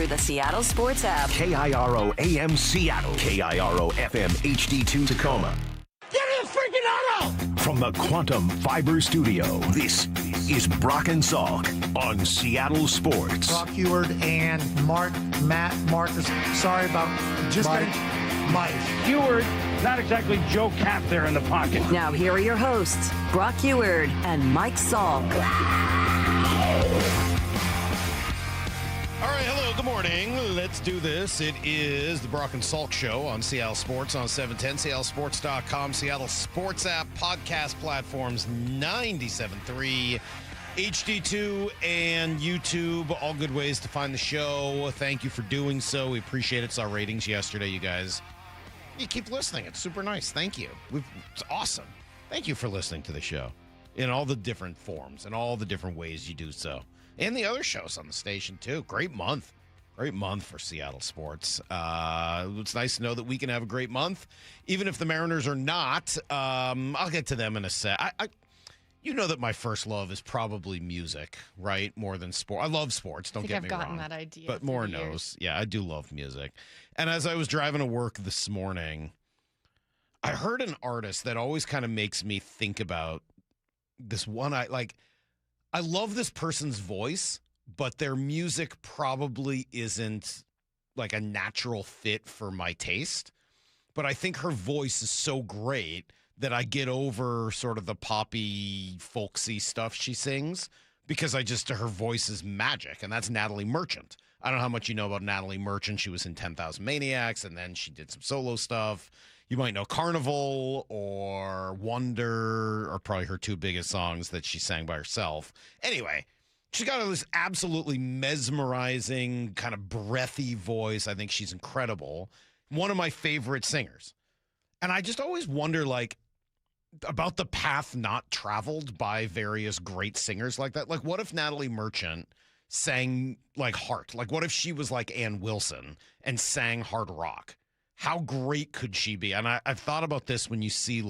the Seattle Sports app. KIRO AM Seattle. KIRO FM HD2 Tacoma. Get in the freaking auto! From the Quantum Fiber Studio, this is Brock and Salk on Seattle Sports. Brock Heward and Marcus. Sorry about Mike. Heward, not exactly Joe Cap there in the pocket. Now here are your hosts, Brock Heward and Mike Salk. All right, hello, good morning. Let's do this. It is the Brock and Salk Show on Seattle Sports on 710, seattlesports.com, Seattle Sports app, podcast platforms, 97.3, HD2, and YouTube. All good ways to find the show. Thank you for doing so. We appreciate it. Saw ratings yesterday, you guys. You keep listening. It's super nice. Thank you. It's awesome. Thank you for listening to the show in all the different forms and all the different ways you do so. And the other shows on the station, too. Great month. Great month for Seattle sports. It's nice to know that we can have a great month, even if the Mariners are not. I'll get to them in a sec. You know that my first love is probably music, right? More than sport. I love sports, don't get me wrong. I've gotten that idea. But more knows. Yeah, I do love music. And as I was driving to work this morning, I heard an artist that always kind of makes me think about this one. I love this person's voice, but their music probably isn't like a natural fit for my taste. But I think her voice is so great that I get over sort of the poppy, folksy stuff she sings because her voice is magic, and that's Natalie Merchant. I don't know how much you know about Natalie Merchant. She was in 10,000 Maniacs, and then she did some solo stuff. You might know Carnival or Wonder are probably her two biggest songs that she sang by herself. Anyway, she's got this absolutely mesmerizing, kind of breathy voice. I think she's incredible. One of my favorite singers. And I just always wonder, about the path not traveled by various great singers like that. Like, what if Natalie Merchant sang like Heart? Like, what if she was like Ann Wilson and sang hard rock? How great could she be? And I've thought about this when you see,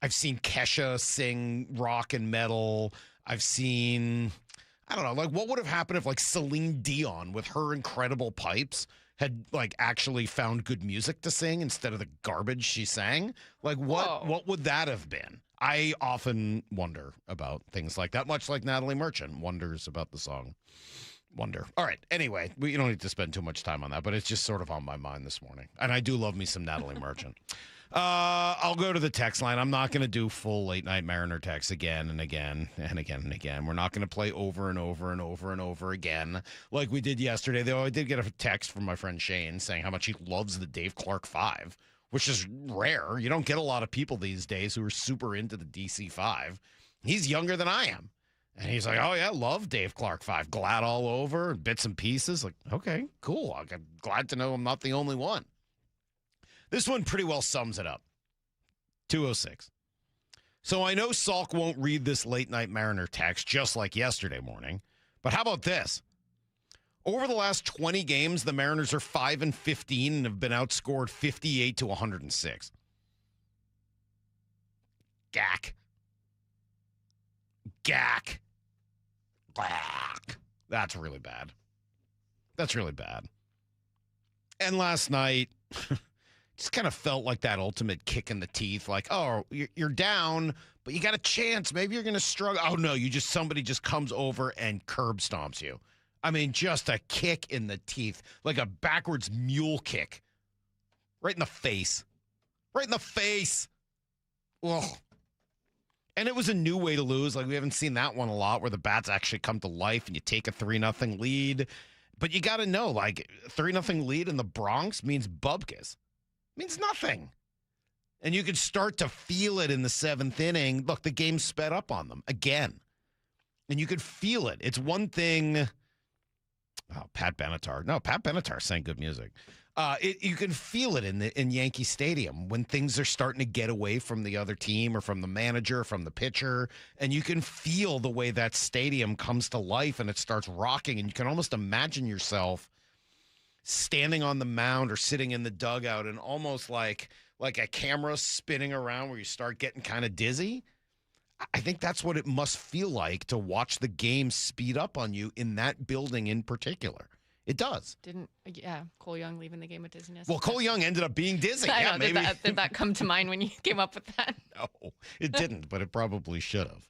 I've seen Kesha sing rock and metal. I've seen, I don't know, what would have happened if, Celine Dion with her incredible pipes had, actually found good music to sing instead of the garbage she sang? What would that have been? I often wonder about things like that, much like Natalie Merchant wonders about the song Wonder. All right. Anyway, you don't need to spend too much time on that, but it's just sort of on my mind this morning. And I do love me some Natalie Merchant. I'll go to the text line. I'm not going to do full late night Mariner texts again and again and again and again. We're not going to play over and over and over and over again like we did yesterday. Though I did get a text from my friend Shane saying how much he loves the Dave Clark 5, which is rare. You don't get a lot of people these days who are super into the DC 5. He's younger than I am. And he's like, oh, yeah, love Dave Clark 5. Glad all over, bits and pieces. Okay, cool. I'm glad to know I'm not the only one. This one pretty well sums it up. 206. So I know Salk won't read this late night Mariner text just like yesterday morning. But how about this? Over the last 20 games, the Mariners are 5-15 and have been outscored 58-106. Gack. That's really bad. That's really bad. And last night, just kind of felt like that ultimate kick in the teeth. You're down, but you got a chance. Maybe you're going to struggle. Oh, no, somebody just comes over and curb stomps you. I mean, just a kick in the teeth, like a backwards mule kick. Right in the face. Right in the face. Ugh. And it was a new way to lose. We haven't seen that one a lot where the bats actually come to life and you take a 3-0 lead. But you got to know, 3-0 lead in the Bronx means bubkas. Means nothing. And you could start to feel it in the 7th inning. Look, the game sped up on them again. And you could feel it. It's one thing. Oh, Pat Benatar. No, Pat Benatar sang good music. You can feel it in Yankee Stadium when things are starting to get away from the other team or from the manager, from the pitcher, and you can feel the way that stadium comes to life and it starts rocking, and you can almost imagine yourself standing on the mound or sitting in the dugout and almost like a camera spinning around where you start getting kind of dizzy. I think that's what it must feel like to watch the game speed up on you in that building in particular. It does. Cole Young leaving the game with dizziness. Well, Cole Young ended up being dizzy. I Yeah, know, maybe. Did that come to mind when you came up with that? No, it didn't, but it probably should have.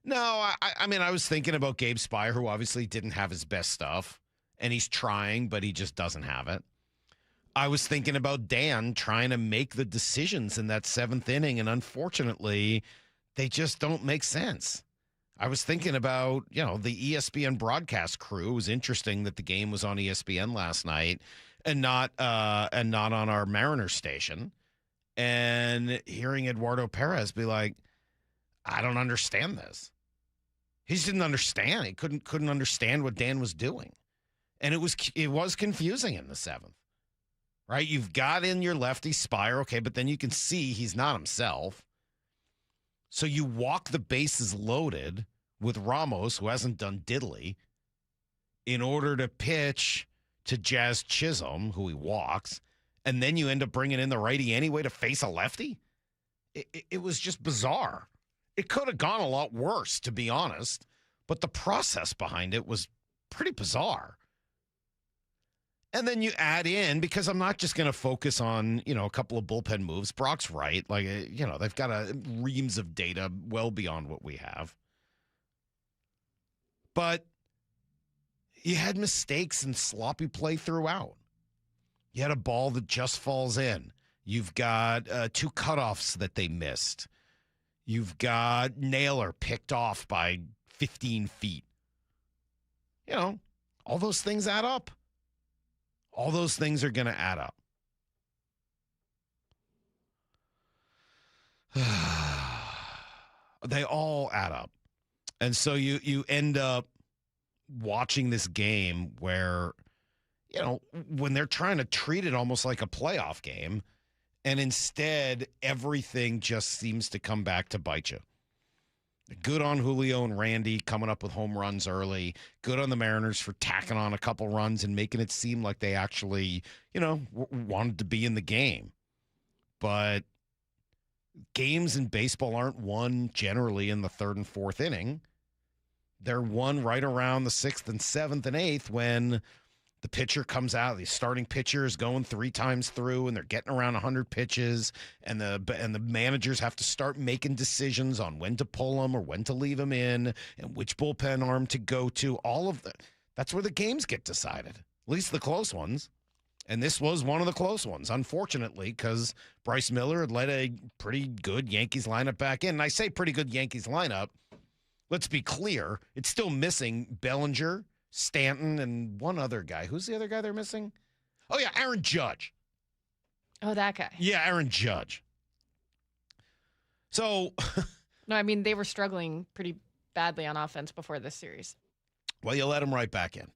No, I mean, I was thinking about Gabe Spire, who obviously didn't have his best stuff, and he's trying, but he just doesn't have it. I was thinking about Dan trying to make the decisions in that 7th inning, and unfortunately, they just don't make sense. I was thinking about, the ESPN broadcast crew. It was interesting that the game was on ESPN last night and not on our Mariners station. And hearing Eduardo Perez be like, I don't understand this. He just didn't understand. He couldn't understand what Dan was doing. And it was confusing in the 7th. Right? You've got in your lefty Spire, okay, but then you can see he's not himself. So you walk the bases loaded with Ramos, who hasn't done diddly, in order to pitch to Jazz Chisholm, who he walks, and then you end up bringing in the righty anyway to face a lefty? It was just bizarre. It could have gone a lot worse, to be honest, but the process behind it was pretty bizarre. And then you add in, because I'm not just going to focus on, a couple of bullpen moves. Brock's right. Like, they've got reams of data well beyond what we have. But you had mistakes and sloppy play throughout. You had a ball that just falls in. You've got 2 cutoffs that they missed. You've got Naylor picked off by 15 feet. All those things add up. All those things are going to add up. They all add up. And so you end up watching this game where, when they're trying to treat it almost like a playoff game, and instead everything just seems to come back to bite you. Good on Julio and Randy coming up with home runs early. Good on the Mariners for tacking on a couple runs and making it seem like they actually, wanted to be in the game. But games in baseball aren't won generally in the 3rd and 4th inning. They're won right around the 6th and 7th and 8th when the pitcher comes out, the starting pitcher is going 3 times through, and they're getting around 100 pitches, and the managers have to start making decisions on when to pull them or when to leave them in, and which bullpen arm to go to. All of that. That's where the games get decided, at least the close ones. And this was one of the close ones, unfortunately, because Bryce Miller had led a pretty good Yankees lineup back in. And I say pretty good Yankees lineup. Let's be clear. It's still missing Bellinger, Stanton, and one other guy. Who's the other guy they're missing? Oh, yeah, Aaron Judge. Oh, that guy. Yeah, Aaron Judge. So. No, I mean, they were struggling pretty badly on offense before this series. Well, you let them right back in.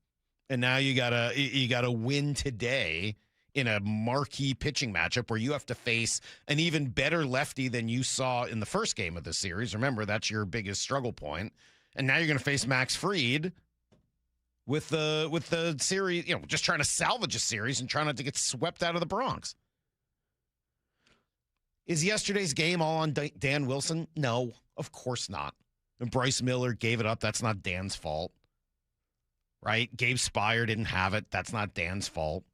And now you gotta win today in a marquee pitching matchup where you have to face an even better lefty than you saw in the first game of the series. Remember, that's your biggest struggle point. And now you're going to face Max Fried with the series, just trying to salvage a series and trying not to get swept out of the Bronx. Is yesterday's game all on Dan Wilson? No, of course not. And Bryce Miller gave it up. That's not Dan's fault. Right? Gabe Spire didn't have it. That's not Dan's fault.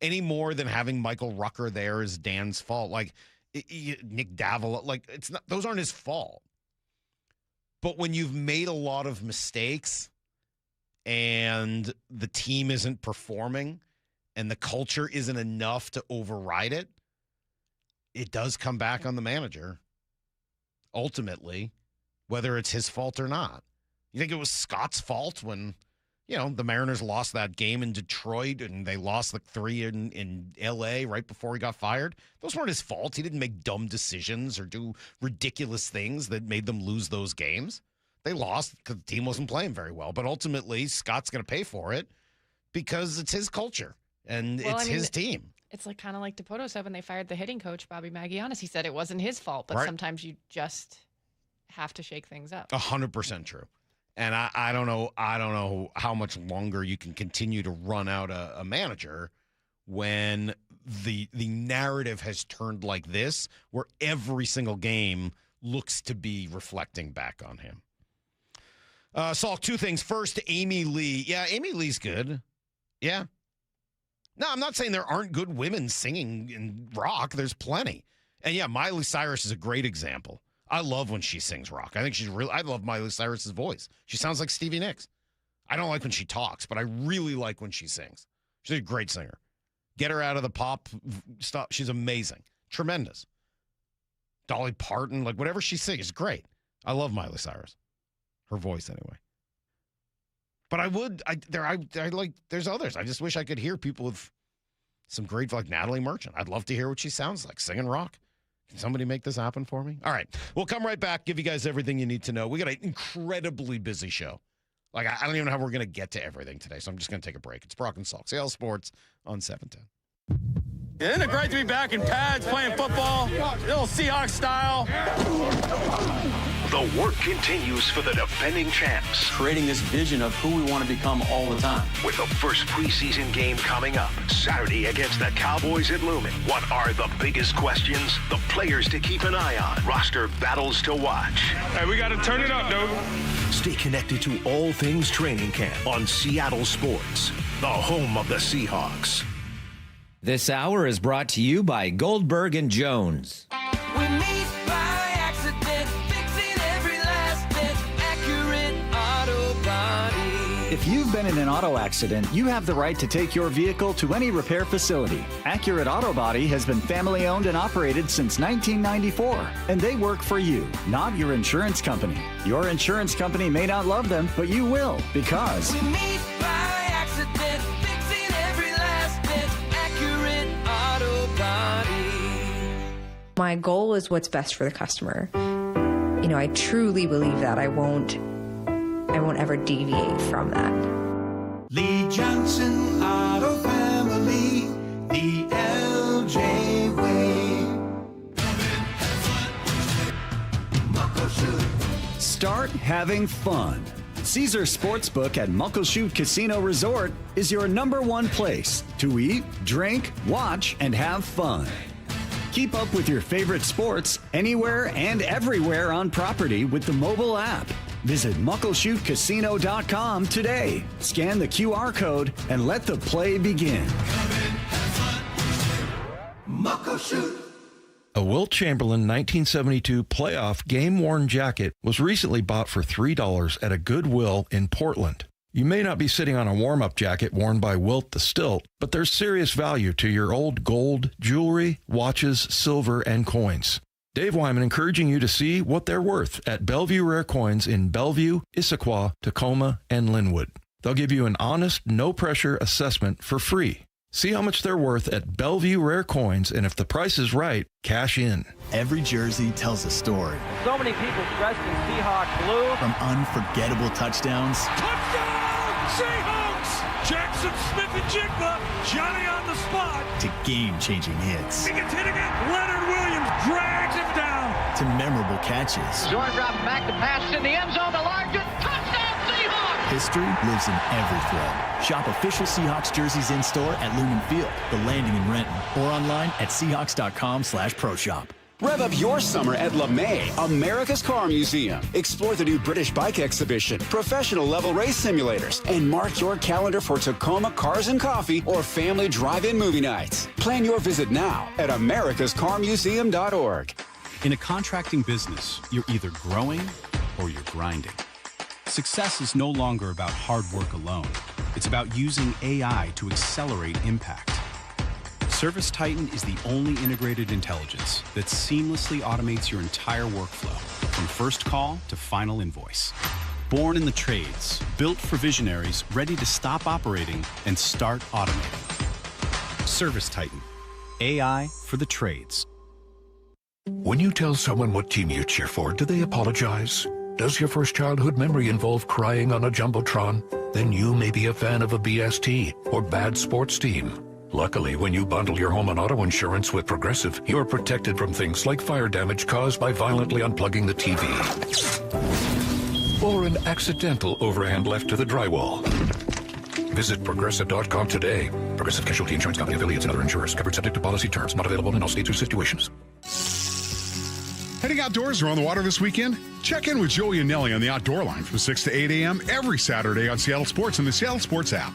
Any more than having Michael Rucker there is Dan's fault. Like Nick Davila, it's not. Those aren't his fault. But when you've made a lot of mistakes and the team isn't performing and the culture isn't enough to override it, it does come back on the manager. Ultimately, whether it's his fault or not. You think it was Scott's fault when, the Mariners lost that game in Detroit and they lost 3 in L.A. right before he got fired? Those weren't his fault. He didn't make dumb decisions or do ridiculous things that made them lose those games. They lost because the team wasn't playing very well. But ultimately, Scott's going to pay for it because it's his culture and his team. It's kind of like Dipoto said when they fired the hitting coach, Bobby Magianis. He said it wasn't his fault, but sometimes you just have to shake things up. 100% true. And I don't know how much longer you can continue to run out a manager when the narrative has turned like this, where every single game looks to be reflecting back on him. Salk, 2 things. First, Amy Lee. Yeah, Amy Lee's good. Yeah, No, I'm not saying there aren't good women singing in rock. There's plenty. And yeah, Miley Cyrus is a great example. I love when she sings rock. I love Miley Cyrus's voice. She sounds like Stevie Nicks. I don't like when she talks, but I really like when she sings. She's a great singer. Get her out of the pop stuff. She's amazing. Tremendous. Dolly Parton, like whatever she sings is great. I love Miley Cyrus. Her voice anyway. But there's others. I just wish I could hear people with some great, like Natalie Merchant. I'd love to hear what she sounds like singing rock. Can somebody make this happen for me? All right. We'll come right back, give you guys everything you need to know. We got an incredibly busy show. Like, I don't even know how we're going to get to everything today, so I'm just going to take a break. It's Brock and Salk, Seattle Sports on 710. Isn't it great to be back in pads playing football? Little Seahawk style. The work continues for the defending champs. Creating this vision of who we want to become all the time. With the first preseason game coming up Saturday against the Cowboys at Lumen. What are the biggest questions? The players to keep an eye on. Roster battles to watch. Hey, we got to turn it up, dude. Stay connected to all things training camp on Seattle Sports, the home of the Seahawks. This hour is brought to you by Goldberg and Jones. We meet by accident, fixing every last bit, accurate auto body. If you've been in an auto accident, you have the right to take your vehicle to any repair facility. Accurate Auto Body has been family owned and operated since 1994, and they work for you, not your insurance company. Your insurance company may not love them, but you will, because we meet by accident, fixing every last bit, accurate auto body. My goal is what's best for the customer. You know, I truly believe that I won't ever deviate from that. Lee Johnson Auto Family, the LJ way. Start having fun. Caesar Sportsbook at Muckleshoot Casino Resort is your #1 place to eat, drink, watch, and have fun. Keep up with your favorite sports anywhere and everywhere on property with the mobile app. Visit MuckleshootCasino.com today. Scan the QR code and let the play begin. Muckleshoot. A Wilt Chamberlain 1972 playoff game-worn jacket was recently bought for $3 at a Goodwill in Portland. You may not be sitting on a warm-up jacket worn by Wilt the Stilt, but there's serious value to your old gold, jewelry, watches, silver, and coins. Dave Wyman encouraging you to see what they're worth at Bellevue Rare Coins in Bellevue, Issaquah, Tacoma, and Linwood. They'll give you an honest, no-pressure assessment for free. See how much they're worth at Bellevue Rare Coins, and if the price is right, cash in. Every jersey tells a story. So many people dressed in Seahawk blue. From unforgettable touchdowns. Touchdown, Seahawks! Jackson Smith-Njigba, Johnny on the spot. To game-changing hits. He gets hit again. Leonard Williams drags him down. To memorable catches. Short drop back to pass in the end zone. The largest touchdown Seahawks! History lives in every thread. Shop official Seahawks jerseys in-store at Lumen Field, The Landing in Renton, or online at Seahawks.com/ProShop. Rev up your summer at LeMay, America's Car Museum. Explore the new British bike exhibition, professional level race simulators, and mark your calendar for Tacoma Cars and Coffee or family drive-in movie nights. Plan your visit now at americascarmuseum.org. In a contracting business, you're either growing or you're grinding. Success is no longer about hard work alone. It's about using AI to accelerate impact. Service Titan is the only integrated intelligence that seamlessly automates your entire workflow, from first call to final invoice. Born in the trades, built for visionaries ready to stop operating and start automating. Service Titan, AI for the trades. When you tell someone what team you cheer for, do they apologize? Does your first childhood memory involve crying on a Jumbotron? Then you may be a fan of a BST or bad sports team. Luckily, when you bundle your home and auto insurance with Progressive, you're protected from things like fire damage caused by violently unplugging the TV. Or an accidental overhand left to the drywall. Visit Progressive.com today. Progressive Casualty Insurance Company, affiliates, and other insurers. Covered subject to policy terms. Not available in all states or situations. Heading outdoors or on the water this weekend? Check in with Joey and Nelly on the Outdoor Line from 6 to 8 a.m. every Saturday on Seattle Sports and the Seattle Sports app.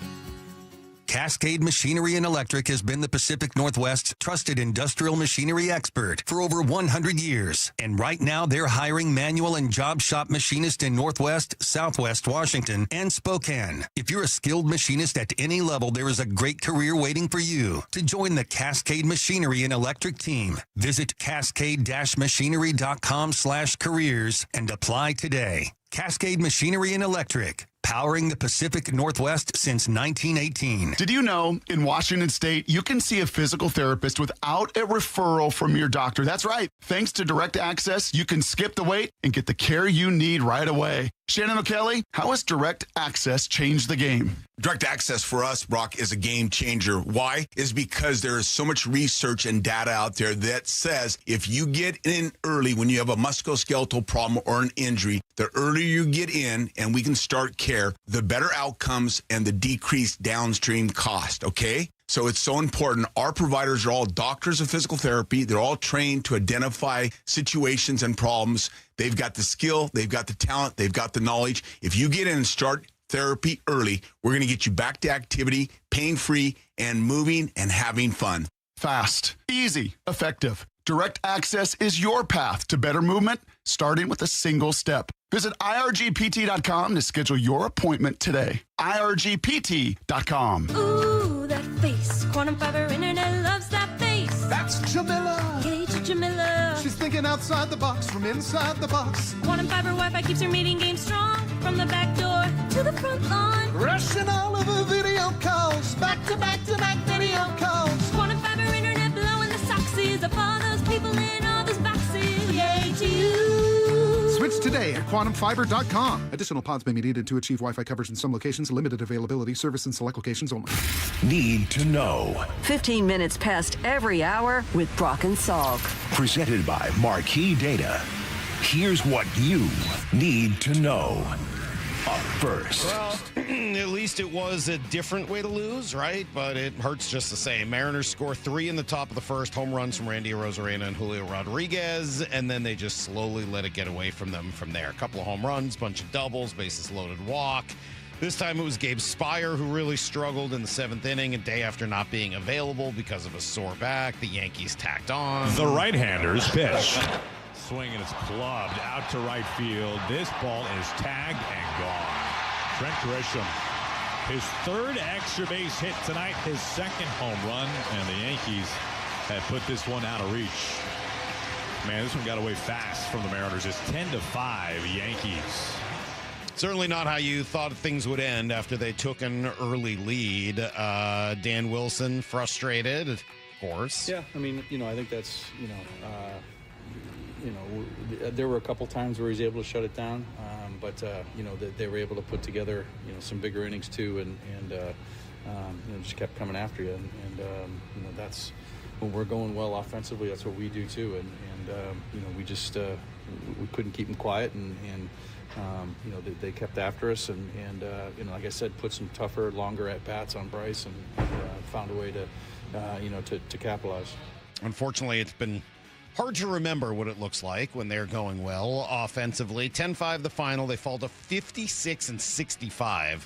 Cascade Machinery and Electric has been the Pacific Northwest's trusted industrial machinery expert for over 100 years. And right now, they're hiring manual and job shop machinists in Northwest, Southwest Washington, and Spokane. If you're a skilled machinist at any level, there is a great career waiting for you. To join the Cascade Machinery and Electric team, visit cascade-machinery.com/careers and apply today. Cascade Machinery and Electric, powering the Pacific Northwest since 1918. Did you know in Washington State, you can see a physical therapist without a referral from your doctor? That's right. Thanks to Direct Access, you can skip the wait and get the care you need right away. Shannon O'Kelly, how has Direct Access changed the game? Direct Access for us, Brock, is a game changer. Why? Is because there is so much research and data out there that says if you get in early when you have a musculoskeletal problem or an injury, the earlier you get in and we can start care, the better outcomes and the decreased downstream cost, okay? So it's so important. Our providers are all doctors of physical therapy. They're all trained to identify situations and problems. They've got the skill, they've got the talent, they've got the knowledge. If you get in and start therapy early, we're going to get you back to activity, pain-free, and moving and having fun. Fast, easy, effective. Direct Access is your path to better movement, starting with a single step. Visit irgpt.com to schedule your appointment today. irgpt.com. Ooh, that face. Quantum Fiber Internet loves that face. That's Jamila. Hey, Jamila. She's thinking outside the box from inside the box. Quantum Fiber Wi-Fi keeps her meeting game strong. From the back door to the front lawn. Rushing all of her video calls. Back to back to back video calls. Quantum Fiber Internet blowing the soxies up all those people in all those boxes. Yay to you. Switch today at quantumfiber.com. Additional pods may be needed to achieve Wi-Fi coverage in some locations. Limited availability. Service in select locations only. Need to know. 15 minutes past every hour with Brock and Salk. Presented by Marquee Data. Here's what you need to know. Up first. Well, at least it was a different way to lose, right? But it hurts just the same. Mariners score 3 in the top of the first. Home runs from Randy Arozarena and Julio Rodriguez, and then they just slowly let it get away from them from there. A couple of home runs, bunch of doubles, bases loaded walk. This time it was Gabe Spire who really struggled in the 7th inning, a day after not being available because of a sore back. The Yankees tacked on. The right-handers pitch. Swing and it's clubbed out to right field. This ball is tagged and gone. Trent Grisham, his 3rd extra base hit tonight, his 2nd home run, and the Yankees have put this one out of reach. Man, this one got away fast from the Mariners. It's 10-5 Yankees. Certainly not how you thought things would end after they took an early lead. Dan Wilson frustrated, of course. Yeah, I mean, I think that's, there were a couple times where he was able to shut it down, but they were able to put together some bigger innings too, and just kept coming after you, and that's when we're going well offensively. That's what we do too, and we just we couldn't keep them quiet, and they kept after us, and like I said, put some tougher, longer at bats on Bryce, and found a way to capitalize. Unfortunately, it's been hard to remember what it looks like when they're going well offensively. 10-5 the final. They fall to 56-65.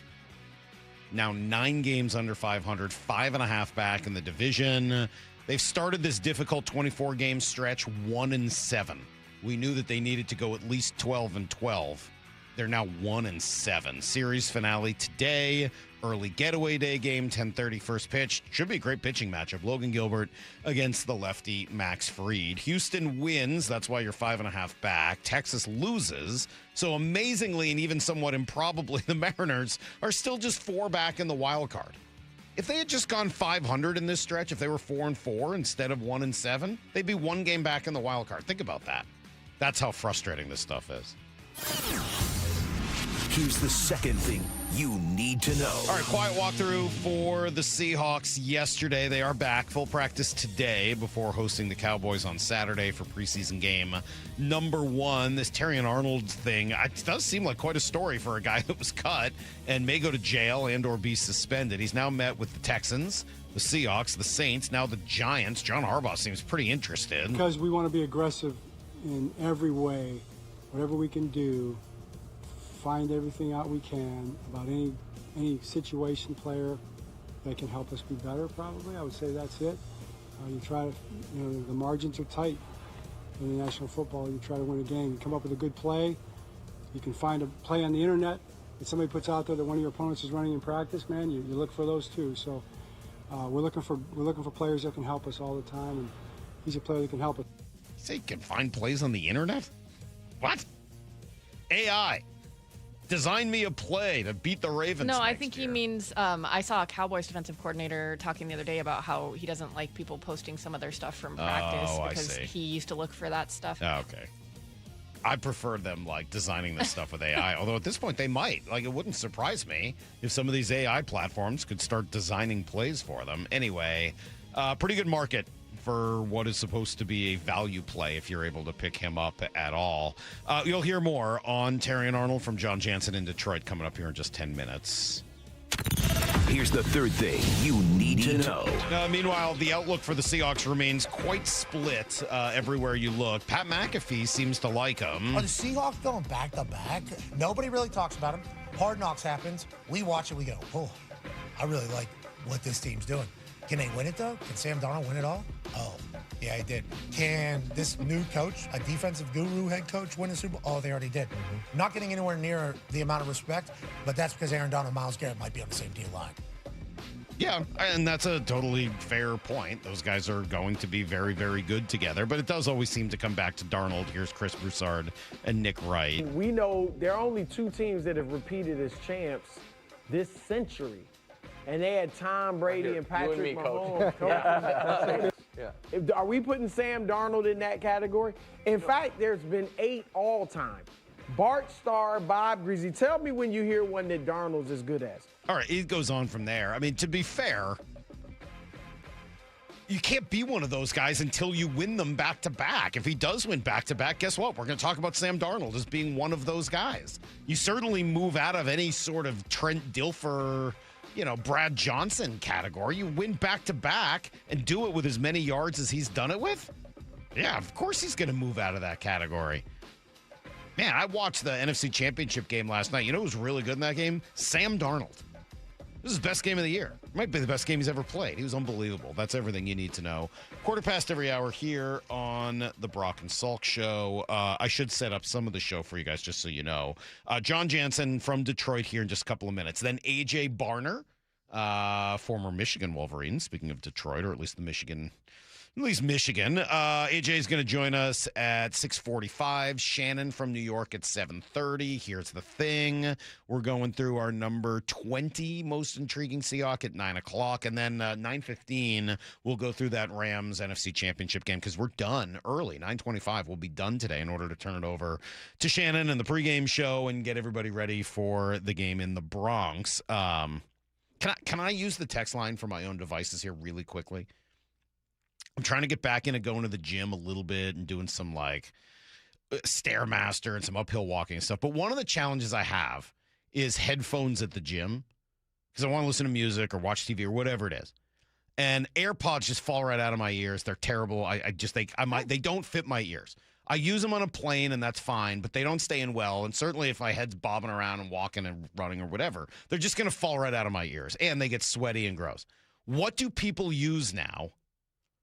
Now 9 games under 500, 5.5 back in the division. They've started this difficult 24-game stretch 1-7. We knew that they needed to go at least 12-12. They're now 1-7. Series finale today. Early getaway day game, 10:30 first pitch. Should be a great pitching matchup. Logan Gilbert against the lefty Max Fried. Houston wins. That's why you're 5.5 back. Texas loses. So amazingly and even somewhat improbably, the Mariners are still just 4 back in the wild card. If they had just gone 500 in this stretch, if they were 4-4 instead of 1-7, they'd be 1 game back in the wild card. Think about that. That's how frustrating this stuff is. Here's the second thing you need to know. All right, quiet walkthrough for the Seahawks yesterday. They are back. Full practice today before hosting the Cowboys on Saturday for preseason game number 1. This Terrion Arnold thing, it does seem like quite a story for a guy that was cut and may go to jail and or be suspended. He's now met with the Texans, the Seahawks, the Saints, now the Giants. John Harbaugh seems pretty interested. Because we want to be aggressive in every way, whatever we can do. Find everything out we can about any situation, player, that can help us be better, probably. I would say that's it. You try to, the margins are tight in the National Football. You try to win a game. You come up with a good play. You can find a play on the internet that somebody puts out there that one of your opponents is running in practice, man. You look for those too. So we're looking for players that can help us all the time, and he's a player that can help us. You say you can find plays on the internet? What? AI. Design me a play to beat the Ravens. No, I think he means, I saw a Cowboys defensive coordinator talking the other day about how he doesn't like people posting some of their stuff from practice because he used to look for that stuff. Oh, okay. I prefer them designing this stuff with AI, although at this point they might. It wouldn't surprise me if some of these AI platforms could start designing plays for them. Anyway, pretty good market for what is supposed to be a value play if you're able to pick him up at all. You'll hear more on Terry and Arnold from Jon Jansen in Detroit coming up here in just 10 minutes. Here's the third thing you need to know. Meanwhile, the outlook for the Seahawks remains quite split everywhere you look. Pat McAfee seems to like him. Are the Seahawks going back-to-back? Nobody really talks about them. Hard Knocks happens. We watch it, we go, oh, I really like what this team's doing. Can they win it, though? Can Sam Darnold win it all? Oh, yeah, he did. Can this new coach, a defensive guru head coach, win a Super Bowl? Oh, they already did. Not getting anywhere near the amount of respect, but that's because Aaron Donald and Myles Garrett might be on the same team line. Yeah, and that's a totally fair point. Those guys are going to be very, very good together, but it does always seem to come back to Darnold. Here's Chris Broussard and Nick Wright. We know there are only two teams that have repeated as champs this century. And they had Tom Brady and Patrick Mahomes. Are we putting Sam Darnold in that category? In fact, there's been 8 all-time. Bart Starr, Bob Greasy. Tell me when you hear one that Darnold's as good as. All right, it goes on from there. I mean, to be fair, you can't be one of those guys until you win them back-to-back. If he does win back-to-back, guess what? We're going to talk about Sam Darnold as being one of those guys. You certainly move out of any sort of Trent Dilfer, Brad Johnson category. You win back-to-back and do it with as many yards as he's done it with? Yeah, of course he's going to move out of that category. Man, I watched the NFC Championship game last night. You know who was really good in that game? Sam Darnold. This is his best game of the year. Might be the best game he's ever played. He was unbelievable. That's everything you need to know. 1/4 every hour here on the Brock and Salk Show. I should set up some of the show for you guys just so you know. Jon Jansen from Detroit here in just a couple of minutes. Then A.J. Barner, former Michigan Wolverine, speaking of Detroit, or at least Michigan. AJ is going to join us at 6:45. Shannon from New York at 7:30. Here's the thing. We're going through our number 20 most intriguing Seahawk at 9 o'clock. And then 9:15, we'll go through that Rams NFC Championship game because we're done early. 9:25, we'll be done today in order to turn it over to Shannon and the pregame show and get everybody ready for the game in the Bronx. Can I use the text line for my own devices here really quickly? I'm trying to get back into going to the gym a little bit and doing some Stairmaster and some uphill walking and stuff. But one of the challenges I have is headphones at the gym because I want to listen to music or watch TV or whatever it is. And AirPods just fall right out of my ears. They're terrible. They don't fit my ears. I use them on a plane and that's fine, but they don't stay in well. And certainly if my head's bobbing around and walking and running or whatever, they're just going to fall right out of my ears and they get sweaty and gross. What do people use now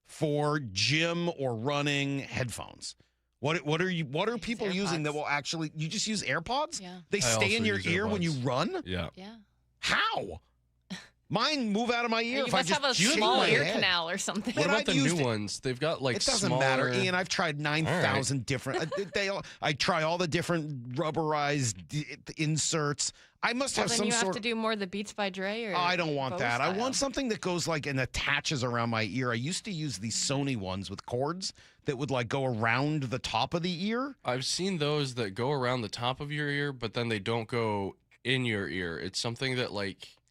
for gym or running headphones? What are people AirPods. Using that will actually, you just use AirPods? Yeah. They stay in your ear when you run? Yeah. How? Mine move out of my ear You if I must just have a shake small my ear head. canal or something. What about the new ones? They've got It doesn't smaller... matter, Ian. I've tried 9,000 different. I try all the different rubberized inserts. I must have some you sort. have to do more of the Beats by Dre, or I don't want that. style. I want something that goes and attaches around my ear. I used to use these Sony ones with cords that would go around the top of the ear. I've seen those that go around the top of your ear, but then they don't go in your ear. It's something that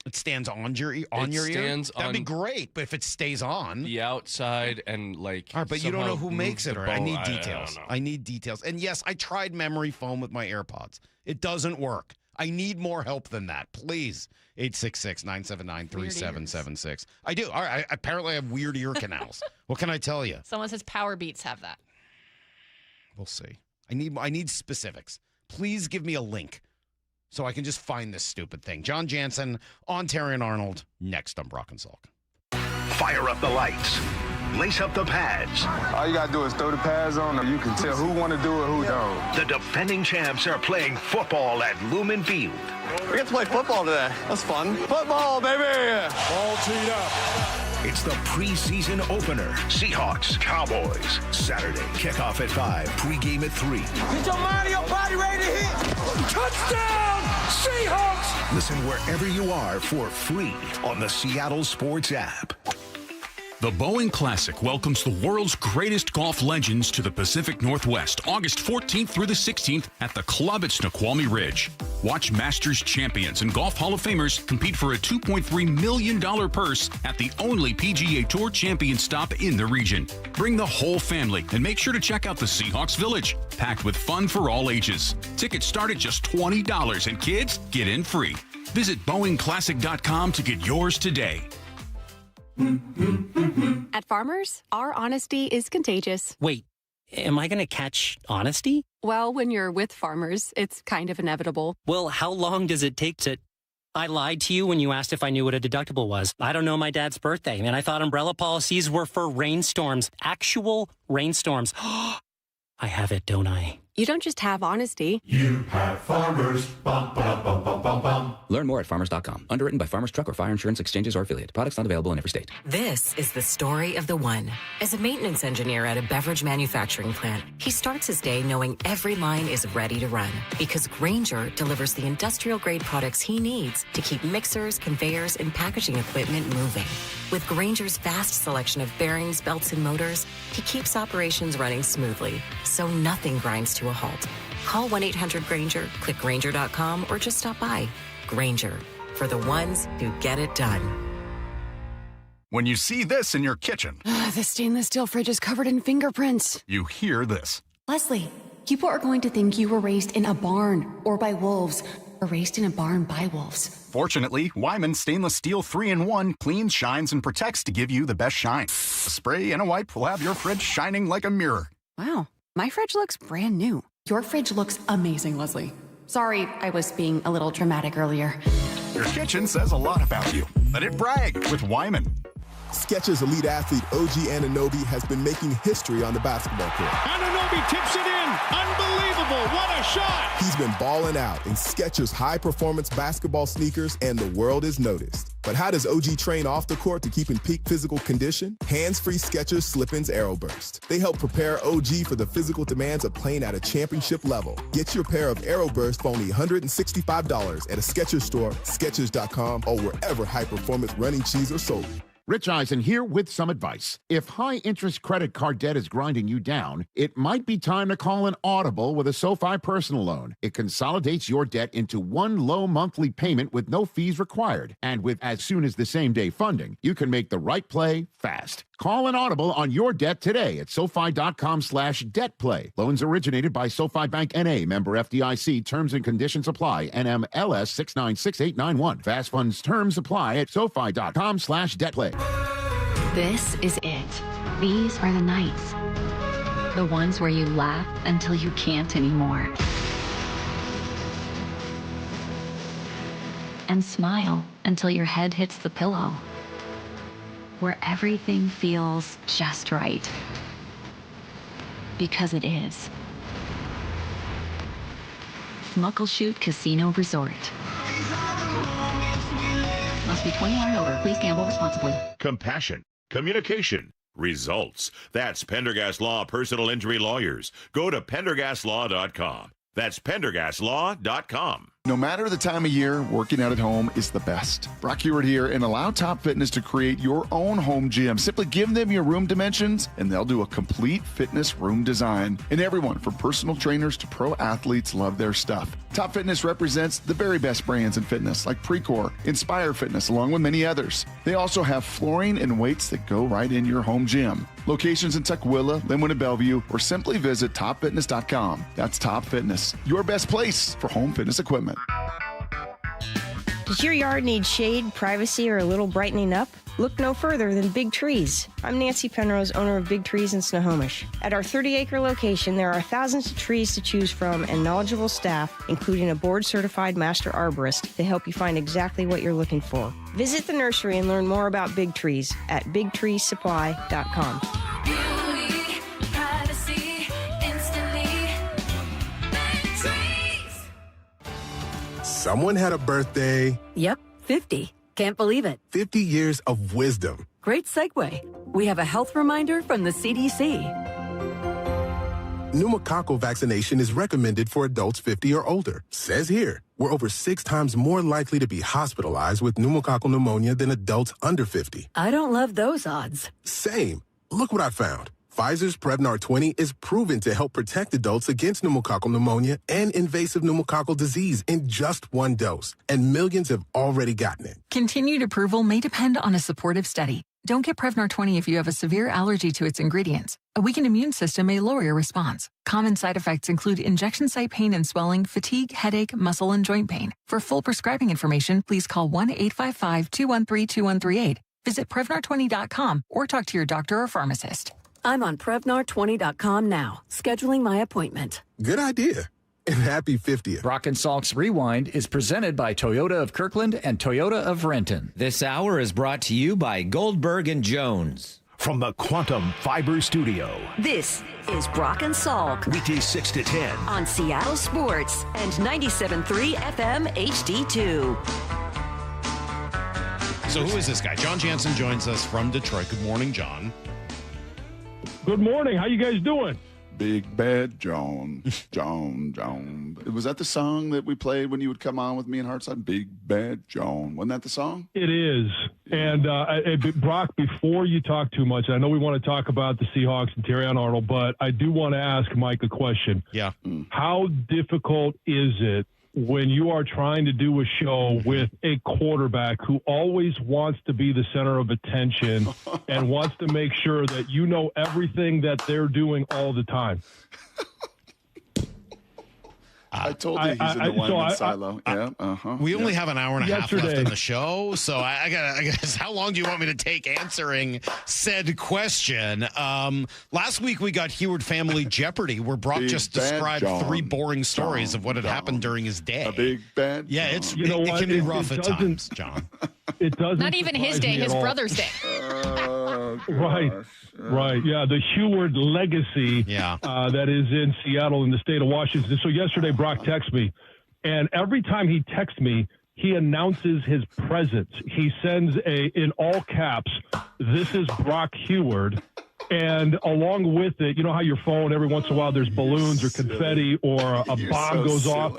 it stands on your ear. That'd be great, but if it stays on the outside and all right, but you don't know who makes it. Right? I need details. I need details. And yes, I tried memory foam with my AirPods. It doesn't work. I need more help than that. Please. 866-979-3776. I do. All right. Apparently I have weird ear canals. What can I tell you? Someone says Power Beats have that. We'll see. I need specifics. Please give me a link. so I can just find this stupid thing. Jon Jansen on Terry and Arnold, next on Brock and Salk. Fire up the lights. Lace up the pads. All you gotta do is throw the pads on, and you can tell who want to do it, who don't. The defending champs are playing football at Lumen Field. We get to play football today. That's fun. Football, baby! All teed up. It's the preseason opener. Seahawks, Cowboys. Saturday, kickoff at 5, pregame at 3. Get your mind and your body ready to hit. Touchdown, Seahawks! Listen wherever you are for free on the Seattle Sports app. The Boeing Classic welcomes the world's greatest golf legends to the Pacific Northwest, August 14th through the 16th at the club at Snoqualmie Ridge. Watch Masters champions and Golf Hall of Famers compete for a $2.3 million purse at the only PGA Tour champion stop in the region. Bring the whole family and make sure to check out the Seahawks Village, packed with fun for all ages. Tickets start at just $20 and kids get in free. Visit BoeingClassic.com to get yours today. At Farmers, our honesty is contagious. Wait, am I going to catch honesty? Well, when you're with Farmers, it's kind of inevitable. Well, how long does it take to... I lied to you when you asked if I knew what a deductible was. I don't know my dad's birthday, and I thought umbrella policies were for rainstorms. Actual rainstorms. I have it, don't I? You don't just have honesty. You have Farmers. Bum, bum, bum, bum, bum, bum. Learn more at farmers.com. Underwritten by Farmers Truck or Fire Insurance Exchanges or Affiliate. Products not available in every state. This is the story of the one. As a maintenance engineer at a beverage manufacturing plant, he starts his day knowing every line is ready to run because Grainger delivers the industrial-grade products he needs to keep mixers, conveyors, and packaging equipment moving. With Grainger's vast selection of bearings, belts, and motors, he keeps operations running smoothly, so nothing grinds to a halt. Call 1-800-GRAINGER, click Grainger.com, or just stop by. Grainger, for the ones who get it done. When you see this in your kitchen, The stainless steel fridge is covered in fingerprints. you hear this. Leslie, people are going to think you were raised in a barn or by wolves, or raised in a barn by wolves. Fortunately, Wyman Stainless Steel 3-in-1 cleans, shines, and protects to give you the best shine. A spray and a wipe will have your fridge shining like a mirror. Wow, my fridge looks brand new. Your fridge looks amazing, Leslie. Sorry, I was being a little dramatic earlier. Your kitchen says a lot about you. Let it brag with Wyman. Skechers elite athlete OG Anunoby has been making history on the basketball court. Anunoby tips it in. Unbelievable. What a shot. He's been balling out in Skechers high-performance basketball sneakers, and the world is noticed. But how does OG train off the court to keep in peak physical condition? Hands-free Skechers Slip-ins Aeroburst. They help prepare OG for the physical demands of playing at a championship level. Get your pair of Aeroburst for only $165 at a Skechers store, Skechers.com, or wherever high-performance running shoes are sold. Rich Eisen here with some advice. If high-interest credit card debt is grinding you down, it might be time to call an audible with a SoFi personal loan. It consolidates your debt into one low monthly payment with no fees required. And with as soon as the same-day funding, you can make the right play fast. Call an audible on your debt today at SoFi.com/debtplay. Loans originated by SoFi Bank N.A., member FDIC. Terms and conditions apply. NMLS 696891. Fast funds terms apply at SoFi.com/debtplay. This is it. These are the nights. The ones where you laugh until you can't anymore. And smile until your head hits the pillow. Where everything feels just right. Because it is. Muckleshoot Casino Resort. Must be 21 and over. Please gamble responsibly. Compassion, communication, results. That's Pendergast Law Personal Injury Lawyers. Go to pendergastlaw.com. That's pendergastlaw.com. No matter the time of year, working out at home is the best. Brock Ewart here, and allow Top Fitness to create your own home gym. Simply give them your room dimensions, and they'll do a complete fitness room design. And everyone, from personal trainers to pro athletes, love their stuff. Top Fitness represents the very best brands in fitness, like Precor, Inspire Fitness, along with many others. They also have flooring and weights that go right in your home gym. Locations in Tukwila, Linwood, and Bellevue, or simply visit topfitness.com. That's Top Fitness, your best place for home fitness equipment. Did Does your yard need shade, privacy, or a little brightening up? Look no further than Big Trees. I'm Nancy Penrose, owner of Big Trees in Snohomish. At our 30-acre location, there are thousands of trees to choose from and knowledgeable staff, including a board-certified master arborist, to help you find exactly what you're looking for. Visit the nursery and learn more about Big Trees at bigtreesupply.com. Beauty, privacy, instantly. Big Trees. Someone had a birthday. Yep, 50. Can't believe it. 50 years of wisdom. Great segue. We have a health reminder from the CDC. Pneumococcal vaccination is recommended for adults 50 or older. Says here, we're over 6 times more likely to be hospitalized with pneumococcal pneumonia than adults under 50. I don't love those odds. Same. Look what I found. Pfizer's Prevnar 20 is proven to help protect adults against pneumococcal pneumonia and invasive pneumococcal disease in just 1 dose, and millions have already gotten it. Continued approval may depend on a supportive study. Don't get Prevnar 20 if you have a severe allergy to its ingredients. A weakened immune system may lower your response. Common side effects include injection site pain and swelling, fatigue, headache, muscle, and joint pain. For full prescribing information, please call 1-855-213-2138. Visit Prevnar20.com or talk to your doctor or pharmacist. I'm on Prevnar20.com now, scheduling my appointment. Good idea. And happy 50th. Brock and Salk's Rewind is presented by Toyota of Kirkland and Toyota of Renton. This hour is brought to you by Goldberg and Jones. From the Quantum Fiber Studio. This is Brock and Salk. Weekdays 6 to 10. On Seattle Sports and 97.3 FM HD2. So who is this guy? Jon Jansen joins us from Detroit. Good morning, John. Good morning. How you guys doing? Big Bad John. Was that the song that we played when you would come on with me and Hartside? Big Bad John. Wasn't that the song? It is. And Brock, before you talk too much, I know we want to talk about the Seahawks and Terrion Arnold, but I do want to ask Mike a question. Yeah. How difficult is it when you are trying to do a show with a quarterback who always wants to be the center of attention and wants to make sure that you know everything that they're doing all the time? I told you he's in the one silo. We only have an hour and a half left in the show, so I guess how long do you want me to take answering said question? Last week we got Heward Family Jeopardy, where Brock just described 3 boring stories of what had happened during his day. A big bad. Yeah, it can be rough at times, John. It doesn't. Not even his day, his brother's day. Right. Yeah, the Heward legacy that is in Seattle in the state of Washington. So yesterday, Brock texted me, and every time he texts me, he announces his presence. He sends in all caps, "This is Brock Heward." And along with it, you know how your phone, every once in a while, there's balloons or confetti or a bomb goes off?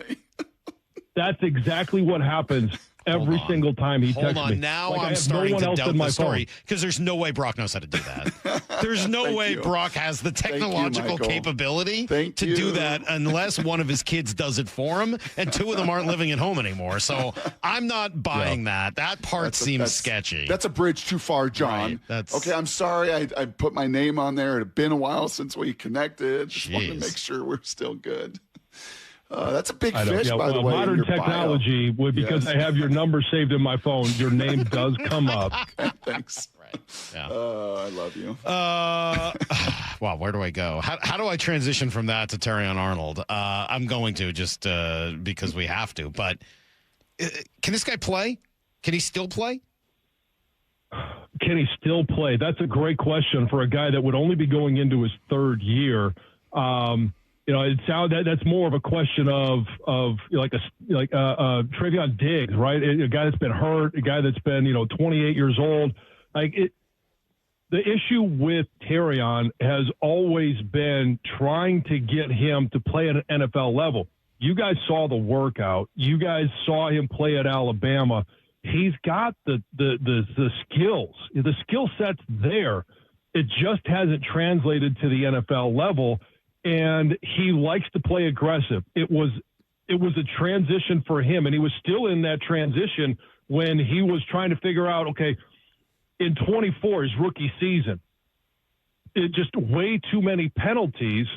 That's exactly what happens every single time he texts me. Hold on, now I'm starting to doubt the story, because there's no way Brock knows how to do that. There's no way Brock has the technological capability to do that unless one of his kids does it for him, and 2 of them aren't living at home anymore. So I'm not buying that. That part seems sketchy. That's a bridge too far, John. Right, okay, I'm sorry I put my name on there. It had been a while since we connected. Just wanted to make sure we're still good. That's a big fish, by the way. Modern technology, because I have your number saved in my phone, your name does come up. Okay, thanks. Right. Yeah. I love you. Wow, where do I go? How do I transition from that to Terrion Arnold? I'm going to just because we have to. But can this guy play? Can he still play? Can he still play? That's a great question for a guy that would only be going into his 3rd year. It sounds that's more of a question of Travion Diggs, right? A guy that's been hurt, a guy that's been 28 years old. The issue with Terrion has always been trying to get him to play at an NFL level. You guys saw the workout. You guys saw him play at Alabama. He's got the skills. The skill set's there. It just hasn't translated to the NFL level. And he likes to play aggressive. It was a transition for him, and he was still in that transition when he was trying to figure out, okay, in 24, his rookie season, it just way too many penalties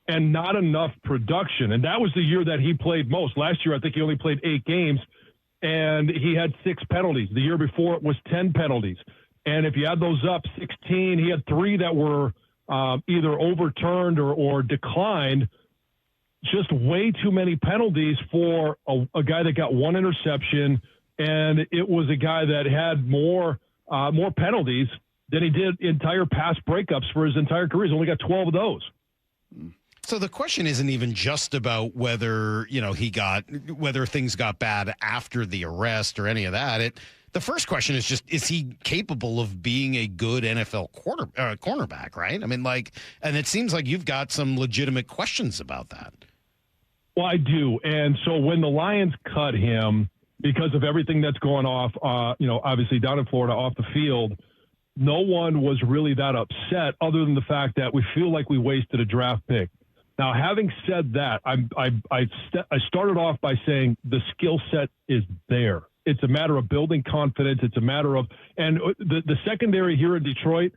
and not enough production. And that was the year that he played most. Last year, I think he only played 8 games, and he had 6 penalties. The year before it was 10 penalties. And if you add those up, 16, he had 3 that were either overturned or declined. Just way too many penalties for a guy that got 1 interception, and it was a guy that had more penalties than he did entire pass breakups for his entire career. He's only got 12 of those. So the question isn't even just about whether, whether things got bad after the arrest or any of that. The first question is just, is he capable of being a good NFL cornerback, right? I mean, and it seems like you've got some legitimate questions about that. Well, I do. And so when the Lions cut him because of everything that's going off, obviously down in Florida off the field, no one was really that upset other than the fact that we feel like we wasted a draft pick. Now, having said that, I started off by saying the skill set is there. It's a matter of building confidence. It's a matter of – and the secondary here in Detroit,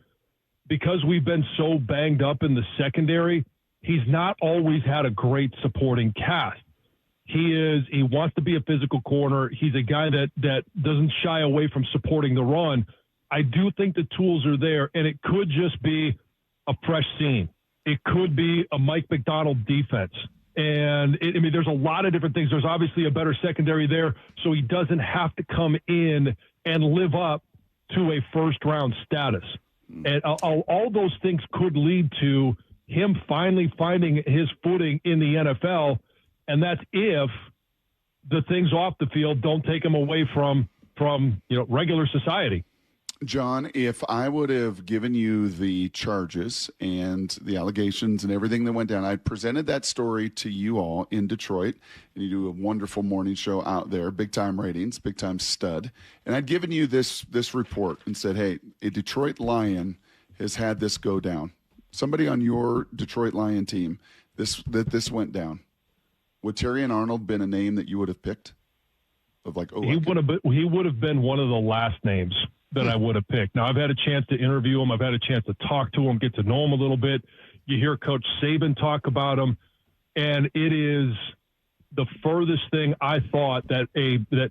because we've been so banged up in the secondary, he's not always had a great supporting cast. He wants to be a physical corner. He's a guy that doesn't shy away from supporting the run. I do think the tools are there, and it could just be a fresh scene. It could be a Mike McDonald defense. And, there's a lot of different things. There's obviously a better secondary there, so he doesn't have to come in and live up to a first-round status. And all those things could lead to him finally finding his footing in the NFL, and that's if the things off the field don't take him away from regular society. John, if I would have given you the charges and the allegations and everything that went down, I presented that story to you all in Detroit, and you do a wonderful morning show out there, big-time ratings, big-time stud, and I'd given you this report and said, hey, a Detroit Lion has had this go down. Somebody on your Detroit Lion team, this went down. Would Terrion Arnold been a name that you would have picked? He would have been one of the last names that I would have picked. Now, I've had a chance to interview him. I've had a chance to talk to him, get to know him a little bit. You hear Coach Saban talk about him, and it is the furthest thing I thought that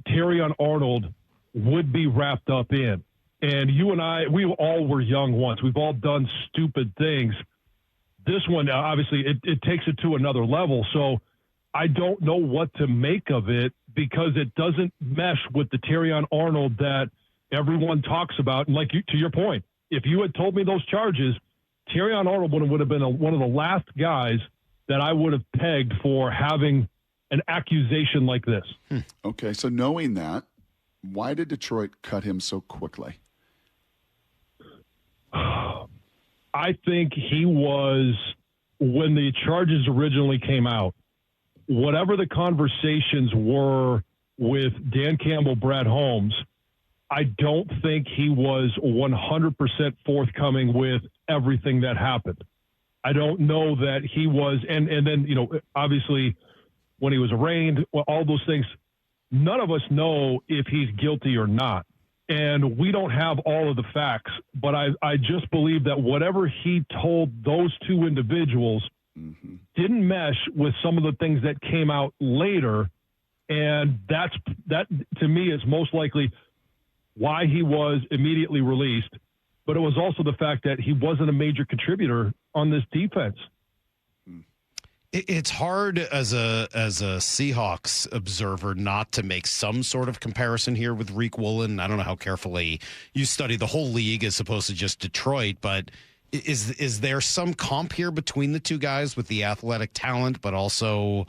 Terrion Arnold would be wrapped up in. And you and I, we all were young once. We've all done stupid things. This one, obviously, it takes it to another level. So I don't know what to make of it because it doesn't mesh with the Terrion Arnold that everyone talks about. And to your point, if you had told me those charges, Terrion Arnold would have been one of the last guys that I would have pegged for having an accusation like this. Okay, so knowing that, why did Detroit cut him so quickly? I think he was, when the charges originally came out, whatever the conversations were with Dan Campbell, Brad Holmes, I don't think he was 100% forthcoming with everything that happened. I don't know that he was, and then, obviously when he was arraigned, all those things, none of us know if he's guilty or not. And we don't have all of the facts, but I just believe that whatever he told those two individuals didn't mesh with some of the things that came out later. And that to me is most likely why he was immediately released. But it was also the fact that he wasn't a major contributor on this defense. It's hard as a Seahawks observer not to make some sort of comparison here with Reek Woolen. I don't know how carefully you study the whole league as opposed to just Detroit, but is there some comp here between the two guys with the athletic talent, but also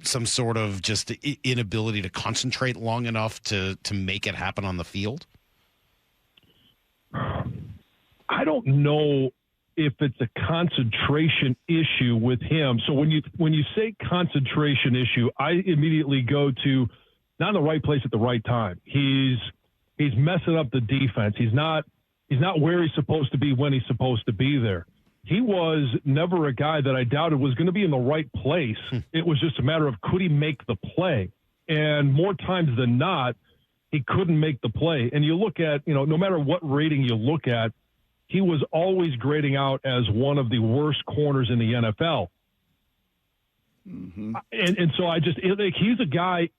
some sort of just inability to concentrate long enough to make it happen on the field? I don't know if it's a concentration issue with him. So when you say concentration issue, I immediately go to not in the right place at the right time. He's messing up the defense. He's not where he's supposed to be when he's supposed to be there. He was never a guy that I doubted was going to be in the right place. It was just a matter of could he make the play? And more times than not, he couldn't make the play. And you look at, no matter what rating you look at, he was always grading out as one of the worst corners in the NFL. And so he's a guy,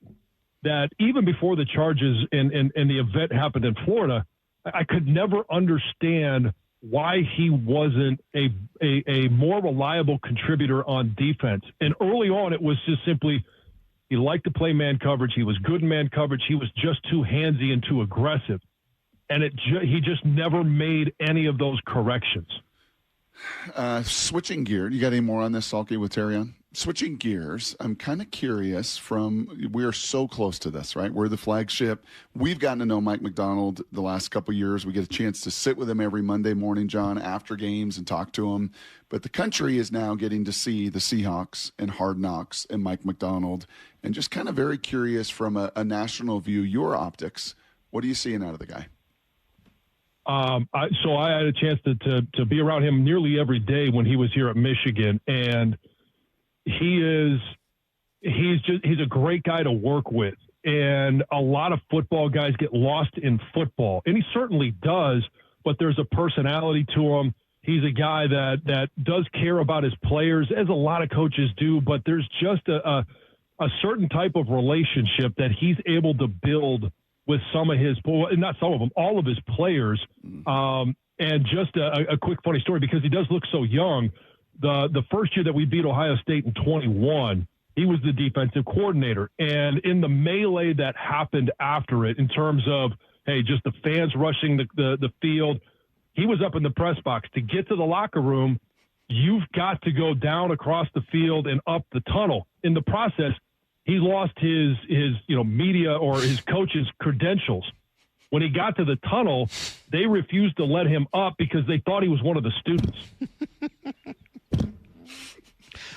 that even before the charges and the event happened in Florida, I could never understand why he wasn't a more reliable contributor on defense. And early on, it was just simply he liked to play man coverage. He was good in man coverage. He was just too handsy and too aggressive. And he just never made any of those corrections. Switching gear, you got any more on this, Salky, with Terrion? Switching gears, I'm kind of curious we're so close to this, right? We're the flagship. We've gotten to know Mike Macdonald the last couple of years. We get a chance to sit with him every Monday morning, John, after games and talk to him. But the country is now getting to see the Seahawks and Hard Knocks and Mike Macdonald. And just kind of very curious from a national view, your optics, what are you seeing out of the guy? So I had a chance to be around him nearly every day when he was here at Michigan, and he's a great guy to work with. And a lot of football guys get lost in football, and he certainly does, but there's a personality to him. He's a guy that does care about his players, as a lot of coaches do, but there's just a certain type of relationship that he's able to build with some of his, not some of them, all of his players. And just a quick funny story, because he does look so young. The first year that we beat Ohio State in 21, he was the defensive coordinator. And in the melee that happened after it, in terms of, hey, just the fans rushing the field, he was up in the press box. To get to the locker room, you've got to go down across the field and up the tunnel. In the process, he lost his media or his coach's credentials. When he got to the tunnel, they refused to let him up because they thought he was one of the students.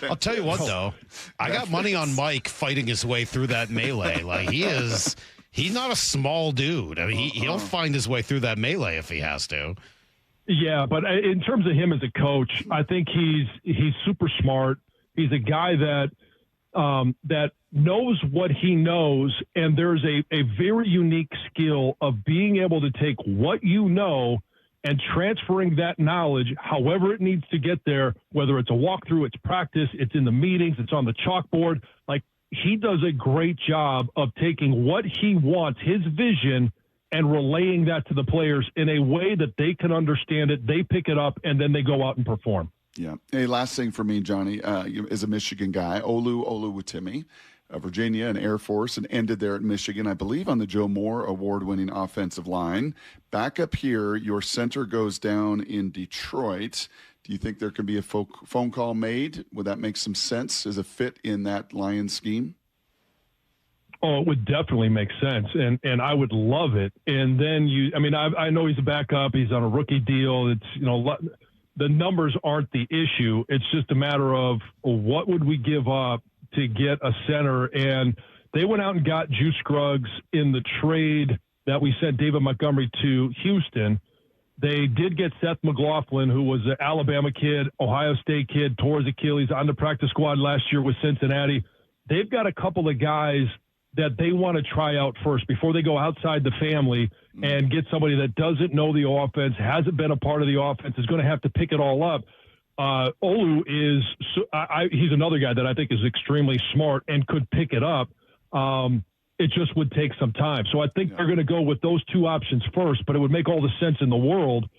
I'll tell you what, though. I got money on Mike fighting his way through that melee. Like, he's not a small dude. I mean, he'll find his way through that melee if he has to. Yeah, but in terms of him as a coach, I think he's super smart. He's a guy that knows what he knows, and there's a very unique skill of being able to take what you know and transferring that knowledge however it needs to get there, whether it's a walkthrough, it's practice, it's in the meetings, it's on the chalkboard. Like, he does a great job of taking what he wants, his vision, and relaying that to the players in a way that they can understand it, they pick it up, and then they go out and perform. Yeah. Hey, last thing for me, Johnny, is a Michigan guy, Oluwatimi, Virginia and Air Force, and ended there at Michigan, I believe, on the Joe Moore award-winning offensive line. Back up here, your center goes down in Detroit. Do you think there could be a phone call made? Would that make some sense as a fit in that Lions scheme? Oh, it would definitely make sense, and I would love it. And then I know he's a backup. He's on a rookie deal. It's, the numbers aren't the issue. It's just a matter of what would we give up to get a center. And they went out and got Juice Scruggs in the trade that we sent David Montgomery to Houston. They did get Seth McLaughlin, who was an Alabama kid, Ohio State kid, tore his Achilles on the practice squad last year with Cincinnati. They've got a couple of guys that they want to try out first before they go outside the family and get somebody that doesn't know the offense, hasn't been a part of the offense, is going to have to pick it all up. Olu he's another guy that I think is extremely smart and could pick it up. It just would take some time. So I think they're going to go with those two options first, but it would make all the sense in the world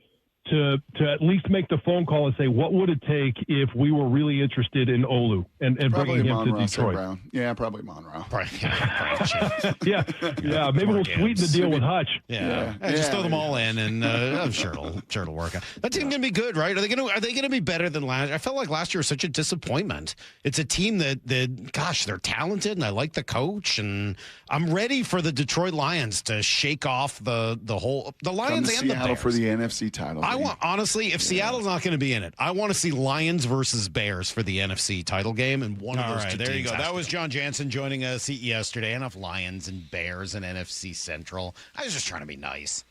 to at least make the phone call and say, what would it take if we were really interested in Olu and bringing him to Detroit? Brown. Yeah, probably Monroe. yeah. Maybe we'll sweeten the deal with Hutch. Yeah. Just throw them all in, and I'm sure it'll work out. That team's gonna be good, right? Are they gonna be better than last? I felt like last year was such a disappointment. It's a team that gosh, they're talented, and I like the coach, and I'm ready for the Detroit Lions to shake off the Lions and the Bears for the NFC title. Honestly, if Seattle's not going to be in it, I want to see Lions versus Bears for the NFC title game, and one of those two teams. There you go. That was Jon Jansen joining us yesterday. Enough Lions and Bears and NFC Central. I was just trying to be nice.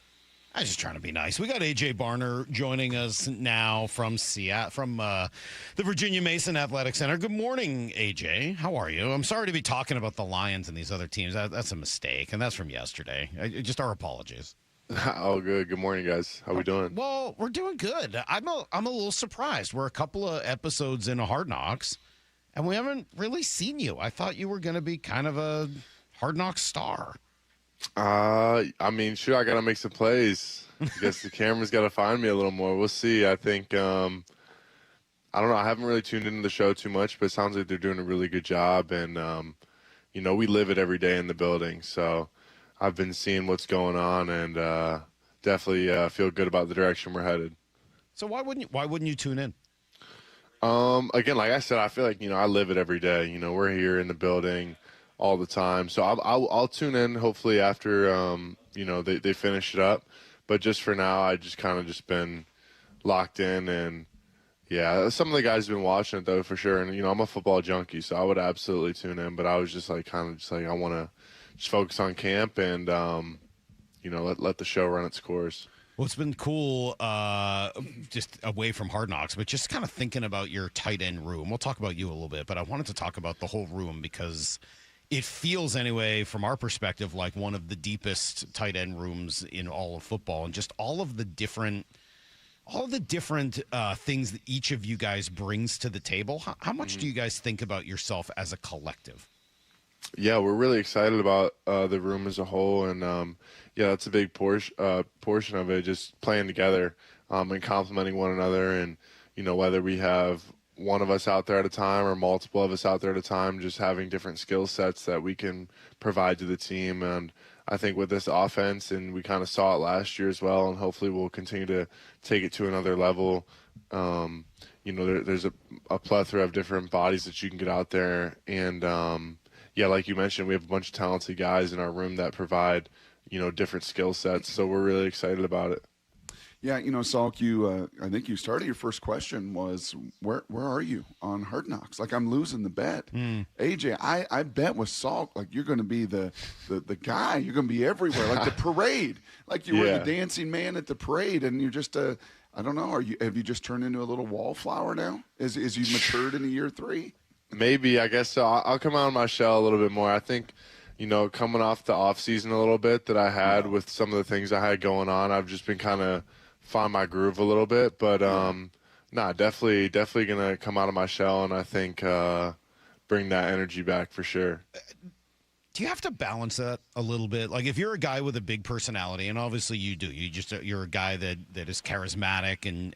We got AJ Barner joining us now from Seattle, from the Virginia Mason Athletic Center. Good morning, AJ. How are you? I'm sorry to be talking about the Lions and these other teams. That's a mistake, and that's from yesterday. Just our apologies. All good. Good morning, guys. How we doing? Well, we're doing good. I'm a little surprised. We're a couple of episodes into Hard Knocks, and we haven't really seen you. I thought you were going to be kind of a Hard Knocks star? I mean, sure, I got to make some plays. I guess the camera's got to find me a little more. We'll see. I think, I don't know. I haven't really tuned into the show too much, but it sounds like they're doing a really good job. And, you know, we live it every day in the building. So I've been seeing what's going on and definitely feel good about the direction we're headed. So why wouldn't you tune in? Again, like I said, I feel like, you know, I live it every day. You know, we're here in the building all the time. So I'll tune in hopefully after, you know, they finish it up. But just for now, I just kind of just been locked in. And, yeah, some of the guys have been watching it, though, for sure. And, you know, I'm a football junkie, so I would absolutely tune in. But I was just like kind of just like I want to just focus on camp and, you know, let the show run its course. Well, it's been cool just away from Hard Knocks, but just kind of thinking about your tight end room. We'll talk about you a little bit, but I wanted to talk about the whole room because it feels anyway, from our perspective, like one of the deepest tight end rooms in all of football, and just all of the different things that each of you guys brings to the table. How much do you guys think about yourself as a collective? Yeah, we're really excited about the room as a whole, and yeah, that's a big portion of it, just playing together and complementing one another. And, you know, whether we have one of us out there at a time or multiple of us out there at a time, just having different skill sets that we can provide to the team. And I think with this offense, and we kind of saw it last year as well, and hopefully we'll continue to take it to another level. You know, there's a plethora of different bodies that you can get out there. And, yeah, like you mentioned, we have a bunch of talented guys in our room that provide, you know, different skill sets. So we're really excited about it. Yeah, you know, Salk, you I think you started your first question was where are you on Hard Knocks? Like, I'm losing the bet. AJ, I bet with Salk, like, you're going to be the guy. You're going to be everywhere, like the parade. Like you were the dancing man at the parade, and you're just I don't know. Have you just turned into a little wallflower now? As you matured into year 3? Maybe, I guess so. I'll come out of my shell a little bit more. I think, you know, coming off the off season a little bit that I had with some of the things I had going on, I've just been kind of find my groove a little bit. But definitely gonna come out of my shell, and I think bring that energy back for sure. Do you have to balance that a little bit? Like, if you're a guy with a big personality, and obviously you do, you're a guy that is charismatic and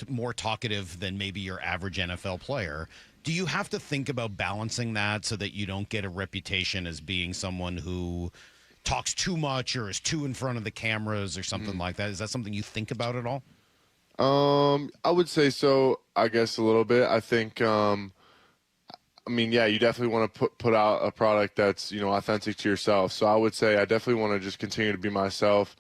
more talkative than maybe your average NFL player. Do you have to think about balancing that so that you don't get a reputation as being someone who talks too much or is too in front of the cameras or something like that? Is that something you think about at all? I would say so, I guess a little bit. I think, I mean, yeah, you definitely want to put out a product that's, you know, authentic to yourself. So I would say I definitely want to just continue to be myself.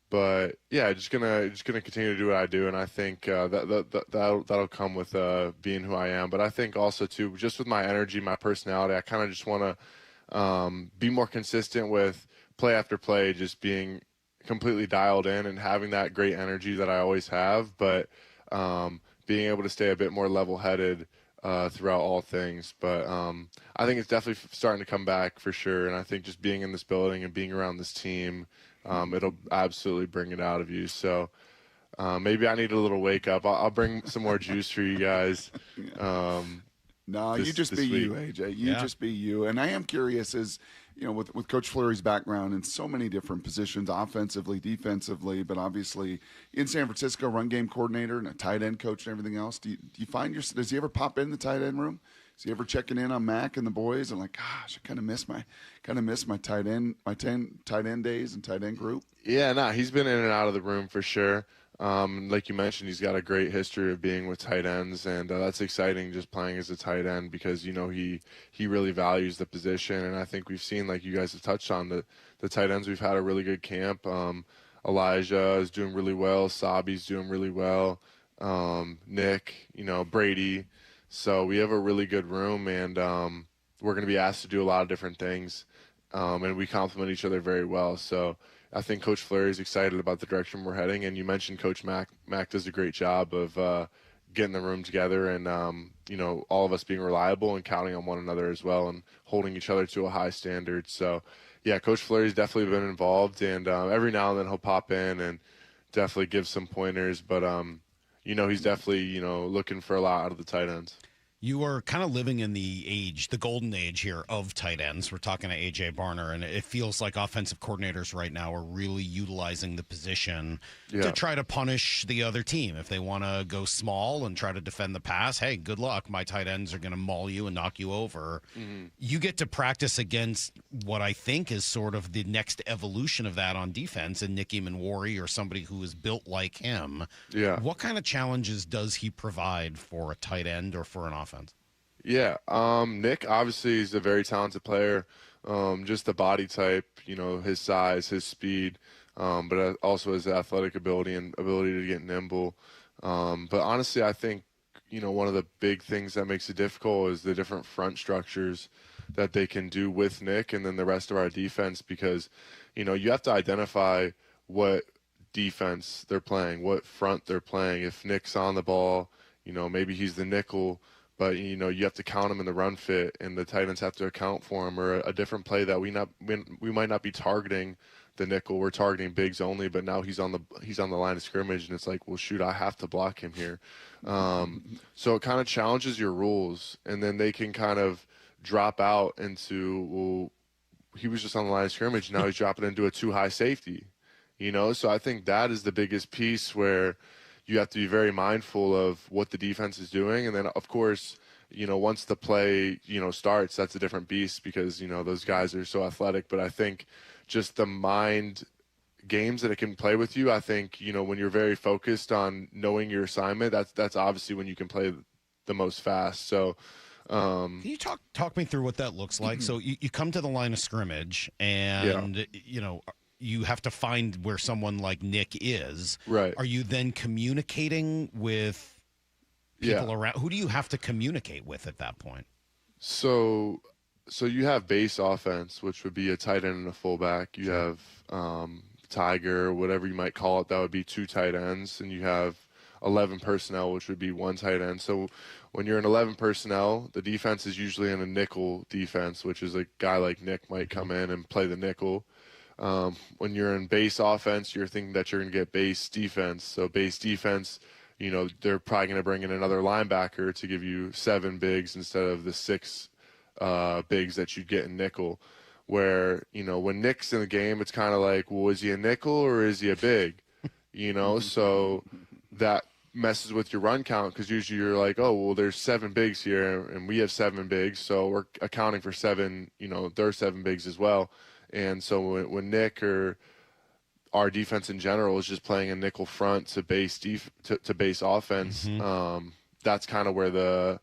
But yeah, just gonna continue to do what I do, and I think that'll come with being who I am. But I think also too, just with my energy, my personality, I kind of just want to be more consistent with play after play, just being completely dialed in and having that great energy that I always have, but being able to stay a bit more level-headed throughout all things. But I think it's definitely starting to come back for sure, and I think just being in this building and being around this team, it'll absolutely bring it out of you. So maybe I need a little wake up. I'll bring some more juice for you guys. No, you just be you, AJ. You just be you. And I am curious, as you know, with Coach Fleury's background in so many different positions, offensively, defensively, but obviously in San Francisco, run game coordinator and a tight end coach and everything else. Do you find does he ever pop in the tight end room? Is he ever checking in on Mac and the boys? And like, gosh, I kind of miss my tight end, tight end days and tight end group. Yeah, he's been in and out of the room for sure. Like you mentioned, he's got a great history of being with tight ends, and that's exciting, just playing as a tight end, because, you know, he really values the position. And I think we've seen, like you guys have touched on, the tight ends. We've had a really good camp. Elijah is doing really well. Sabi's doing really well. Nick, you know, Brady. So we have a really good room, and we're going to be asked to do a lot of different things, and we complement each other very well. So I think Coach Fleury is excited about the direction we're heading. And you mentioned Coach Mac. Mac does a great job of getting the room together, and, you know, all of us being reliable and counting on one another as well, and holding each other to a high standard. So, yeah, Coach Fleury's definitely been involved, and every now and then he'll pop in and definitely give some pointers. But, you know, he's definitely, you know, looking for a lot out of the tight ends. You are kind of living in the golden age here of tight ends. We're talking to A.J. Barner, and it feels like offensive coordinators right now are really utilizing the position to try to punish the other team. If they want to go small and try to defend the pass, hey, good luck. My tight ends are going to maul you and knock you over. Mm-hmm. You get to practice against what I think is sort of the next evolution of that on defense, and Nicky Manwari or somebody who is built like him. Yeah. What kind of challenges does he provide for a tight end or for an offense? Yeah, Nick obviously is a very talented player. Just the body type, his size, his speed, but also his athletic ability and ability to get nimble. But honestly, I think one of the big things that makes it difficult is the different front structures that they can do with Nick and then the rest of our defense, because you have to identify what defense they're playing, what front they're playing. If Nick's on the ball, maybe he's the nickel, but you have to count him in the run fit, and the tight ends have to account for him, or a different play that we might not be targeting the nickel. We're targeting bigs only, but now he's on the line of scrimmage, and it's like, well, shoot, I have to block him here. So it kind of challenges your rules, and then they can kind of drop out into, well, he was just on the line of scrimmage, now he's dropping into a too high safety. So I think that is the biggest piece where you have to be very mindful of what the defense is doing. And then, of course, once the play, starts, that's a different beast because, those guys are so athletic. But I think just the mind games that it can play with you, I think, when you're very focused on knowing your assignment, that's obviously when you can play the most fast. So can you talk me through what that looks like? So you come to the line of scrimmage and, you have to find where someone like Nick is. Right. Are you then communicating with people around? Who do you have to communicate with at that point? So you have base offense, which would be a tight end and a fullback. You have Tiger, whatever you might call it. That would be 2 tight ends. And you have 11 personnel, which would be 1 tight end. So when you're in 11 personnel, the defense is usually in a nickel defense, which is a guy like Nick might come in and play the nickel. When you're in base offense, you're thinking that you're going to get base defense. So base defense, they're probably going to bring in another linebacker to give you 7 bigs instead of the 6 bigs that you'd get in nickel. Where, when Nick's in the game, it's kind of like, well, is he a nickel or is he a big? So that messes with your run count, because usually you're like, oh, well, there's 7 bigs here and we have 7 bigs, so we're accounting for 7, there's 7 bigs as well. And so when Nick or our defense in general is just playing a nickel front to base to base offense, that's kind of where the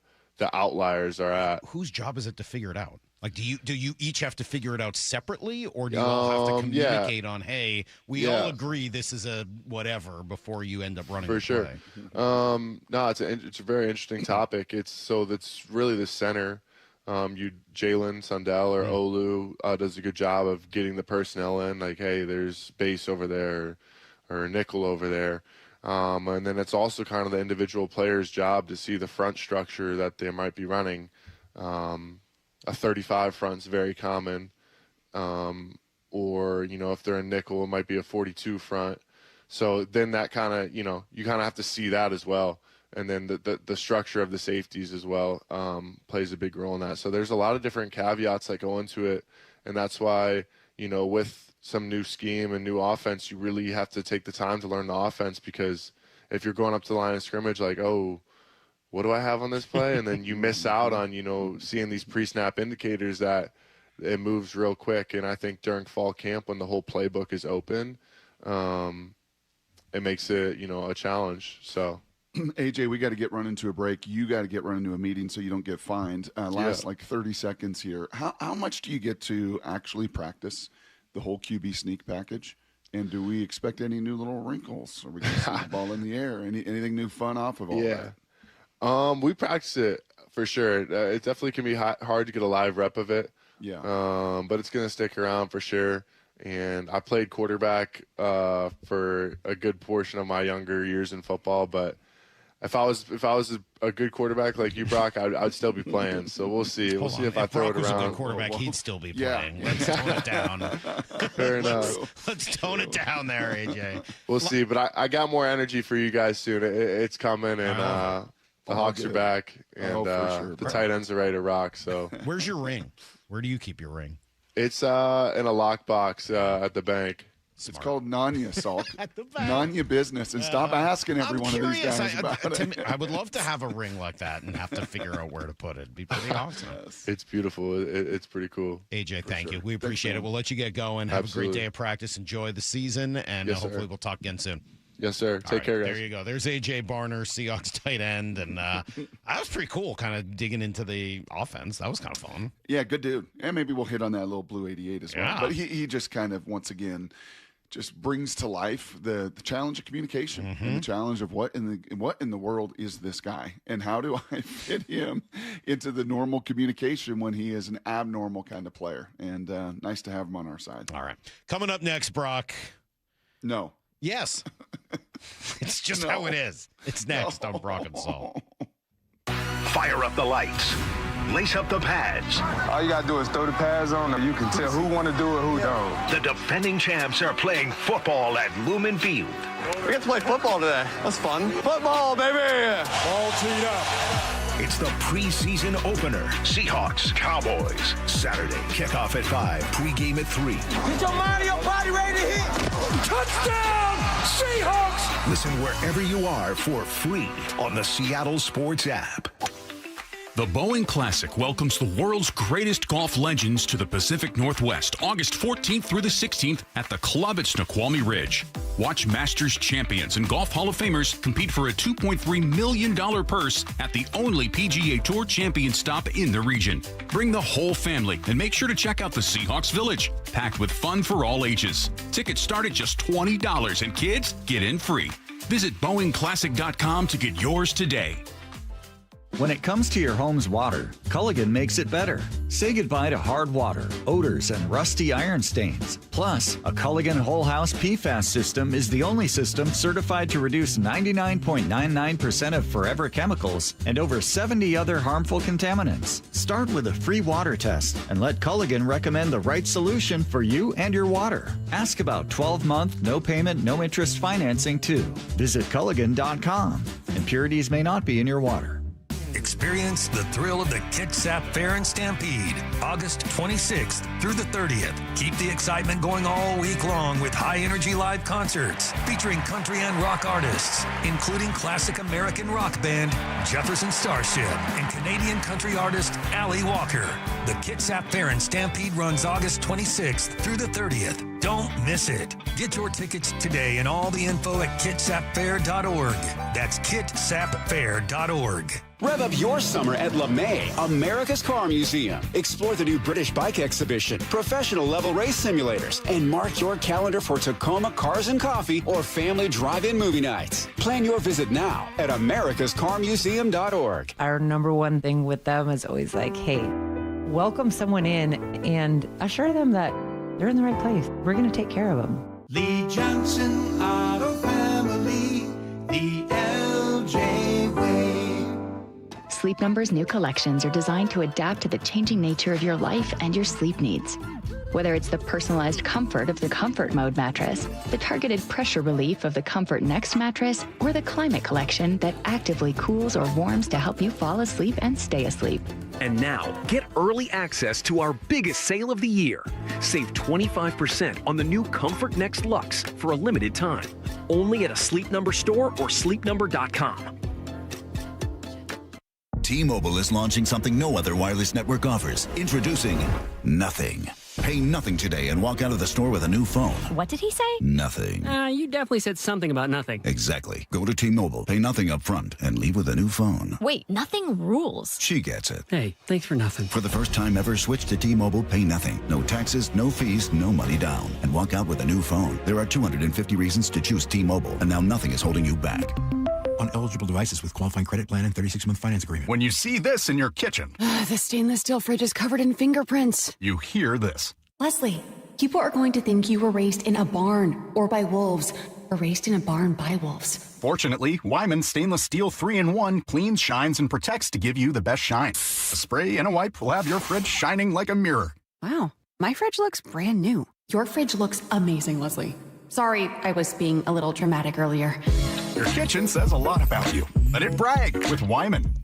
outliers are at. Whose job is it to figure it out? Like, do you each have to figure it out separately, or do you all have to communicate on, hey, we all agree this is a whatever before you end up running for the sure? Play? No, it's a very interesting topic. That's really the center. Jalen Sundell or Olu does a good job of getting the personnel in, like, hey, there's base over there or nickel over there. And then it's also kind of the individual player's job to see the front structure that they might be running. A 35 front's very common. Or, if they're in nickel, it might be a 42 front. So then that kind of, you kind of have to see that as well. And then the structure of the safeties as well plays a big role in that. So there's a lot of different caveats that go into it. And that's why, with some new scheme and new offense, you really have to take the time to learn the offense, because if you're going up to the line of scrimmage like, oh, what do I have on this play? And then you miss out on, seeing these pre-snap indicators that it moves real quick. And I think during fall camp, when the whole playbook is open, it makes it, a challenge. So. AJ, we got to get running to a break. You got to get running to a meeting so you don't get fined. Last like 30 seconds here. How much do you get to actually practice the whole QB sneak package? And do we expect any new little wrinkles? Are we going to see the ball in the air? Anything new fun off of all that? We practice it for sure. It definitely can be hard to get a live rep of it. Yeah. But it's going to stick around for sure. And I played quarterback for a good portion of my younger years in football, but if I was a good quarterback like you, Brock, I'd still be playing. So we'll see. We'll see if I throw it around. If Brock was a good quarterback, he'd still be playing. Let's tone it down. Fair enough. Let's tone it down there, AJ. We'll see. But I got more energy for you guys soon. It's coming, and The Hawks are back, and sure, the tight ends are ready to rock. So, where's your ring? Where do you keep your ring? It's in a lockbox at the bank. It's called Nanya, Salk. Nanya business. And stop asking every one of these guys about it. I would love to have a ring like that and have to figure out where to put it. It'd be pretty awesome. It's beautiful. It's pretty cool. AJ, thank you. We appreciate it. We'll let you get going. Have a great day of practice. Enjoy the season, and hopefully we'll talk again soon. Yes, sir. Take care, guys. There you go. There's AJ Barner, Seahawks tight end, and that was pretty cool, kind of digging into the offense. That was kind of fun. Yeah, good dude. And maybe we'll hit on that little Blue 88 as well. Yeah. But he just kind of, once again, just brings to life the challenge of communication and the challenge of what in the world is this guy, and how do I fit him into the normal communication when he is an abnormal kind of player. And nice to have him on our side. All right. Coming up next, Brock. No. Yes. It's just how it is. It's next on Brock and Salk. Fire up the lights. Lace up the pads. All you got to do is throw the pads on, and you can tell who want to do it, who don't. The defending champs are playing football at Lumen Field. We get to play football today. That's fun. Football, baby! All teed up. It's the preseason opener. Seahawks, Cowboys. Saturday, kickoff at 5, pregame at 3. Get your mind and your body ready to hit. Touchdown, Seahawks! Listen wherever you are for free on the Seattle Sports app. The Boeing Classic welcomes the world's greatest golf legends to the Pacific Northwest, August 14th through the 16th at the club at Snoqualmie Ridge. Watch Masters champions and Golf Hall of Famers compete for a $2.3 million purse at the only PGA Tour champion stop in the region. Bring the whole family and make sure to check out the Seahawks Village, packed with fun for all ages. Tickets start at just $20 and kids get in free. Visit BoeingClassic.com to get yours today. When it comes to your home's water, Culligan makes it better. Say goodbye to hard water, odors, and rusty iron stains. Plus, a Culligan Whole House PFAS system is the only system certified to reduce 99.99% of forever chemicals and over 70 other harmful contaminants. Start with a free water test and let Culligan recommend the right solution for you and your water. Ask about 12-month, no payment, no interest financing too. Visit Culligan.com. Impurities may not be in your water. Experience the thrill of the Kitsap Fair and Stampede, August 26th through the 30th. Keep the excitement going all week long with high-energy live concerts featuring country and rock artists, including classic American rock band Jefferson Starship and Canadian country artist Allie Walker. The Kitsap Fair and Stampede runs August 26th through the 30th. Don't miss it. Get your tickets today and all the info at kitsapfair.org. That's kitsapfair.org. Rev up your summer at LeMay, America's Car Museum. Explore the new British bike exhibition, professional level race simulators, and mark your calendar for Tacoma Cars and Coffee or family drive-in movie nights. Plan your visit now at americascarmuseum.org. Our number one thing with them is always like, hey, welcome someone in and assure them that they're in the right place. We're going to take care of them. Lee Johnson Auto Family, the LJ way. Sleep Number's new collections are designed to adapt to the changing nature of your life and your sleep needs. Whether it's the personalized comfort of the Comfort Mode mattress, the targeted pressure relief of the Comfort Next mattress, or the Climate Collection that actively cools or warms to help you fall asleep and stay asleep. And now, get early access to our biggest sale of the year. Save 25% on the new Comfort Next Luxe for a limited time. Only at a Sleep Number store or sleepnumber.com. T-Mobile is launching something no other wireless network offers. Introducing Nothing. Pay nothing today and walk out of the store with a new phone. What did he say? Nothing. You definitely said something about nothing. Exactly. Go to T-Mobile, pay nothing up front, and leave with a new phone. Wait, nothing rules. She gets it. Hey, thanks for nothing. For the first time ever, switch to T-Mobile, pay nothing. No taxes, no fees, no money down. And walk out with a new phone. There are 250 reasons to choose T-Mobile, and now nothing is holding you back. On eligible devices with qualifying credit plan and 36-month finance agreement. When you see this in your kitchen, The stainless steel fridge is covered in fingerprints. you hear this. Leslie, people are going to think you were raised in a barn or by wolves, or raised in a barn by wolves. Fortunately, Wyman Stainless Steel 3-in-1 cleans, shines, and protects to give you the best shine. A spray and a wipe will have your fridge shining like a mirror. Wow, my fridge looks brand new. Your fridge looks amazing, Leslie. Sorry, I was being a little dramatic earlier. Your kitchen says a lot about you. Let it brag with Wyman.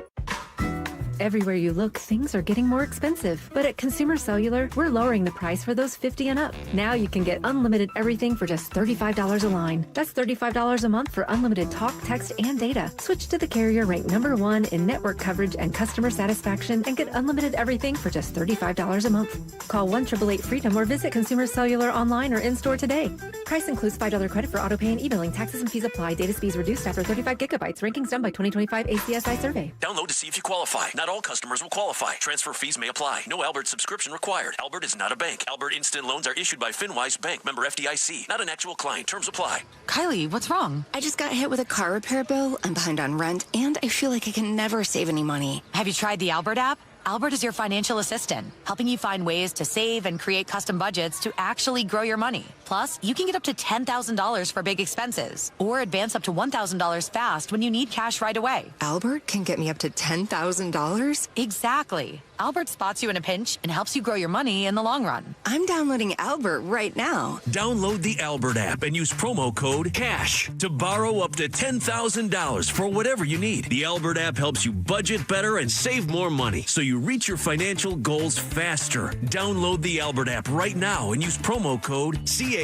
Everywhere you look, things are getting more expensive. But at Consumer Cellular, we're lowering the price for those 50 and up. Now you can get unlimited everything for just $35 a line. That's $35 a month for unlimited talk, text, and data. Switch to the carrier ranked #1 in network coverage and customer satisfaction and get unlimited everything for just $35 a month. Call 1-888-FREEDOM or visit Consumer Cellular online or in-store today. Price includes $5 credit for auto pay and e-billing. Taxes and fees apply. Data speeds reduced after 35 gigabytes. Rankings done by 2025 ACSI survey. Download to see if you qualify. Not all customers will qualify. Transfer fees may apply. No Albert subscription required. Albert is not a bank. Albert Instant Loans are issued by FinWise Bank, member FDIC. Not an actual client. Terms apply. Kylie, what's wrong? I just got hit with a car repair bill. I'm behind on rent, and I feel like I can never save any money. Have you tried the Albert app? Albert is your financial assistant, helping you find ways to save and create custom budgets to actually grow your money. Plus, you can get up to $10,000 for big expenses or advance up to $1,000 fast when you need cash right away. Albert can get me up to $10,000? Exactly. Albert spots you in a pinch and helps you grow your money in the long run. I'm downloading Albert right now. Download the Albert app and use promo code CASH to borrow up to $10,000 for whatever you need. The Albert app helps you budget better and save more money so you reach your financial goals faster. Download the Albert app right now and use promo code CASH.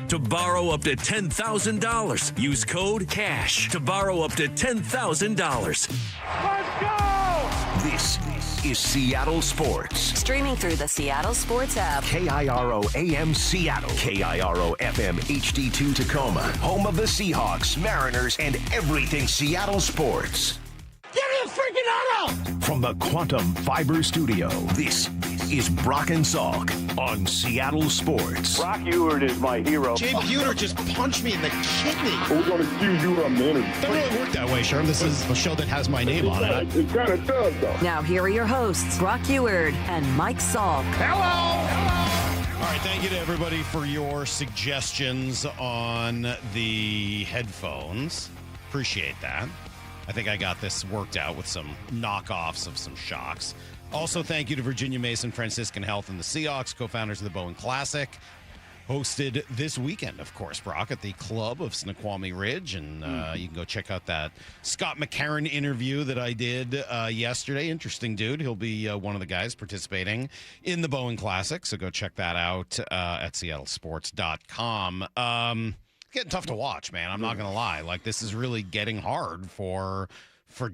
To borrow up to $10,000, use code CASH to borrow up to $10,000. Let's go! This is Seattle Sports. Streaming through the Seattle Sports app. KIRO AM Seattle. KIRO FM HD2 Tacoma. Home of the Seahawks, Mariners, and everything Seattle sports. Give me a freaking auto! From the Quantum Fiber Studio, this is Brock and Salk on Seattle Sports. Brock Ewert is my hero. Jay Buhner just punched me in the kidney. We're going to accuse you of murder. Doesn't really work that way, Sherm. This is a show that has my name on it. It kind of does, though. Now, here are your hosts, Brock Ewert and Mike Salk. Hello! All right, thank you to everybody for your suggestions on the headphones. Appreciate that. I think I got this worked out with some knockoffs of some shocks. Also, thank you to Virginia Mason, Franciscan Health, and the Seahawks, co-founders of the Bowen Classic. Hosted this weekend, of course, Brock, at the Club of Snoqualmie Ridge. And you can go check out that Scott McCarron interview that I did yesterday. Interesting dude. He'll be one of the guys participating in the Bowen Classic. So go check that out at seattlesports.com. Getting tough to watch, man. I'm not going to lie. Like, this is really getting hard for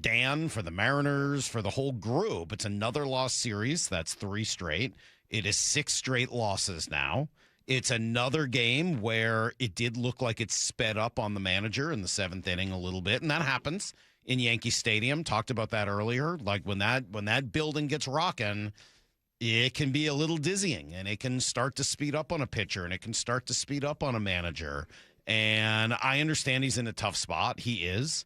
Dan, for the Mariners, for the whole group. It's another loss series. That's 3 straight. It is 6 straight losses now. It's another game where it did look like it sped up on the manager in the 7th inning a little bit, and that happens in Yankee Stadium. Talked about that earlier. Like, when that building gets rocking, it can be a little dizzying, and it can start to speed up on a pitcher, and it can start to speed up on a manager. And I understand he's in a tough spot. He is.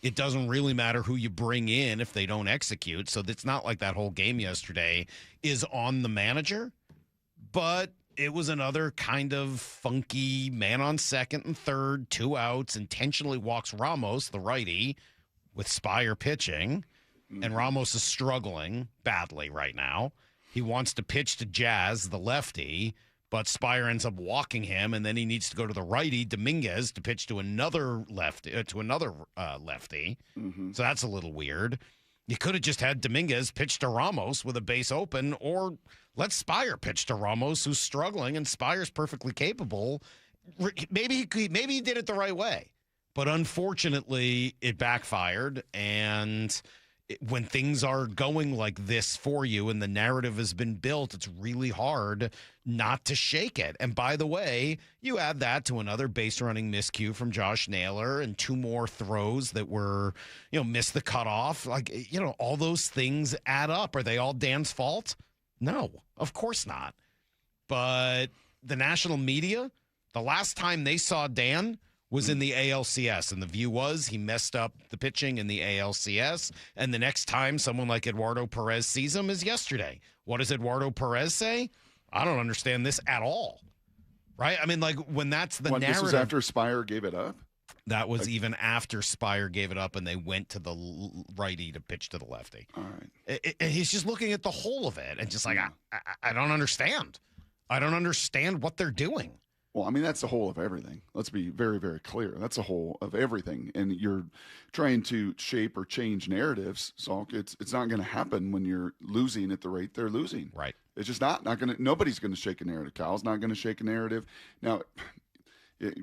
It doesn't really matter who you bring in if they don't execute. So it's not like that whole game yesterday is on the manager. But it was another kind of funky man on second and third, 2 outs, intentionally walks Ramos, the righty, with Spire pitching. And Ramos is struggling badly right now. He wants to pitch to Jazz, the lefty, but Spire ends up walking him, and then he needs to go to the righty, Dominguez, to pitch to another lefty. So that's a little weird. You could have just had Dominguez pitch to Ramos with a base open, or let Spire pitch to Ramos, who's struggling, and Spire's perfectly capable. Maybe he did it the right way, but unfortunately, it backfired, and when things are going like this for you and the narrative has been built, it's really hard not to shake it. And by the way, you add that to another base running miscue from Josh Naylor and 2 more throws that were, missed the cutoff. Like, all those things add up. Are they all Dan's fault? No, of course not. But the national media, the last time they saw Dan was in the ALCS, and the view was he messed up the pitching in the ALCS, and the next time someone like Eduardo Perez sees him is yesterday. What does Eduardo Perez say? I don't understand this at all, right? I mean, like, when that's the narrative. This was after Spire gave it up? That was even after Spire gave it up, and they went to the righty to pitch to the lefty. All right. He's just looking at the whole of it, and just like, I don't understand. I don't understand what they're doing. Well, I mean, that's the whole of everything. Let's be very, very clear. That's the whole of everything. And you're trying to shape or change narratives, Salk. It's not going to happen when you're losing at the rate they're losing. Right. It's just not going to. Nobody's going to shake a narrative. Kyle's not going to shake a narrative. Now,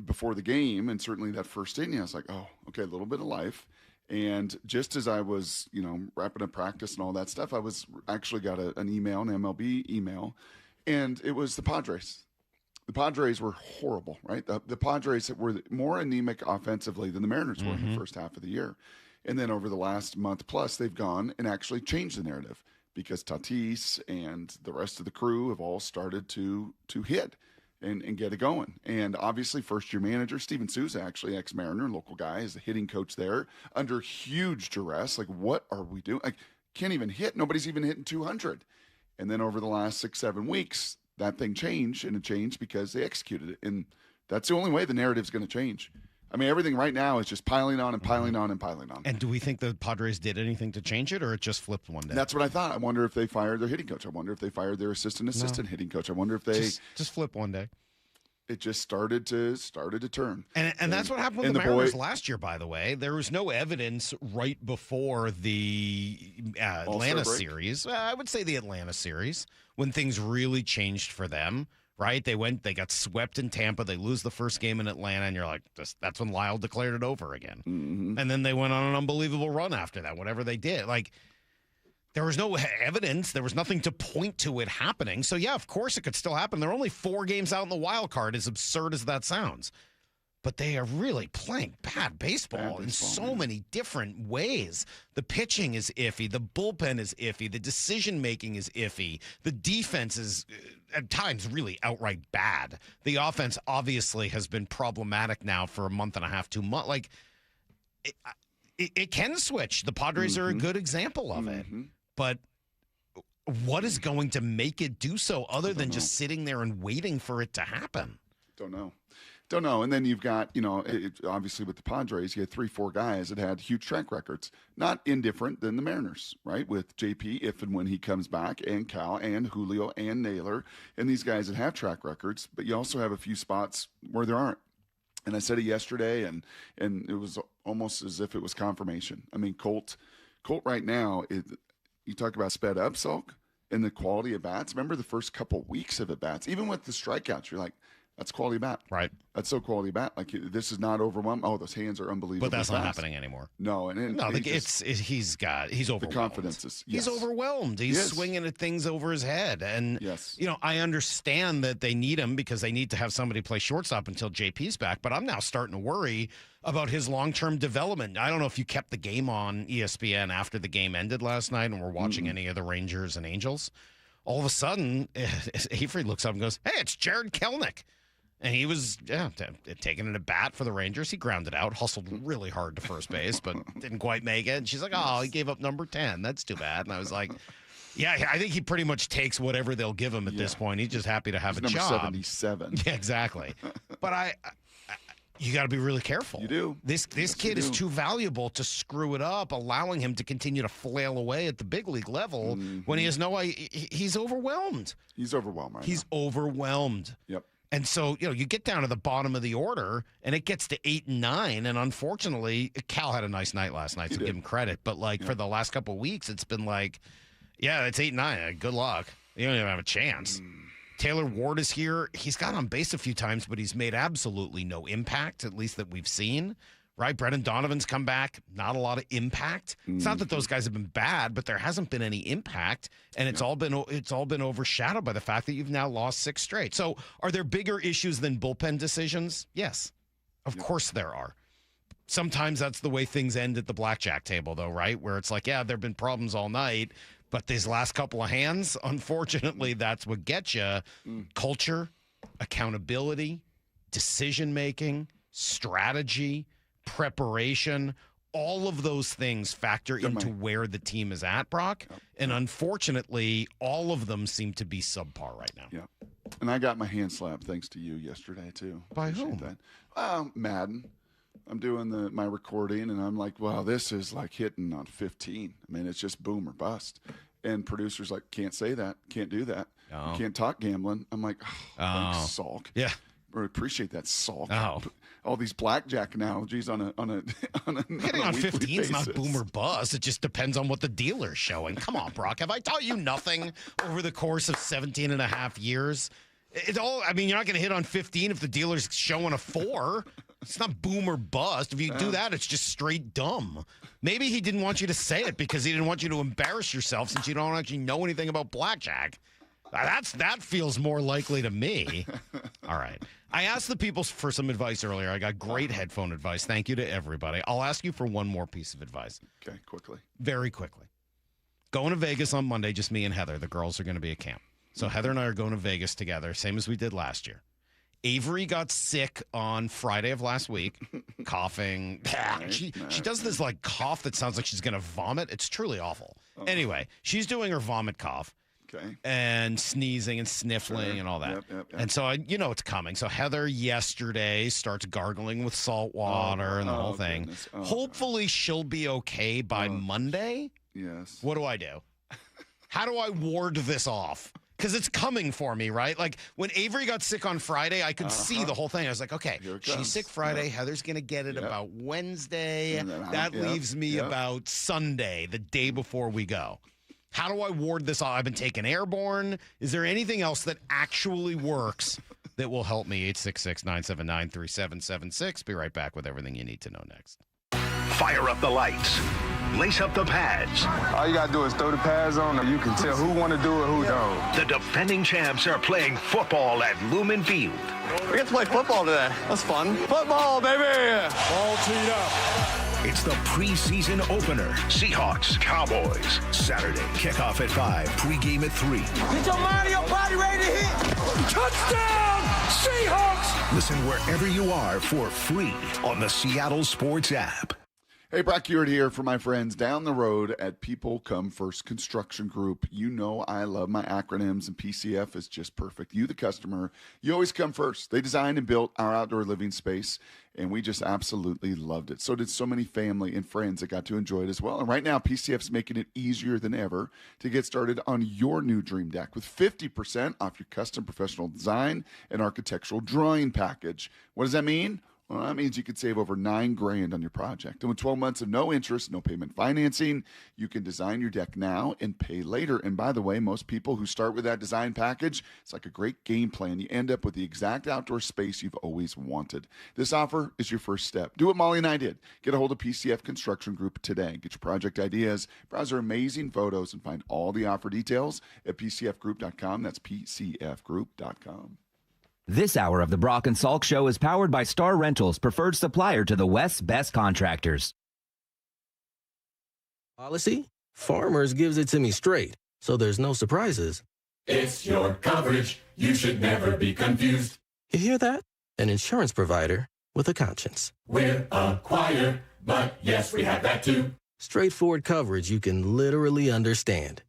before the game, and certainly that first inning, I was like, oh, okay, a little bit of life. And just as I was, wrapping up practice and all that stuff, I was actually got an email, an MLB email, and it was the Padres. The Padres were horrible, right? The Padres were more anemic offensively than the Mariners were in the first half of the year. And then over the last month plus, they've gone and actually changed the narrative because Tatis and the rest of the crew have all started to hit and get it going. And obviously, first-year manager Steven Souza, actually ex-Mariner, local guy, is the hitting coach there, under huge duress. Like, what are we doing? Like, can't even hit. Nobody's even hitting 200. And then over the last 6-7 weeks, that thing changed, and it changed because they executed it. And that's the only way the narrative's going to change. I mean, everything right now is just piling on and piling on and piling on. And do we think the Padres did anything to change it, or it just flipped one day? That's what I thought. I wonder if they fired their hitting coach. I wonder if they fired their assistant hitting coach. I wonder if they just flip one day. It just started to turn. And that's what happened with the Mariners last year, by the way. There was no evidence right before the Atlanta series. I would say the Atlanta series, when things really changed for them, right? They got swept in Tampa. They lose the first game in Atlanta, and you're like, that's when Lyle declared it over again. Mm-hmm. And then they went on an unbelievable run after that, whatever they did. Like, there was no evidence. There was nothing to point to it happening. So, yeah, of course it could still happen. They're only 4 games out in the wild card, as absurd as that sounds. But they are really playing bad baseball in so many different ways. The pitching is iffy. The bullpen is iffy. The decision-making is iffy. The defense is, at times, really outright bad. The offense obviously has been problematic now for a month and a half, 2 months. Like, it can switch. The Padres are a good example of it. But what is going to make it do so other than just sitting there and waiting for it to happen? Don't know. And then you've got, obviously with the Padres, you had 3-4 guys that had huge track records. Not indifferent than the Mariners, right? With JP, if and when he comes back, and Cal, and Julio, and Naylor, and these guys that have track records. But you also have a few spots where there aren't. And I said it yesterday, and it was almost as if it was confirmation. I mean, Colt right now, you talk about sped up, Salk, and the quality of bats. Remember the first couple weeks of at bats, even with the strikeouts, you're like, that's quality bat. Right. That's so quality bat. Like, this is not overwhelmed. Oh, those hands are unbelievable. But that's not happening anymore. No. He's overwhelmed. The confidence is, yes. He's overwhelmed. He's swinging at things over his head. And, I understand that they need him because they need to have somebody play shortstop until JP's back. But I'm now starting to worry about his long-term development. I don't know if you kept the game on ESPN after the game ended last night and were watching any of the Rangers and Angels. All of a sudden, Avery looks up and goes, hey, it's Jared Kelenic. And he was taking it at bat for the Rangers. He grounded out, hustled really hard to first base, but didn't quite make it. And she's like, oh, he gave up number 10. That's too bad. And I was like, yeah, I think he pretty much takes whatever they'll give him at this point. He's just happy to have a number job. 77. Yeah, exactly. But you got to be really careful. You do. This kid is too valuable to screw it up, allowing him to continue to flail away at the big league level when he has no idea. He's overwhelmed. He's overwhelmed right He's now. overwhelmed. Yep. And so, you get down to the bottom of the order, and it gets to 8 and 9. And unfortunately, Cal had a nice night last night, so give him credit. But, for the last couple of weeks, it's been like, yeah, it's 8 and 9. Good luck. You don't even have a chance. Taylor Ward is here. He's got on base a few times, but he's made absolutely no impact, at least that we've seen. Right? Brendan Donovan's come back. Not a lot of impact. It's not that those guys have been bad, but there hasn't been any impact, and it's all been overshadowed by the fact that you've now lost 6 straight. So, are there bigger issues than bullpen decisions? Yes, of course there are. Sometimes that's the way things end at the blackjack table, though, right? Where it's like, yeah, there've been problems all night, but these last couple of hands, unfortunately, that's what gets you. Culture, accountability, decision making, strategy, preparation, all of those things factor into where the team is at, Brock. And unfortunately, all of them seem to be subpar right now. Yeah. And I got my hand slapped thanks to you yesterday, too. By whom? That. Madden. I'm doing my recording, and I'm like, wow, this is like hitting on 15. I mean, it's just boom or bust. And producers like, can't say that, can't do that. You can't talk gambling. I'm like, thanks, Salk. Yeah. appreciate that, Salk. Oh. All these blackjack analogies on a Hitting on 15 is not basis. boom or bust. It just depends on what the dealer's showing. Come on, Brock. Have I taught you nothing over the course of 17 and a half years? You're not going to hit on 15 if the dealer's showing a 4. It's not boom or bust. If you do that, it's just straight dumb. Maybe he didn't want you to say it because he didn't want you to embarrass yourself since you don't actually know anything about blackjack. That feels more likely to me. All right. I asked the people for some advice earlier. I got great headphone advice. Thank you to everybody. I'll ask you for one more piece of advice. Okay, quickly. Very quickly. Going to Vegas on Monday, just me and Heather. The girls are going to be at camp. So Heather and I are going to Vegas together, same as we did last year. Avery got sick on Friday of last week, coughing. She does this like cough that sounds like she's going to vomit. It's truly awful. Anyway, she's doing her vomit cough. Okay. And sneezing and sniffling and all that. Yep. And so it's coming. So Heather yesterday starts gargling with salt water and the whole thing. Hopefully she'll be okay by Monday. Yes. What do I do? How do I ward this off? Because it's coming for me, right? Like when Avery got sick on Friday, I could see the whole thing. I was like, okay, she's sick Friday. Heather's going to get it about Wednesday. That leaves me about Sunday, the day before we go. How do I ward this off? I've been taking airborne. Is there anything else that actually works that will help me? 866-979-3776. Be right back with everything you need to know next. Fire up the lights. Lace up the pads. All you got to do is throw the pads on, and you can tell who want to do it, who don't. The defending champs are playing football at Lumen Field. We get to play football today. That's fun. Football, baby! All teed up. It's the preseason opener. Seahawks, Cowboys. Saturday, kickoff at 5, pregame at 3. Get your Mario body ready to hit. Touchdown, Seahawks! Listen wherever you are for free on the Seattle Sports app. Hey, Brock Ewart here for my friends down the road at People Come First Construction Group. You know I love my acronyms, and PCF is just perfect. You, the customer, you always come first. They designed and built our outdoor living space, and we just absolutely loved it. So did so many family and friends that got to enjoy it as well. And right now, PCF is making it easier than ever to get started on your new dream deck with 50% off your custom professional design and architectural drawing package. What does that mean? Well, that means you could save over $9,000 on your project. And with 12 months of no interest, no payment financing, you can design your deck now and pay later. And by the way, most people who start with that design package, it's like a great game plan. You end up with the exact outdoor space you've always wanted. This offer is your first step. Do what Molly and I did. Get a hold of PCF Construction Group today. Get your project ideas, browse their amazing photos, and find all the offer details at PCFgroup.com. That's PCFgroup.com. This hour of the Brock and Salk Show is powered by Star Rentals, preferred supplier to the West's best contractors. Policy? Farmers gives it to me straight, so there's no surprises. It's your coverage. You should never be confused. You hear that? An insurance provider with a conscience. We're a choir, but yes, we have that too. Straightforward coverage you can literally understand.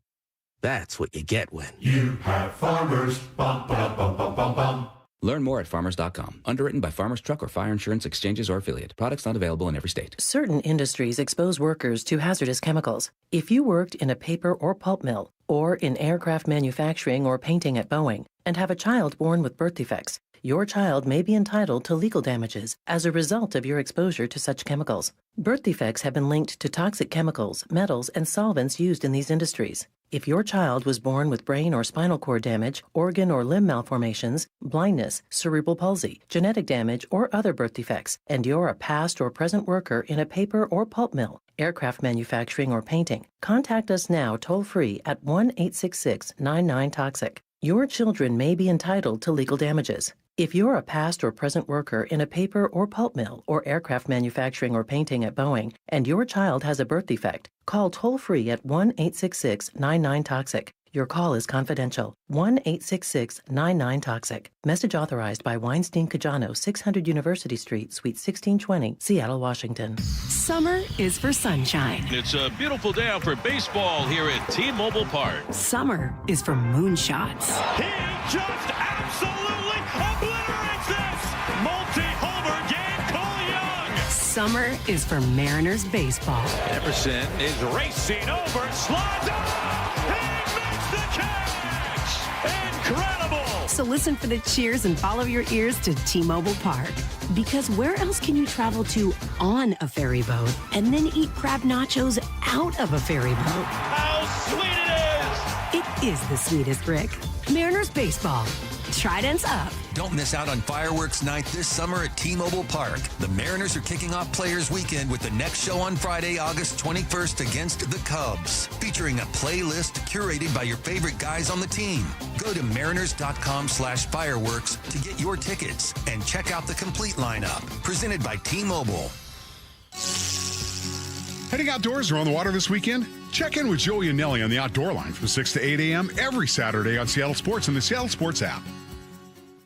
That's what you get when you have Farmers. Bum, ba, bum, bum, bum, bum. Learn more at farmers.com. Underwritten by Farmers Truck or Fire Insurance Exchanges or Affiliate. Products not available in every state. Certain industries expose workers to hazardous chemicals. If you worked in a paper or pulp mill, or in aircraft manufacturing or painting at Boeing, and have a child born with birth defects, your child may be entitled to legal damages as a result of your exposure to such chemicals. Birth defects have been linked to toxic chemicals, metals, and solvents used in these industries. If your child was born with brain or spinal cord damage, organ or limb malformations, blindness, cerebral palsy, genetic damage, or other birth defects, and you're a past or present worker in a paper or pulp mill, aircraft manufacturing, or painting, contact us now toll-free at 1-866-99-TOXIC. Your children may be entitled to legal damages. If you're a past or present worker in a paper or pulp mill or aircraft manufacturing or painting at Boeing, and your child has a birth defect, call toll-free at 1-866-99-TOXIC. Your call is confidential. 1-866-99-TOXIC. Message authorized by Weinstein Cajano, 600 University Street, Suite 1620, Seattle, Washington. Summer is for sunshine. It's a beautiful day out for baseball here at T-Mobile Park. Summer is for moonshots. He just absolutely obliterates this! Multi-homer game, Cole Young! Summer is for Mariners baseball. Emerson is racing over, slides up! He makes the catch! Incredible! So listen for the cheers and follow your ears to T-Mobile Park. Because where else can you travel to on a ferry boat and then eat crab nachos out of a ferry boat? How sweet it is! It is the sweetest, Rick. Mariners baseball. Tridents up. Don't miss out on fireworks night this summer at T-Mobile Park. The Mariners are kicking off Players Weekend with the next show on Friday, August 21st against the Cubs, featuring a playlist curated by your favorite guys on the team. Go to mariners.com/fireworks to get your tickets and check out the complete lineup. Presented by T-Mobile. Heading outdoors or on the water this weekend? Check in with Joey and Nelly on the Outdoor Line from 6 to 8 a.m. every Saturday on Seattle Sports and the Seattle Sports app.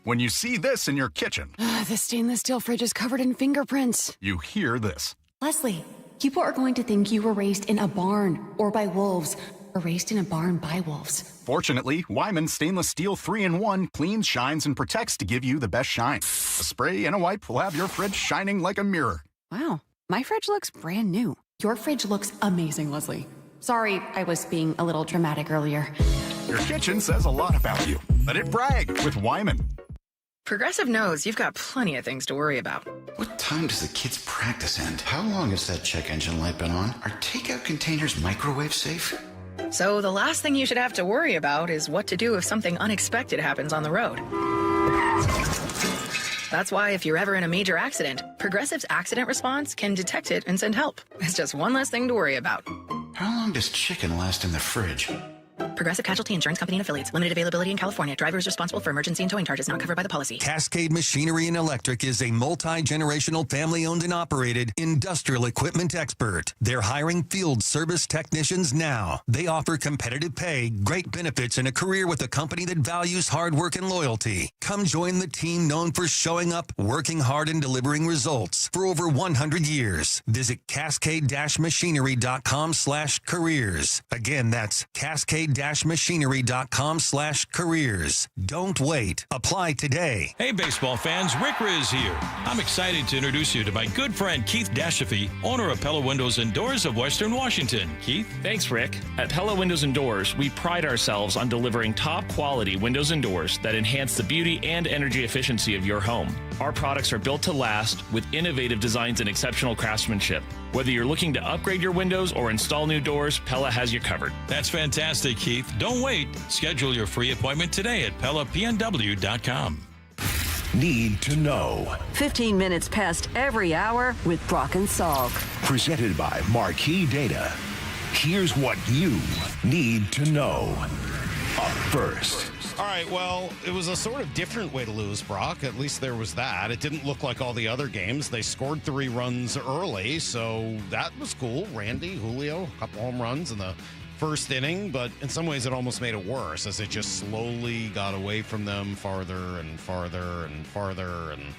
When you see this in your kitchen, The stainless steel fridge is covered in fingerprints. you hear this. Leslie, people are going to think you were raised in a barn or by wolves or raised in a barn by wolves. Fortunately, Wyman Stainless Steel 3-in-1 cleans, shines, and protects to give you the best shine. A spray and a wipe will have your fridge shining like a mirror. Wow, my fridge looks brand new. Your fridge looks amazing, Leslie. Sorry, I was being a little dramatic earlier. Your kitchen says a lot about you. Let it brag with Wyman. Progressive knows you've got plenty of things to worry about. What time does the kids' practice end? How long has that check engine light been on? Are takeout containers microwave safe? So the last thing you should have to worry about is what to do if something unexpected happens on the road. That's why if you're ever in a major accident, Progressive's accident response can detect it and send help. It's just one less thing to worry about. How long does chicken last in the fridge? Progressive Casualty Insurance Company and Affiliates. Limited availability in California. Driver is responsible for emergency and towing charges not covered by the policy. Cascade Machinery and Electric is a multi-generational, family-owned and operated industrial equipment expert. They're hiring field service technicians now. They offer competitive pay, great benefits, and a career with a company that values hard work and loyalty. Come join the team known for showing up, working hard, and delivering results for over 100 years. Visit cascade-machinery.com/careers. Again, that's cascade-machinery.com/careers. Don't wait. Apply today. Hey, baseball fans, Rick Riz here. I'm excited to introduce you to my good friend Keith Dashafy, owner of Pella Windows and Doors of Western Washington. Keith? Thanks, Rick. At Pella Windows and Doors, we pride ourselves on delivering top-quality windows and doors that enhance the beauty and energy efficiency of your home. Our products are built to last with innovative designs and exceptional craftsmanship. Whether you're looking to upgrade your windows or install new doors, Pella has you covered. That's fantastic, Keith. Don't wait. Schedule your free appointment today at PellaPNW.com. Need to know. 15 minutes past every hour with Brock and Salk. Presented by Marquee Data. Here's what you need to know. Up first. All right, well, it was a sort of different way to lose, Brock. At least there was that. It didn't look like all the other games. They scored 3 runs early, so that was cool. Randy, Julio, a couple home runs in the first inning, but in some ways it almost made it worse as it just slowly got away from them farther and farther and farther, and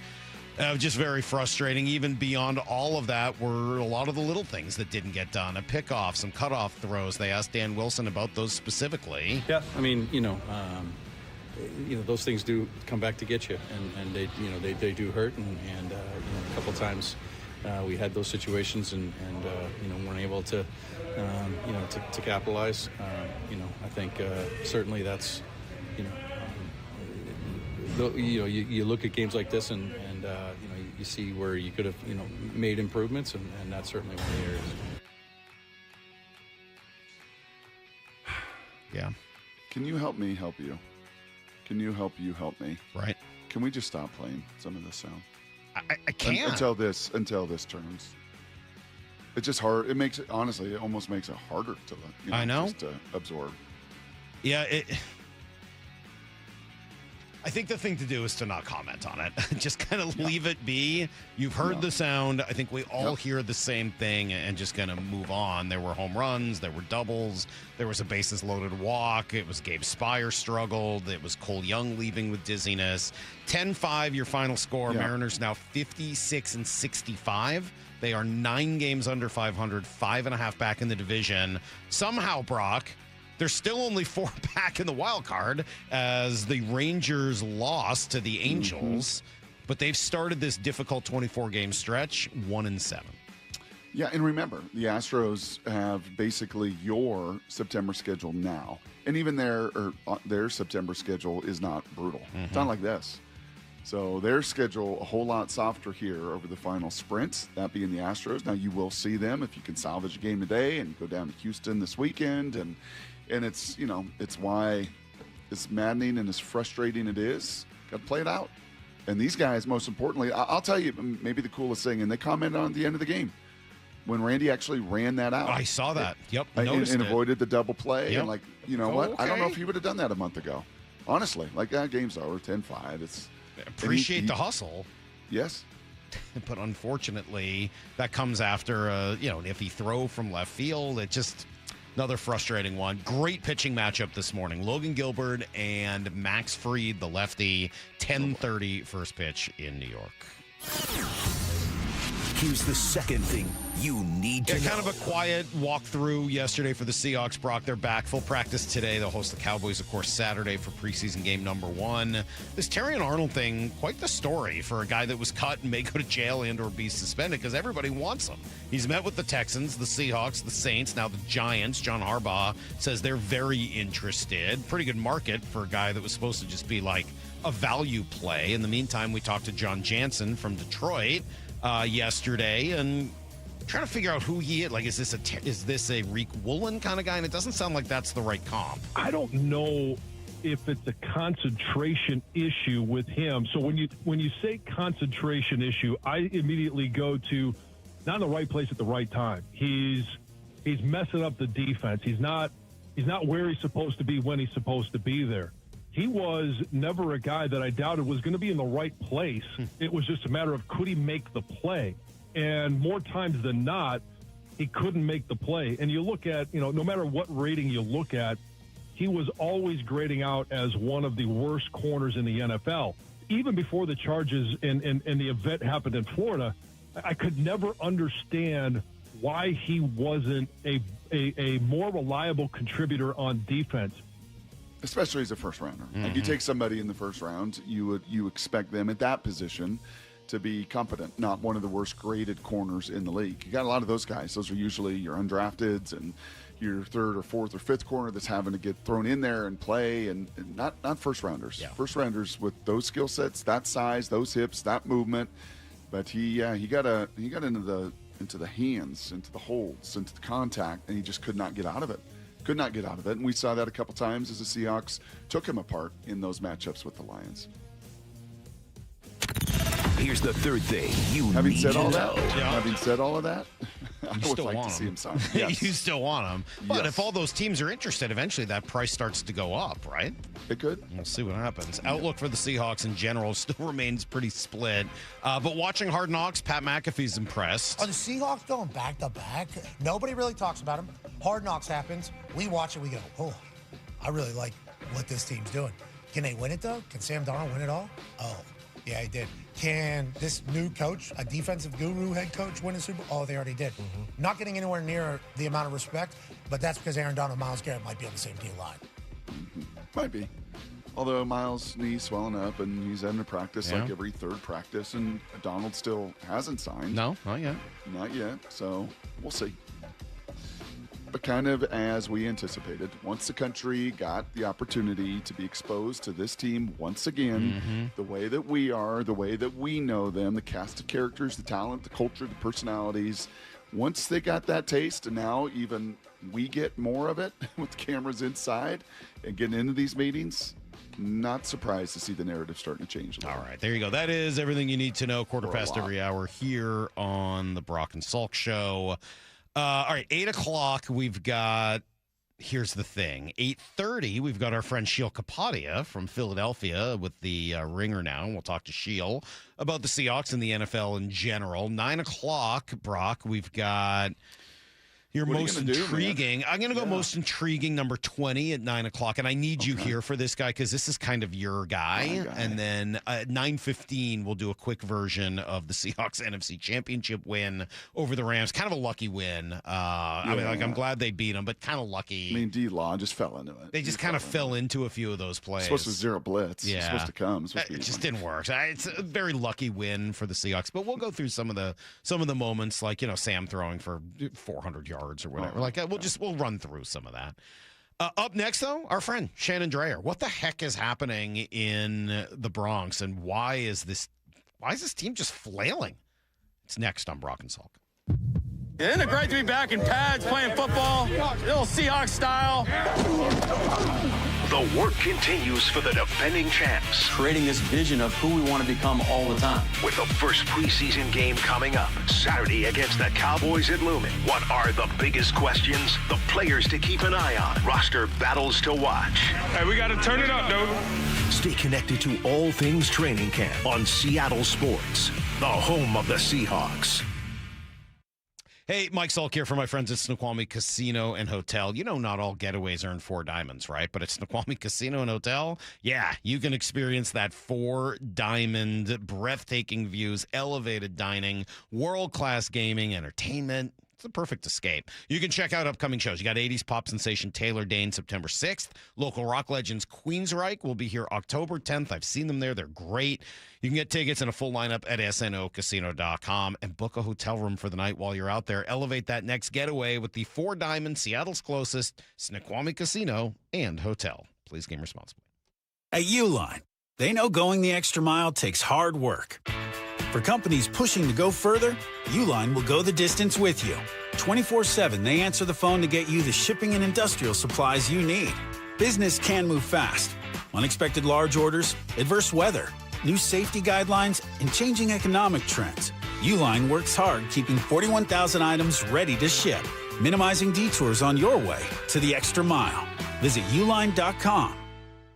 just very frustrating. Even beyond all of that were a lot of the little things that didn't get done. A pickoff, some cutoff throws. They asked Dan Wilson about those specifically. Yeah, I mean, those things do come back to get you, and they do hurt, and a couple times we had those situations and weren't able to to capitalize. I think certainly that's you look at games like this and you see where you could have made improvements, and that's certainly one of the areas. Yeah. Can you help me help you? Can you help me? Right. Can we just stop playing some of this sound? I can't. Until this turns. It's just hard. It makes it, honestly, it almost makes it harder to I know. Just to absorb. Yeah, I think the thing to do is to not comment on it. Just kind of leave it be. You've heard the sound. I think we all hear the same thing and just kind of move on. There were home runs. There were doubles. There was a bases-loaded walk. It was Gabe Spire struggled. It was Cole Young leaving with dizziness. 10-5, your final score. Yeah. Mariners now 56-65. They are 9 games under 500, 5.5 back in the division. Somehow, Brock, they're still only 4 back in the wild card as the Rangers lost to the Angels, but they've started this difficult 24-game stretch 1-7. Yeah, and remember, the Astros have basically your September schedule now. And even their September schedule is not brutal. It's not like this. So their schedule a whole lot softer here over the final sprint, that being the Astros. Now, you will see them if you can salvage a game today and go down to Houston this weekend. And it's, it's why as maddening and as frustrating it is, got to play it out. And these guys, most importantly, I'll tell you maybe the coolest thing, and they commented on the end of the game, when Randy actually ran that out. I saw that. Yep. And avoided the double play. Yep. And what? I don't know if he would have done that a month ago. Honestly, that game's over, 10-5. Appreciate the hustle. Yes. But unfortunately, that comes after, an iffy throw from left field. It just, another frustrating one. Great pitching matchup this morning. Logan Gilbert and Max Fried, the lefty, 10:30 first pitch in New York. Here's the second thing you need to know. Kind of a quiet walkthrough yesterday for the Seahawks. Brock, they're back. Full practice today. They'll host the Cowboys, of course, Saturday for preseason game number 1. This Terrion Arnold thing, quite the story for a guy that was cut and may go to jail and or be suspended because everybody wants him. He's met with the Texans, the Seahawks, the Saints, now the Giants. John Harbaugh says they're very interested. Pretty good market for a guy that was supposed to just be like a value play. In the meantime, we talked to Jon Jansen from Detroit yesterday and trying to figure out who he is. Like, is this a Reek Woolen kind of guy? And it doesn't sound like that's the right comp. I don't know if it's a concentration issue with him. So when you say concentration issue, I immediately go to not in the right place at the right time. He's messing up the defense. He's not where he's supposed to be when he's supposed to be there. He was never a guy that I doubted was going to be in the right place. It was just a matter of could he make the play? And more times than not, he couldn't make the play. And you look at, no matter what rating you look at, he was always grading out as one of the worst corners in the NFL. Even before the charges and the event happened in Florida, I could never understand why he wasn't a more reliable contributor on defense. Especially as a first rounder. Like, you take somebody in the first round, you expect them at that position to be competent, not one of the worst graded corners in the league. You got a lot of those guys. Those are usually your undrafteds and your third or fourth or fifth corner that's having to get thrown in there and play, and not first rounders. Yeah. First rounders with those skill sets, that size, those hips, that movement. But he got into the hands, into the holds, into the contact, and he just could not get out of it. Could not get out of it. And we saw that a couple times as the Seahawks took him apart in those matchups with the Lions. Here's the third thing you Having need said to all know. that, having said all of that, I would still like want to see him. him sign. Yes. You still want him. But Yes. if all those teams are interested, eventually that price starts to go up, right? It could. We'll see what happens. Outlook for the Seahawks in general still remains pretty split. But watching Hard Knocks, Pat McAfee's impressed. Are the Seahawks going back-to-back? Nobody really talks about them. Hard Knocks happens. We watch it. We go, oh, I really like what this team's doing. Can they win it, though? Can Sam Darnold win it all? Oh, yeah, he did. Can this new coach, a defensive guru head coach, win a Super Bowl? Oh, they already did. Not getting anywhere near the amount of respect, but that's because Aaron Donald and Myles Garrett might be on the same team line. Might be. Although Miles' knee swelling up and he's having to practice like every third practice, and Donald still hasn't signed. No, not yet. Not yet. So we'll see. But kind of as we anticipated, once the country got the opportunity to be exposed to this team once again, the way that we are, the way that we know them, the cast of characters, the talent, the culture, the personalities, once they got that taste, and now even we get more of it with cameras inside and getting into these meetings, not surprised to see the narrative starting to change a little. All right, there you go. That is everything you need to know. Quarter past every hour here on the Brock and Salk Show. All right, 8 o'clock, we've got, here's the thing, 8:30, we've got our friend Sheil Kapadia from Philadelphia with the Ringer now, and we'll talk to Sheil about the Seahawks and the NFL in general. 9 o'clock, Brock, we've got Your What are you most gonna do, intriguing. man? I'm going to go most intriguing number 20 at 9 o'clock. And I need you here for this guy because this is kind of your guy. And then at 9:15, we'll do a quick version of the Seahawks NFC Championship win over the Rams. Kind of a lucky win. I mean, I'm glad they beat them, but kind of lucky. I mean, D-Law just fell into it. They just kind of fell into a few of those plays. It's supposed to be zero blitz. Yeah. It's supposed to come. It just didn't work. It's a very lucky win for the Seahawks. But we'll go through some of the moments, like, Sam throwing for 400 yards or whatever. We'll run through some of that. Up next, though, our friend Shannon Drayer. What the heck is happening in the Bronx, and why is this team just flailing? It's next on Brock and Salk. Isn't it great to be back in pads playing football, little Seahawks style? The work continues for the defending champs. Creating this vision of who we want to become all the time. With the first preseason game coming up Saturday against the Cowboys at Lumen. What are the biggest questions? The players to keep an eye on. Roster battles to watch. Hey, we got to turn it up, dude. Stay connected to all things training camp on Seattle Sports, the home of the Seahawks. Hey, Mike Salk here for my friends at Snoqualmie Casino and Hotel. Not all getaways earn 4 diamonds, right? But at Snoqualmie Casino and Hotel, yeah, you can experience that 4-diamond, breathtaking views, elevated dining, world-class gaming, entertainment. It's the perfect escape. You can check out upcoming shows. You got 80s pop sensation Taylor Dane September 6th. Local rock legends Queensryche will be here October 10th. I've seen them there. They're great. You can get tickets and a full lineup at snocasino.com and book a hotel room for the night while you're out there. Elevate that next getaway with the 4-diamond, Seattle's closest, Snoqualmie Casino and Hotel. Please game responsibly. At Uline, they know going the extra mile takes hard work. For companies pushing to go further, Uline will go the distance with you. 24/7, they answer the phone to get you the shipping and industrial supplies you need. Business can move fast. Unexpected large orders, adverse weather, new safety guidelines, and changing economic trends. Uline works hard keeping 41,000 items ready to ship, minimizing detours on your way to the extra mile. Visit uline.com.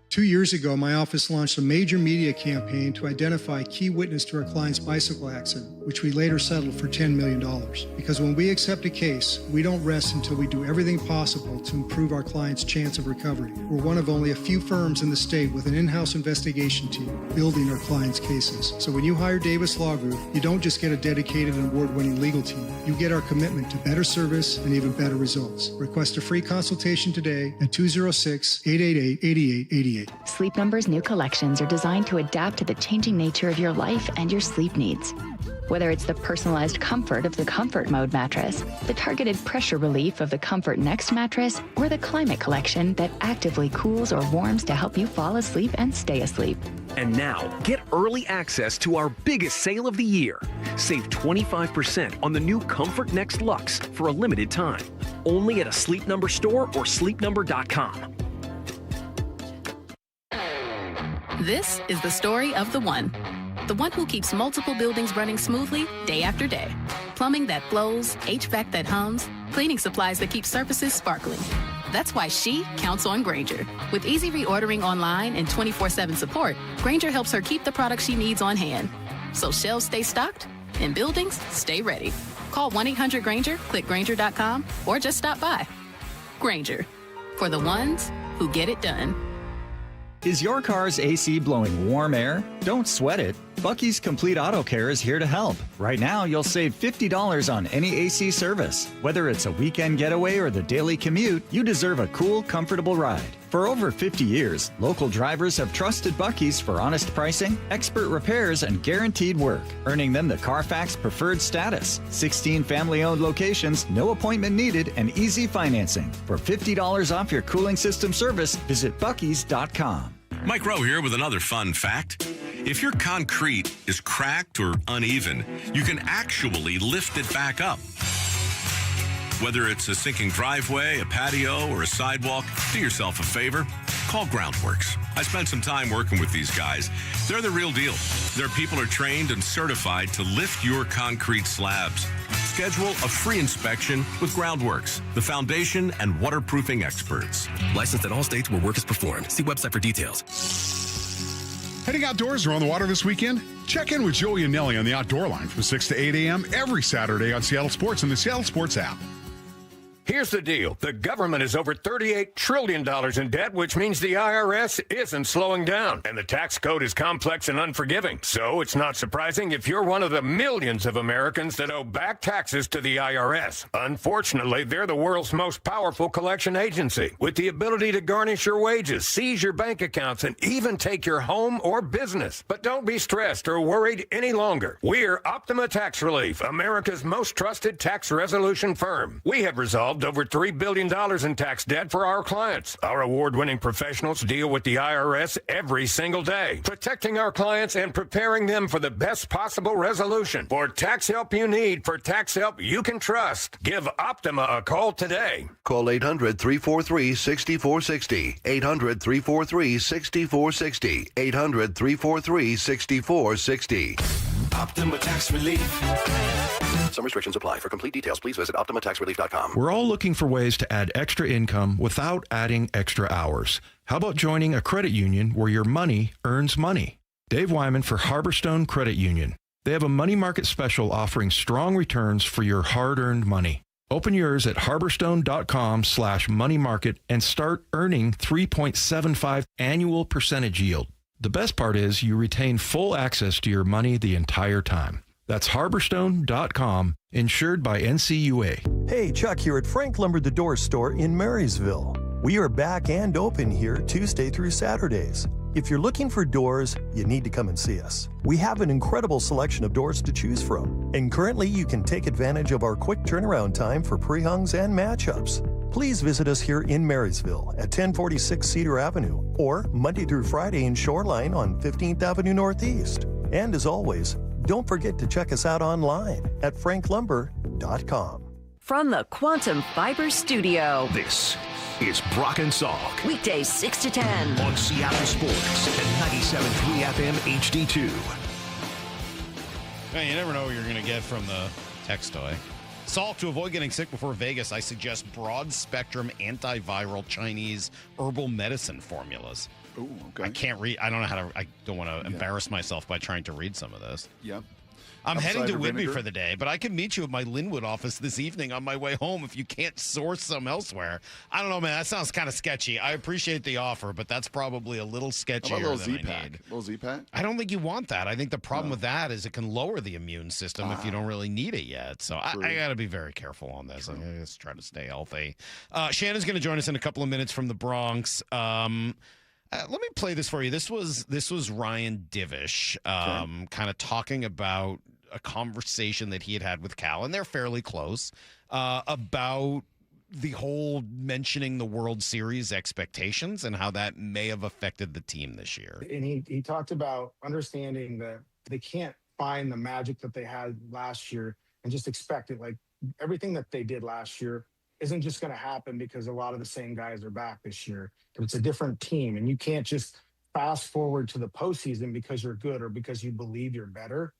2 years ago, my office launched a major media campaign to identify a key witness to our client's bicycle accident, which we later settled for $10 million. Because when we accept a case, we don't rest until we do everything possible to improve our client's chance of recovery. We're one of only a few firms in the state with an in-house investigation team building our clients' cases. So when you hire Davis Law Group, you don't just get a dedicated and award-winning legal team. You get our commitment to better service and even better results. Request a free consultation today at 206-888-8888. Sleep Number's new collections are designed to adapt to the changing nature of your life and your sleep needs. Whether it's the personalized comfort of the Comfort Mode mattress, the targeted pressure relief of the Comfort Next mattress, or the Climate Collection that actively cools or warms to help you fall asleep and stay asleep. And now, get early access to our biggest sale of the year. Save 25% on the new Comfort Next Luxe for a limited time. Only at a Sleep Number store or sleepnumber.com. This is the story of the one who keeps multiple buildings running smoothly day after day. Plumbing that flows, HVAC that hums, cleaning supplies that keep surfaces sparkling. That's why she counts on Grainger. With easy reordering online and 24/7 support, Grainger helps her keep the products she needs on hand. So shelves stay stocked and buildings stay ready. Call 1-800-GRAINGER, click Grainger.com, or just stop by. Grainger, for the ones who get it done. Is your car's AC blowing warm air? Don't sweat it. Bucky's Complete Auto Care is here to help. Right now, you'll save $50 on any AC service. Whether it's a weekend getaway or the daily commute, you deserve a cool, comfortable ride. For over 50 years, local drivers have trusted Bucky's for honest pricing, expert repairs, and guaranteed work, earning them the Carfax Preferred status. 16 family-owned locations, no appointment needed, and easy financing. For $50 off your cooling system service, visit Bucky's.com. Mike Rowe here with another fun fact. If your concrete is cracked or uneven, you can actually lift it back up. Whether it's a sinking driveway, a patio, or a sidewalk, do yourself a favor. Call Groundworks. I spent some time working with these guys. They're the real deal. Their people are trained and certified to lift your concrete slabs. Schedule a free inspection with Groundworks, the foundation and waterproofing experts. Licensed in all states where work is performed. See website for details. Heading outdoors or on the water this weekend? Check in with Joey and Nelly on the Outdoor Line from 6 to 8 a.m. every Saturday on Seattle Sports and the Seattle Sports app. Here's the deal. The government is over $38 trillion in debt, which means the IRS isn't slowing down. And the tax code is complex and unforgiving. So it's not surprising if you're one of the millions of Americans that owe back taxes to the IRS. Unfortunately, they're the world's most powerful collection agency, with the ability to garnish your wages, seize your bank accounts, and even take your home or business. But don't be stressed or worried any longer. We're Optima Tax Relief, America's most trusted tax resolution firm. We have resolved over $3 billion in tax debt for our clients. Our award-winning professionals deal with the IRS every single day, protecting our clients and preparing them for the best possible resolution. For tax help you need, for tax help you can trust, give Optima a call today. Call 800-343-6460. 800-343-6460. 800-343-6460. Optima Tax Relief. Some restrictions apply. For complete details, please visit OptimaTaxRelief.com. We're all looking for ways to add extra income without adding extra hours. How about joining a credit union where your money earns money? Dave Wyman for Harborstone Credit Union. They have a money market special offering strong returns for your hard-earned money. Open yours at harborstone.com/moneymarket and start earning 3.75 annual percentage yield. The best part is you retain full access to your money the entire time. That's harborstone.com, insured by NCUA. Hey, Chuck here at Frank Lumber the Door Store in Marysville. We are back and open here Tuesday through Saturdays. If you're looking for doors, you need to come and see us. We have an incredible selection of doors to choose from, and currently you can take advantage of our quick turnaround time for pre-hungs and matchups. Please visit us here in Marysville at 1046 Cedar Avenue or Monday through Friday in Shoreline on 15th Avenue Northeast. And as always, don't forget to check us out online at franklumber.com. From the Quantum Fiber Studio, This is Brock and Salk. weekdays 6 to 10 on Seattle Sports at 97.3 FM HD2. Hey, you never know what you're going to get from the text toy. Salk, to avoid getting sick before Vegas, I suggest broad-spectrum antiviral Chinese herbal medicine formulas. Ooh, okay. I can't read. I don't know how to. I don't want to embarrass myself by trying to read some of this. Yep. I'm heading to Cider Whitby vinegar. for the day, but I can meet you at my Linwood office this evening on my way home if you can't source some elsewhere. I don't know, man. That sounds kind of sketchy. I appreciate the offer, but that's probably a little sketchier How about a little than I Z-Pack? need. Little Z-Pack? I don't think you want that. I think the problem with that is it can lower the immune system if you don't really need it yet. So I got to be very careful on this. I'm going to try to stay healthy. Shannon's going to join us in a couple of minutes from the Bronx. Let me play this for you. This was Ryan Divish kind of talking about a conversation that he had with Cal, and they're fairly close, about the whole mentioning the World Series expectations and how that may have affected the team this year. And he talked about understanding that they can't find the magic that they had last year and just expect it. Like everything that they did last year isn't just going to happen because a lot of the same guys are back this year. It's a different team, and you can't just fast forward to the postseason because you're good or because you believe you're better.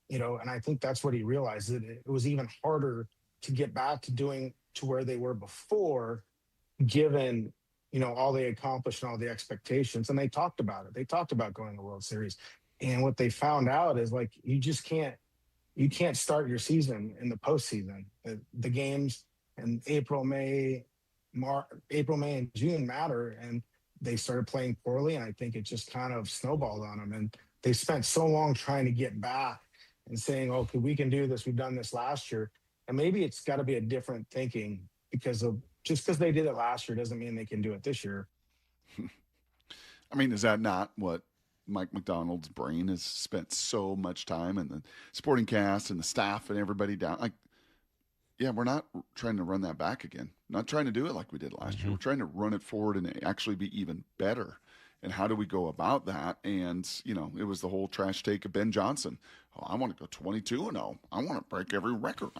And I think that's what he realized, that it was even harder to get back to doing to where they were before, given, all they accomplished and all the expectations. And they talked about it. They talked about going to the World Series. And what they found out is like, you can't start your season in the postseason. The games in April, May, and June matter. And they started playing poorly. And I think it just kind of snowballed on them. And they spent so long trying to get back and saying, okay, we can do this. We've done this last year. And maybe it's got to be a different thinking because they did it last year doesn't mean they can do it this year. I mean, is that not what Mike McDonald's brain has spent so much time, and the supporting cast and the staff and everybody down? Like, yeah, we're not trying to run that back again. Not trying to do it like we did last year. We're trying to run it forward and actually be even better. And how do we go about that? And, it was the whole trash take of Ben Johnson. Oh, I want to go 22-0. I want to break every record.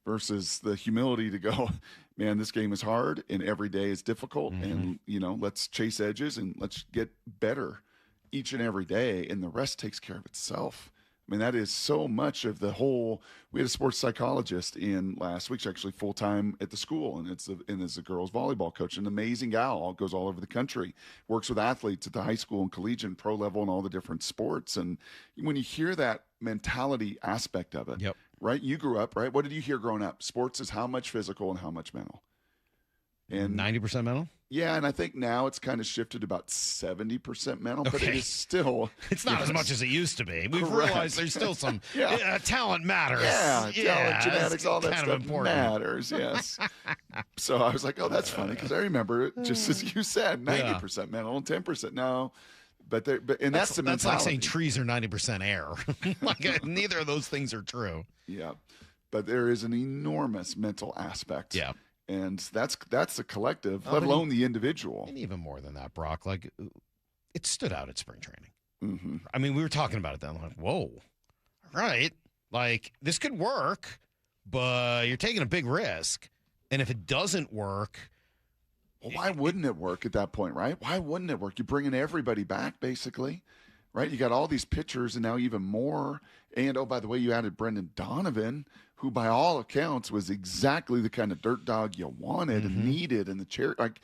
Versus the humility to go, man, this game is hard and every day is difficult. And, let's chase edges and let's get better each and every day. And the rest takes care of itself. I mean, that is so much of the whole. We had a sports psychologist in last week, she's actually full time at the school, and is a girls volleyball coach, an amazing gal, goes all over the country, works with athletes at the high school and collegiate and pro level and all the different sports. And when you hear that mentality aspect of it, right? You grew up, right? What did you hear growing up? Sports is how much physical and how much mental. And 90% mental? Yeah, and I think now it's kind of shifted to about 70% mental, but it is still... It's not as much as it used to be. We've realized there's still some talent matters. Yeah, talent, genetics, all that stuff important. matters, yes. So I was like, oh, that's funny, because I remember it, just as you said, 90% mental and 10% no. But that's the mentality. That's like saying trees are 90% air. Like, neither of those things are true. Yeah, but there is an enormous mental aspect. Yeah. And that's the collective, let alone the individual. And even more than that, Brock, like it stood out at spring training. Mm-hmm. I mean, we were talking about it then. Like, whoa, all right. Like, this could work, but you're taking a big risk. And if it doesn't work... Well, why wouldn't it work at that point, right? Why wouldn't it work? You're bringing everybody back, basically, right? You got all these pitchers and now even more. And, oh, by the way, you added Brendan Donovan, who by all accounts was exactly the kind of dirt dog you wanted and needed in the chair. Like,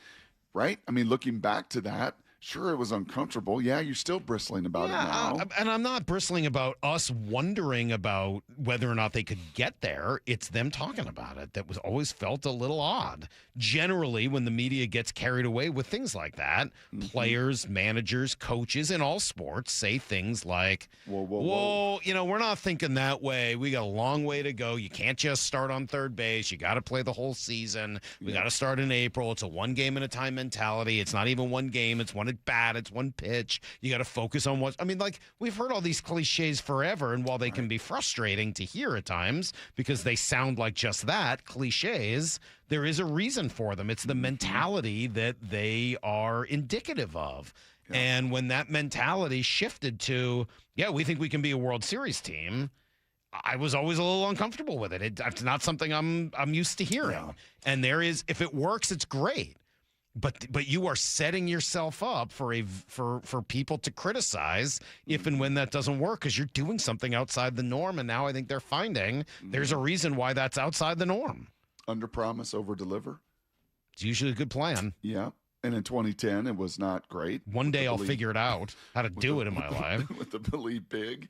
right? I mean, looking back to that, sure, it was uncomfortable. Yeah, you're still bristling about it now. And I'm not bristling about us wondering about whether or not they could get there. It's them talking about it that was always felt a little odd. Generally, when the media gets carried away with things like that, players, managers, coaches in all sports say things like, whoa, you know, we're not thinking that way. We got a long way to go. You can't just start on third base. You got to play the whole season. We got to start in April. It's a one game at a time mentality. It's not even one game. It's one at bat. It's one pitch. You got to focus on what, I mean, like, we've heard all these cliches forever. And while they can be frustrating to hear at times because they sound like just that, cliches, there is a reason for them. It's the mentality that they are indicative of. Yeah. And when that mentality shifted to, we think we can be a World Series team, I was always a little uncomfortable with it. It's not something I'm used to hearing. Yeah. And there is, if it works, it's great. But you are setting yourself up for people to criticize if and when that doesn't work because you're doing something outside the norm. And now I think they're finding there's a reason why that's outside the norm. Under promise, over deliver. It's usually a good plan. Yeah. And in 2010, it was not great. One day I'll figure it out how to do it in my life. With the Believe Big.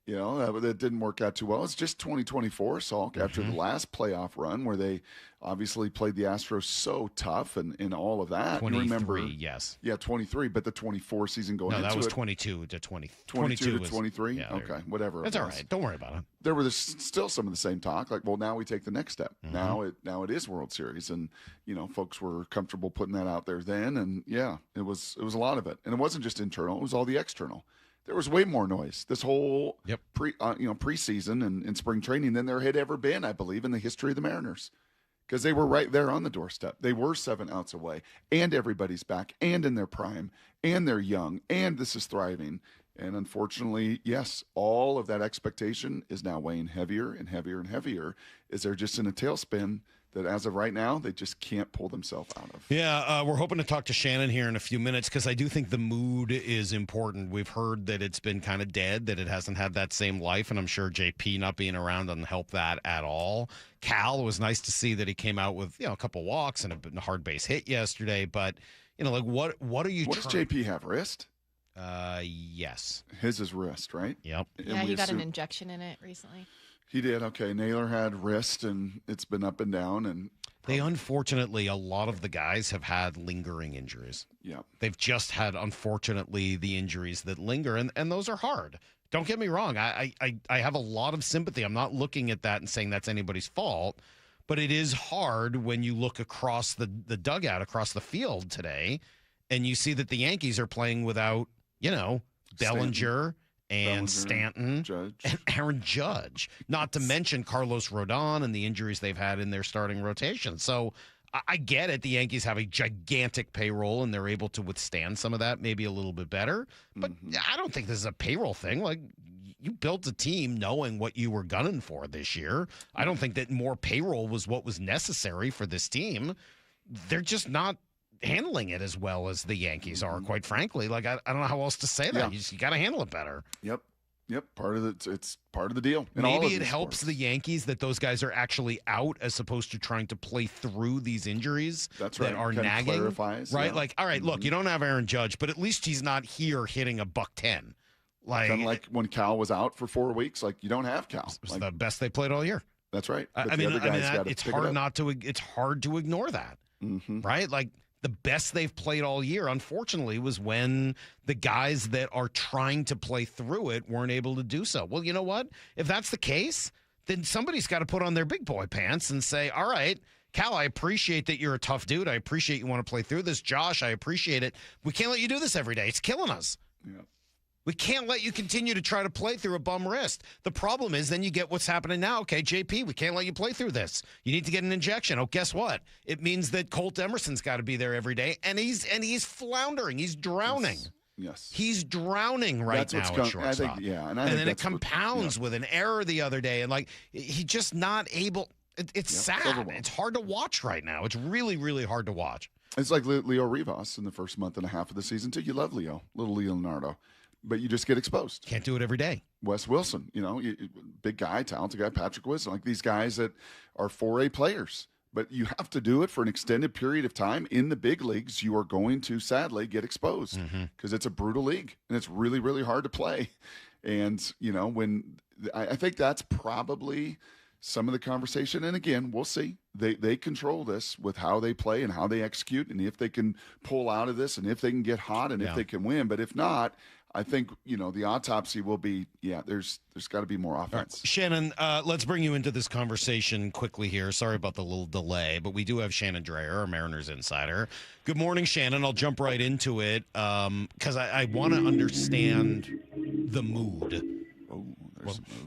You know, that didn't work out too well. It's just 2024, Salk, after the last playoff run where they obviously played the Astros so tough and all of that. 23, remember, yes. Yeah, 23, but the 24 season going into it. No, that was 22 to 20. 22 to 23? Yeah, okay, whatever. That's all right. Don't worry about it. There was still some of the same talk, like, well, now we take the next step. Now it is World Series, and you know, folks were comfortable putting that out there then, and yeah, it was a lot of it, and it wasn't just internal; it was all the external. There was way more noise this whole preseason and spring training than there had ever been, I believe, in the history of the Mariners, because they were right there on the doorstep. They were 7 outs away, and everybody's back, and in their prime, and they're young, and this is thriving. And unfortunately, yes, all of that expectation is now weighing heavier and heavier and heavier as they're just in a tailspin that as of right now, they just can't pull themselves out of. Yeah, we're hoping to talk to Shannon here in a few minutes because I do think the mood is important. We've heard that it's been kind of dead, that it hasn't had that same life, and I'm sure JP not being around doesn't help that at all. Cal, it was nice to see that he came out with a couple walks and a hard base hit yesterday, but like what are you What does JP have, wrist? Yes. His is wrist, right? Yep. Yeah, he got an injection in it recently. He did. Okay. Naylor had wrist, and it's been up and down. And they, unfortunately, a lot of the guys have had lingering injuries. Yeah. They've just had, unfortunately, the injuries that linger, and those are hard. Don't get me wrong. I have a lot of sympathy. I'm not looking at that and saying that's anybody's fault, but it is hard when you look across the dugout, across the field today, and you see that the Yankees are playing without, Bellinger and Stanton Judge. and Aaron Judge, not to mention Carlos Rodon and the injuries they've had in their starting rotation. So I get it. The Yankees have a gigantic payroll and they're able to withstand some of that, maybe a little bit better. But I don't think this is a payroll thing. Like, you built a team knowing what you were gunning for this year. I don't think that more payroll was what was necessary for this team. They're just not handling it as well as the Yankees are, quite frankly. Like, I don't know how else to say that. Yeah. You got to handle it better. Yep. Part of it's part of the deal. Maybe it helps the Yankees that those guys are actually out as opposed to trying to play through these injuries that are kind nagging. Clarifies, right? yeah. Like, all right, look, you don't have Aaron Judge, but at least he's not here hitting $110. Like, kind of like when Cal was out for 4 weeks. Like, you don't have Cal. It was the best they played all year. That's right. It's hard to ignore that, right? Like, the best they've played all year, unfortunately, was when the guys that are trying to play through it weren't able to do so. Well, you know what? If that's the case, then somebody's got to put on their big boy pants and say, all right, Cal, I appreciate that you're a tough dude. I appreciate you want to play through this. Josh, I appreciate it. We can't let you do this every day. It's killing us. Yeah. We can't let you continue to try to play through a bum wrist. The problem is then you get what's happening now. Okay, JP, we can't let you play through this. You need to get an injection. Oh, guess what? It means that Colt Emerson's got to be there every day, and he's floundering. He's drowning. Yes. He's drowning right now at shortstop. And then it compounds with an error the other day, and like he's just not able. It's sad. It's hard to watch right now. It's really, really hard to watch. It's like Leo Rivas in the first month and a half of the season too. You love little Leonardo. But you just get exposed. Can't do it every day. Wes Wilson, big guy, talented guy, Patrick Wilson, like these guys that are 4A players. But you have to do it for an extended period of time. In the big leagues, you are going to, sadly, get exposed because it's a brutal league, and it's really, really hard to play. And, I think that's probably some of the conversation. And, again, we'll see. They control this with how they play and how they execute, and if they can pull out of this and if they can get hot and if they can win. But if not, I think, the autopsy will be, there's got to be more offense. Right. Shannon, let's bring you into this conversation quickly here. Sorry about the little delay, but we do have Shannon Drayer, our Mariners insider. Good morning, Shannon. I'll jump right into it because I want to understand the mood.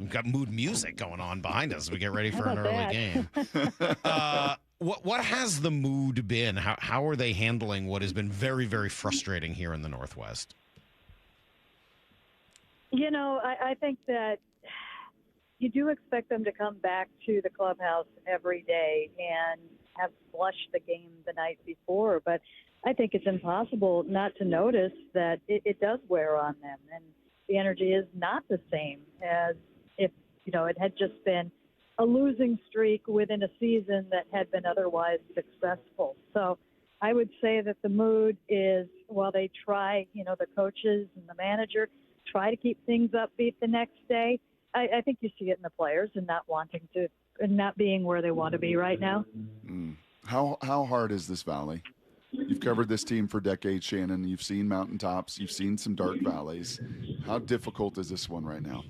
We've got mood music going on behind us as we get ready for an early game. What has the mood been? How are they handling what has been very, very frustrating here in the Northwest? I think that you do expect them to come back to the clubhouse every day and have flushed the game the night before. But I think it's impossible not to notice that it does wear on them. And the energy is not the same as if, it had just been a losing streak within a season that had been otherwise successful. So I would say that the mood is, while they try, the coaches and the manager try to keep things upbeat the next day, I think you see it in the players and not wanting to, and not being where they want to be right now. How hard is this valley? You've covered this team for decades, Shannon. You've seen mountaintops. You've seen some dark valleys. How difficult is this one right now?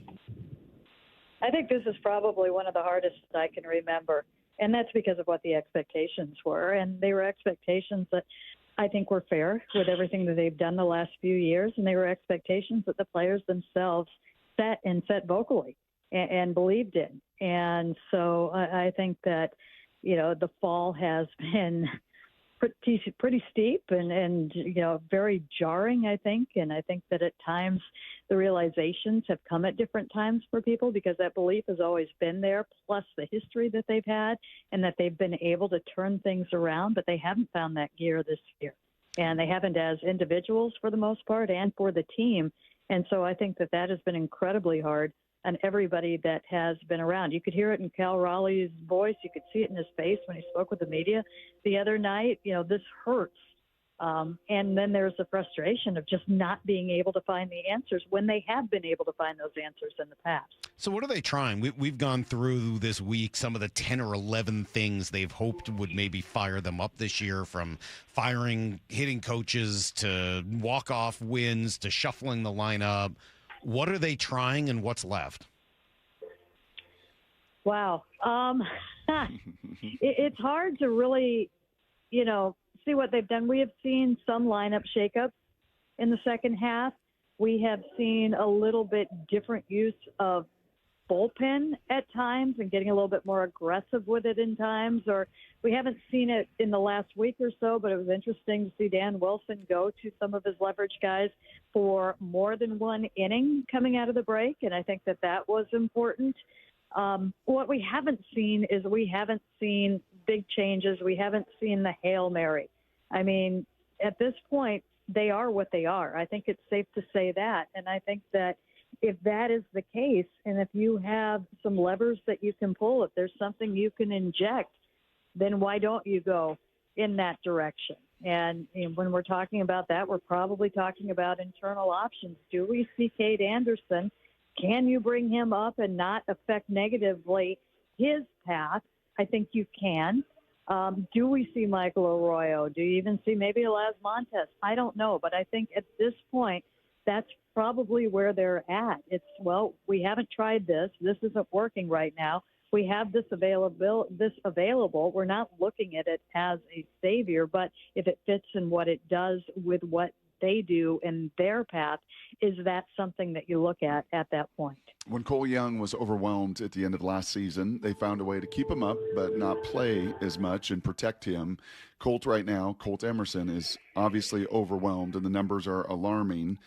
I think this is probably one of the hardest I can remember, and that's because of what the expectations were. And they were expectations that I think were fair with everything that they've done the last few years, and they were expectations that the players themselves set vocally and believed in. And so I think that, the fall has been pretty steep and very jarring, I think. And I think that at times the realizations have come at different times for people because that belief has always been there, plus the history that they've had and that they've been able to turn things around, but they haven't found that gear this year. And they haven't as individuals for the most part and for the team. And so I think that has been incredibly hard on everybody that has been around. You could hear it in Cal Raleigh's voice. You could see it in his face when he spoke with the media the other night. This hurts. And then there's the frustration of just not being able to find the answers when they have been able to find those answers in the past. So what are they trying? We've gone through this week some of the 10 or 11 things they've hoped would maybe fire them up this year, from firing hitting coaches to walk-off wins to shuffling the lineup. What are they trying and what's left? Wow. It's hard to really, see what they've done. We have seen some lineup shakeups in the second half. We have seen a little bit different use of bullpen at times and getting a little bit more aggressive with it in times, or we haven't seen it in the last week or so, but it was interesting to see Dan Wilson go to some of his leverage guys for more than one inning coming out of the break, and I think that was important. What we haven't seen is big changes. We haven't seen the Hail Mary. I mean, at this point, they are what they are. I think it's safe to say that, and I think that if that is the case, and if you have some levers that you can pull, if there's something you can inject, then why don't you go in that direction? And when we're talking about that, we're probably talking about internal options. Do we see Cade Anderson? Can you bring him up and not affect negatively his path? I think you can. Do we see Michael Arroyo? Do you even see maybe Elaz Montes? I don't know, but I think at this point, that's probably where they're at. It's, well, we haven't tried this. This isn't working right now. We have this available. We're not looking at it as a savior, but if it fits in what it does with what they do in their path, is that something that you look at that point? When Cole Young was overwhelmed at the end of last season, they found a way to keep him up but not play as much and protect him. Colt Emerson is obviously overwhelmed, and the numbers are alarming.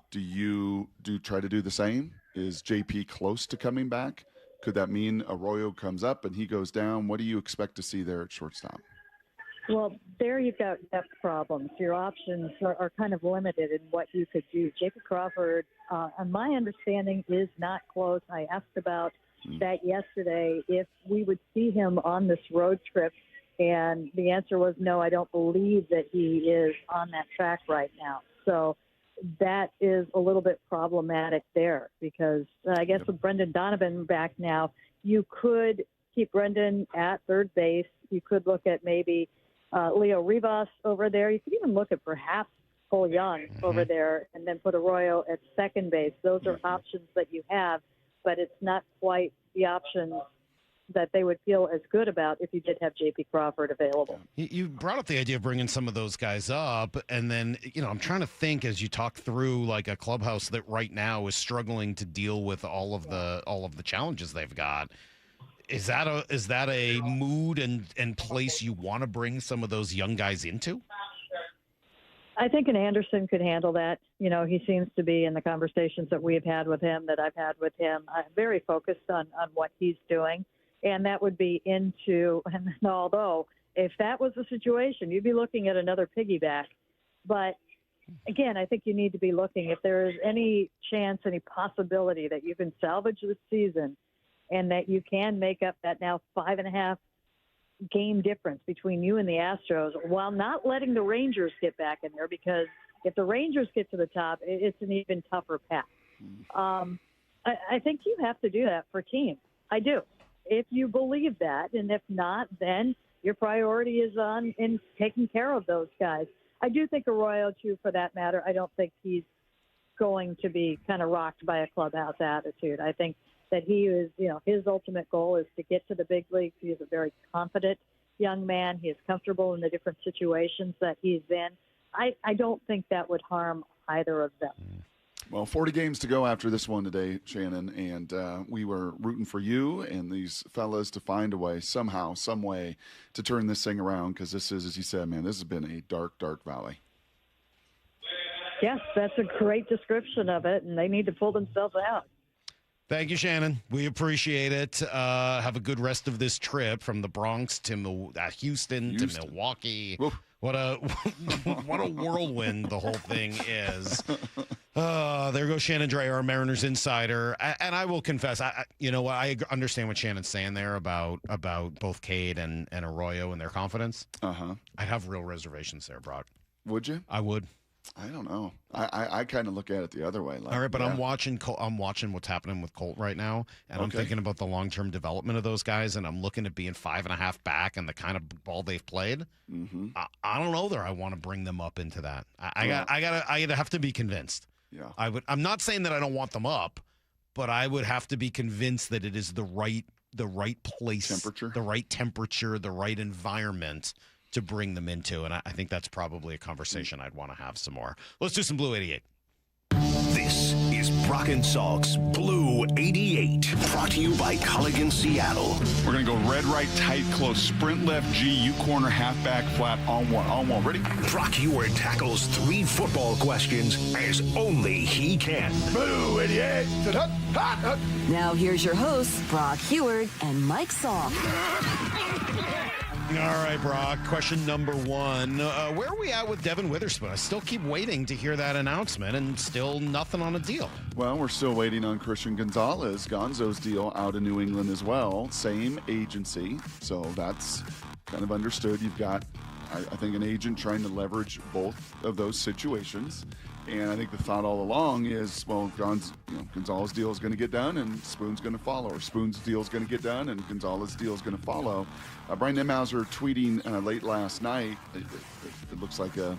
Do you try to do the same? Is JP close to coming back? Could that mean Arroyo comes up and he goes down? What do you expect to see there at shortstop? Well, there you've got depth problems. Your options are kind of limited in what you could do. J.P. Crawford, my understanding, is not close. I asked about that yesterday, if we would see him on this road trip, and the answer was no, I don't believe that he is on that track right now. So that is a little bit problematic there, because I guess with Brendan Donovan back now, you could keep Brendan at third base. You could look at maybe Leo Rivas over there. You could even look at perhaps Cole Young over there and then put Arroyo at second base. Those are options that you have, but it's not quite the options that they would feel as good about if you did have J.P. Crawford available. You brought up the idea of bringing some of those guys up, and then, I'm trying to think as you talk through like a clubhouse that right now is struggling to deal with all of the challenges they've got. Is that a mood and place you want to bring some of those young guys into? I think an Anderson could handle that. He seems to be, in the conversations that we've had with him, that I've had with him, very focused on what he's doing. And that would be and although if that was the situation, you'd be looking at another piggyback. But again, I think you need to be looking, if there is any chance, any possibility that you can salvage this season and that you can make up that now 5.5 game difference between you and the Astros, while not letting the Rangers get back in there, because if the Rangers get to the top, it's an even tougher path. I think you have to do that for teams. I do. If you believe that, and if not, then your priority is on in taking care of those guys. I do think Arroyo, too, for that matter, I don't think he's going to be kind of rocked by a clubhouse attitude. I think that he is, his ultimate goal is to get to the big leagues. He is a very confident young man. He is comfortable in the different situations that he's in. I don't think that would harm either of them. Well, 40 games to go after this one today, Shannon, and we were rooting for you and these fellas to find a way, somehow, some way, to turn this thing around, because this is, as you said, man, this has been a dark, dark valley. Yes, that's a great description of it, and they need to pull themselves out. Thank you, Shannon. We appreciate it. Have a good rest of this trip from the Bronx to Houston to Milwaukee. Oof. What a whirlwind the whole thing is. There goes Shannon Drayer, our Mariners insider. And I will confess, I understand what Shannon's saying there about both Cade and Arroyo and their confidence. I'd have real reservations there, Brock. Would you? I would. I don't know. I kind of look at it the other way. All right, but I'm watching what's happening with Colt right now, and I'm thinking about the long-term development of those guys, and I'm looking at being 5.5 back and the kind of ball they've played. I don't know there. I want to bring them up into that. I have to be convinced. Yeah. I'm not saying that I don't want them up, but I would have to be convinced that it is the right place, the right temperature, the right environment to bring them into. And I think that's probably a conversation I'd want to have some more. Let's do some Blue 88. This is Brock and Salk's Blue 88, brought to you by Culligan Seattle. We're going to go red, right, tight, close, sprint left, G, U corner, halfback, flat, on one. Ready? Brock Eward tackles 3 football questions as only he can. Blue 88. Now here's your hosts, Brock Eward and Mike Salk. All right, Brock. Question number 1. Where are we at with Devin Witherspoon? I still keep waiting to hear that announcement, and still nothing on a deal. Well, we're still waiting on Christian Gonzalez, Gonzo's deal out in New England as well. Same agency, so that's kind of understood. You've got I think an agent trying to leverage both of those situations. And I think the thought all along is, well, Gonzalez's deal is going to get done and Spoon's going to follow, or Spoon's deal is going to get done and Gonzalez's deal is going to follow. Brian Nemhauser tweeting late last night, it looks like a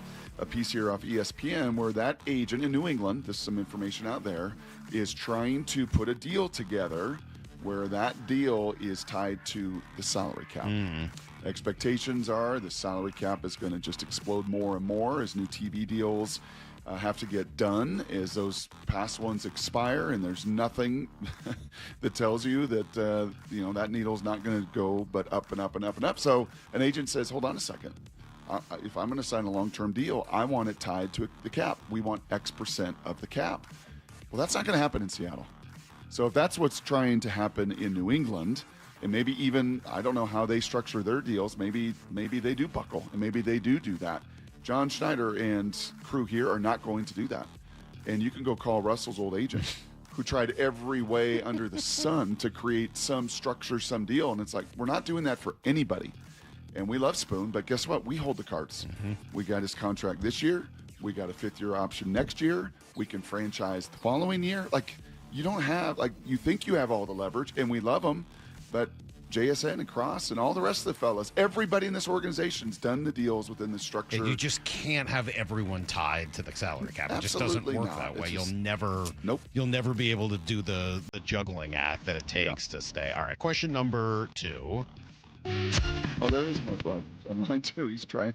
piece here off ESPN, where that agent in New England, there's some information out there, is trying to put a deal together where that deal is tied to the salary cap. Expectations are the salary cap is going to just explode more and more as new TV deals have to get done, as those past ones expire, and there's nothing that tells you that that needle's not going to go but up and up and up and up. So an agent says, hold on a second. If I'm going to sign a long-term deal, I want it tied to the cap. We want X% of the cap. Well, that's not going to happen in Seattle. So if that's what's trying to happen in New England, and maybe even, I don't know how they structure their deals, maybe they do buckle, and maybe they do that. John Schneider and crew here are not going to do that. And you can go call Russell's old agent, who tried every way under the sun to create some structure, some deal. And it's like, we're not doing that for anybody. And we love Spoon, but guess what? We hold the cards. We got his contract this year. We got a 5th-year option next year. We can franchise the following year. Like, you don't have, you think you have all the leverage, and we love them, but JSN and Cross and all the rest of the fellas, everybody in this organization's done the deals within the structure. And you just can't have everyone tied to the salary cap. It just doesn't work that way. You'll never be able to do the juggling act that it takes to stay. All right, question number 2. Oh, there is Mark Rogers online too. He's trying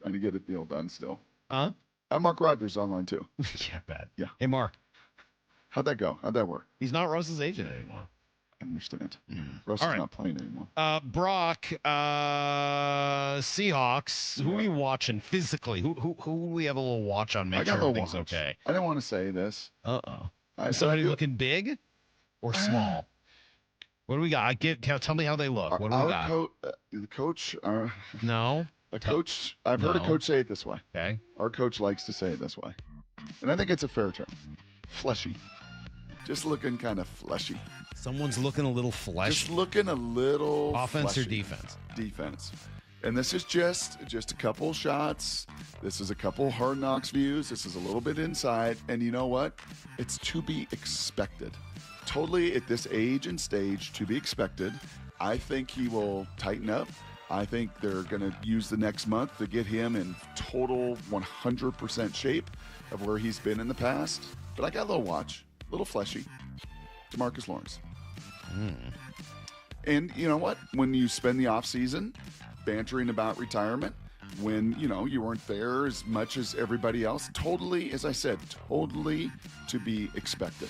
to get a deal done still. Mark Rogers online too. Yeah, bad. Yeah. Hey, Mark. How'd that go? How'd that work? He's not Russ's agent anymore. I understand. Russ is not playing anymore. Brock, Seahawks. Who are you watching physically? Who we have a little watch on? Make sure everything's okay. I don't want to say this. Somebody looking big or small? What do we got? Tell me how they look. What do we got? The coach. No. Coach. I've heard a coach say it this way. Okay. Our coach likes to say it this way, and I think it's a fair term. Fleshy. Just looking kind of fleshy. Someone's looking a little fleshy. Just looking a little offense fleshy. Or defense? Defense. And this is just a couple shots. This is a couple Hard Knocks views. This is a little bit inside. And you know what? It's to be expected. Totally at this age and stage, to be expected. I think he will tighten up. I think they're going to use the next month to get him in total 100% shape of where he's been in the past. But I got a little watch, a little fleshy. DeMarcus Lawrence. And you know what? When you spend the offseason bantering about retirement, when, you weren't there as much as everybody else, totally, as I said, totally to be expected.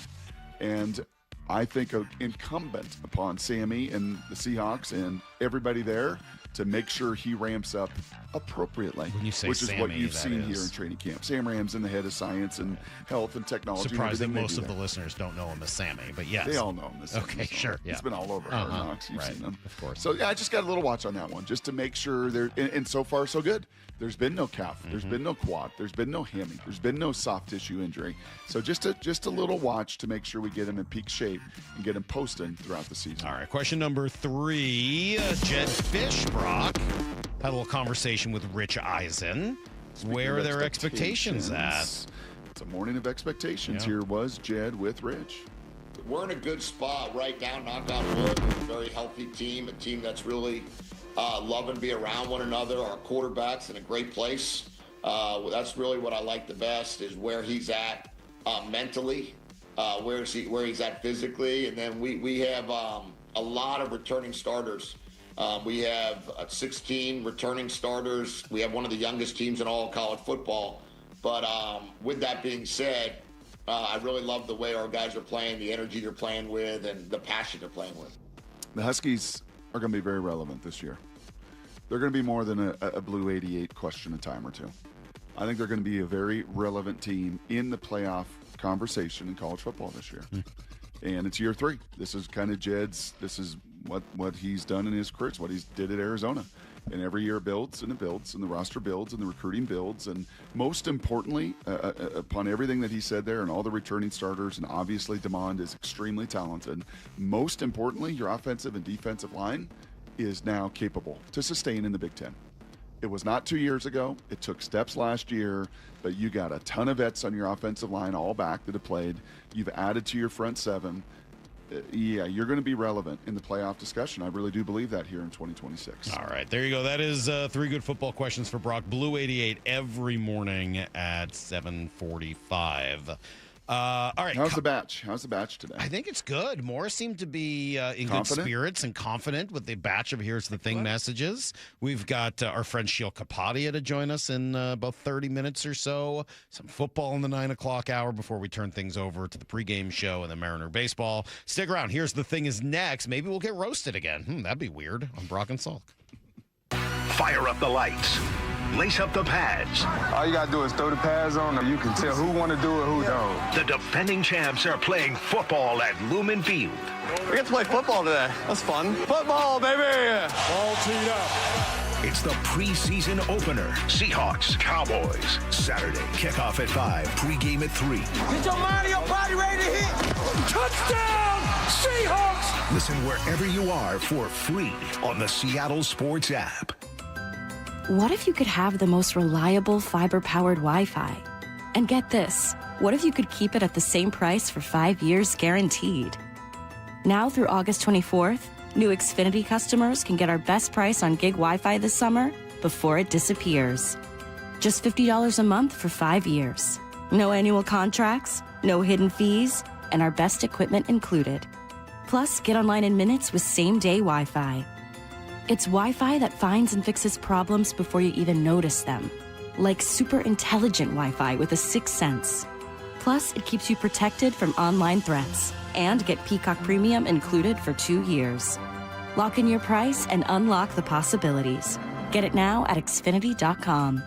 And I think incumbent upon Sammy and the Seahawks and everybody there to make sure he ramps up appropriately, when you say which is Sammy, what you've seen here in training camp. Sam Ram's in the head of science and health and technology. Surprised that most of the listeners don't know him as Sammy, but yes. They all know him as Sammy. Okay, sure. Yeah. He's been all over Hard Knocks. You've seen him. Of course. So, yeah, I just got a little watch on that one just to make sure and so far, so good. There's been no calf. There's been no quad. There's been no hammy. There's been no soft tissue injury. So just a little watch to make sure we get him in peak shape and get him posting throughout the season. All right, question number 3. Jed Fish, Brock, had a little conversation with Rich Eisen. Where are their expectations at? It's a morning of expectations. Here was Jed with Rich. We're in a good spot right now, knock on wood. A very healthy team, a team that's really loving to be around one another. Our quarterback's in a great place. That's really what I like the best, is where he's at mentally, where he's at physically. And then we have a lot of returning starters. We have 16 returning starters. We have one of the youngest teams in all of college football. But with that being said, I really love the way our guys are playing, the energy they're playing with, and the passion they're playing with. The Huskies are going to be very relevant this year. They're going to be more than a Blue 88 question a time or two. I think they're going to be a very relevant team in the playoff conversation in college football this year. And it's year 3. This is kind of Jed's. This is what he's done in his career. It's what he's did at Arizona. And every year builds, and it builds, and the roster builds, and the recruiting builds. And most importantly, upon everything that he said there and all the returning starters, and obviously DeMond is extremely talented, most importantly, your offensive and defensive line is now capable to sustain in the Big Ten. It was not 2 years ago. It took steps last year, but you got a ton of vets on your offensive line, all back that have played. You've added to your front seven. Yeah, you're going to be relevant in the playoff discussion. I really do believe that here in 2026. All right, there you go. That is 3 good football questions for Brock. Blue 88 every morning at 7:45. All right. How's the batch? How's the batch today? I think it's good. Morris seemed to be in Confident? good spirits and confident with the batch of Here's the Thing messages. We've got our friend Sheil Kapadia to join us in about 30 minutes or so. Some football in the 9 o'clock hour before we turn things over to the pregame show and the Mariner baseball. Stick around. Here's the Thing is next. Maybe we'll get roasted again. That'd be weird. On Brock and Salk. Fire up the lights. Lace up the pads. All you got to do is throw the pads on, and you can tell who want to do it, who don't. The defending champs are playing football at Lumen Field. We get to play football today. That's fun. Football, baby! All teed up. It's the preseason opener. Seahawks, Cowboys. Saturday, kickoff at 5, pregame at 3. Get your mind and your body ready to hit. Touchdown, Seahawks! Listen wherever you are for free on the Seattle Sports app. What if you could have the most reliable fiber-powered Wi-Fi? And get this, what if you could keep it at the same price for 5 years guaranteed? Now through August 24th, new Xfinity customers can get our best price on gig Wi-Fi this summer before it disappears. Just $50 a month for 5 years. No annual contracts, no hidden fees, and our best equipment included. Plus, get online in minutes with same-day Wi-Fi. It's Wi-Fi that finds and fixes problems before you even notice them. Like super intelligent Wi-Fi with a 6th sense. Plus, it keeps you protected from online threats. And get Peacock Premium included for 2 years. Lock in your price and unlock the possibilities. Get it now at Xfinity.com.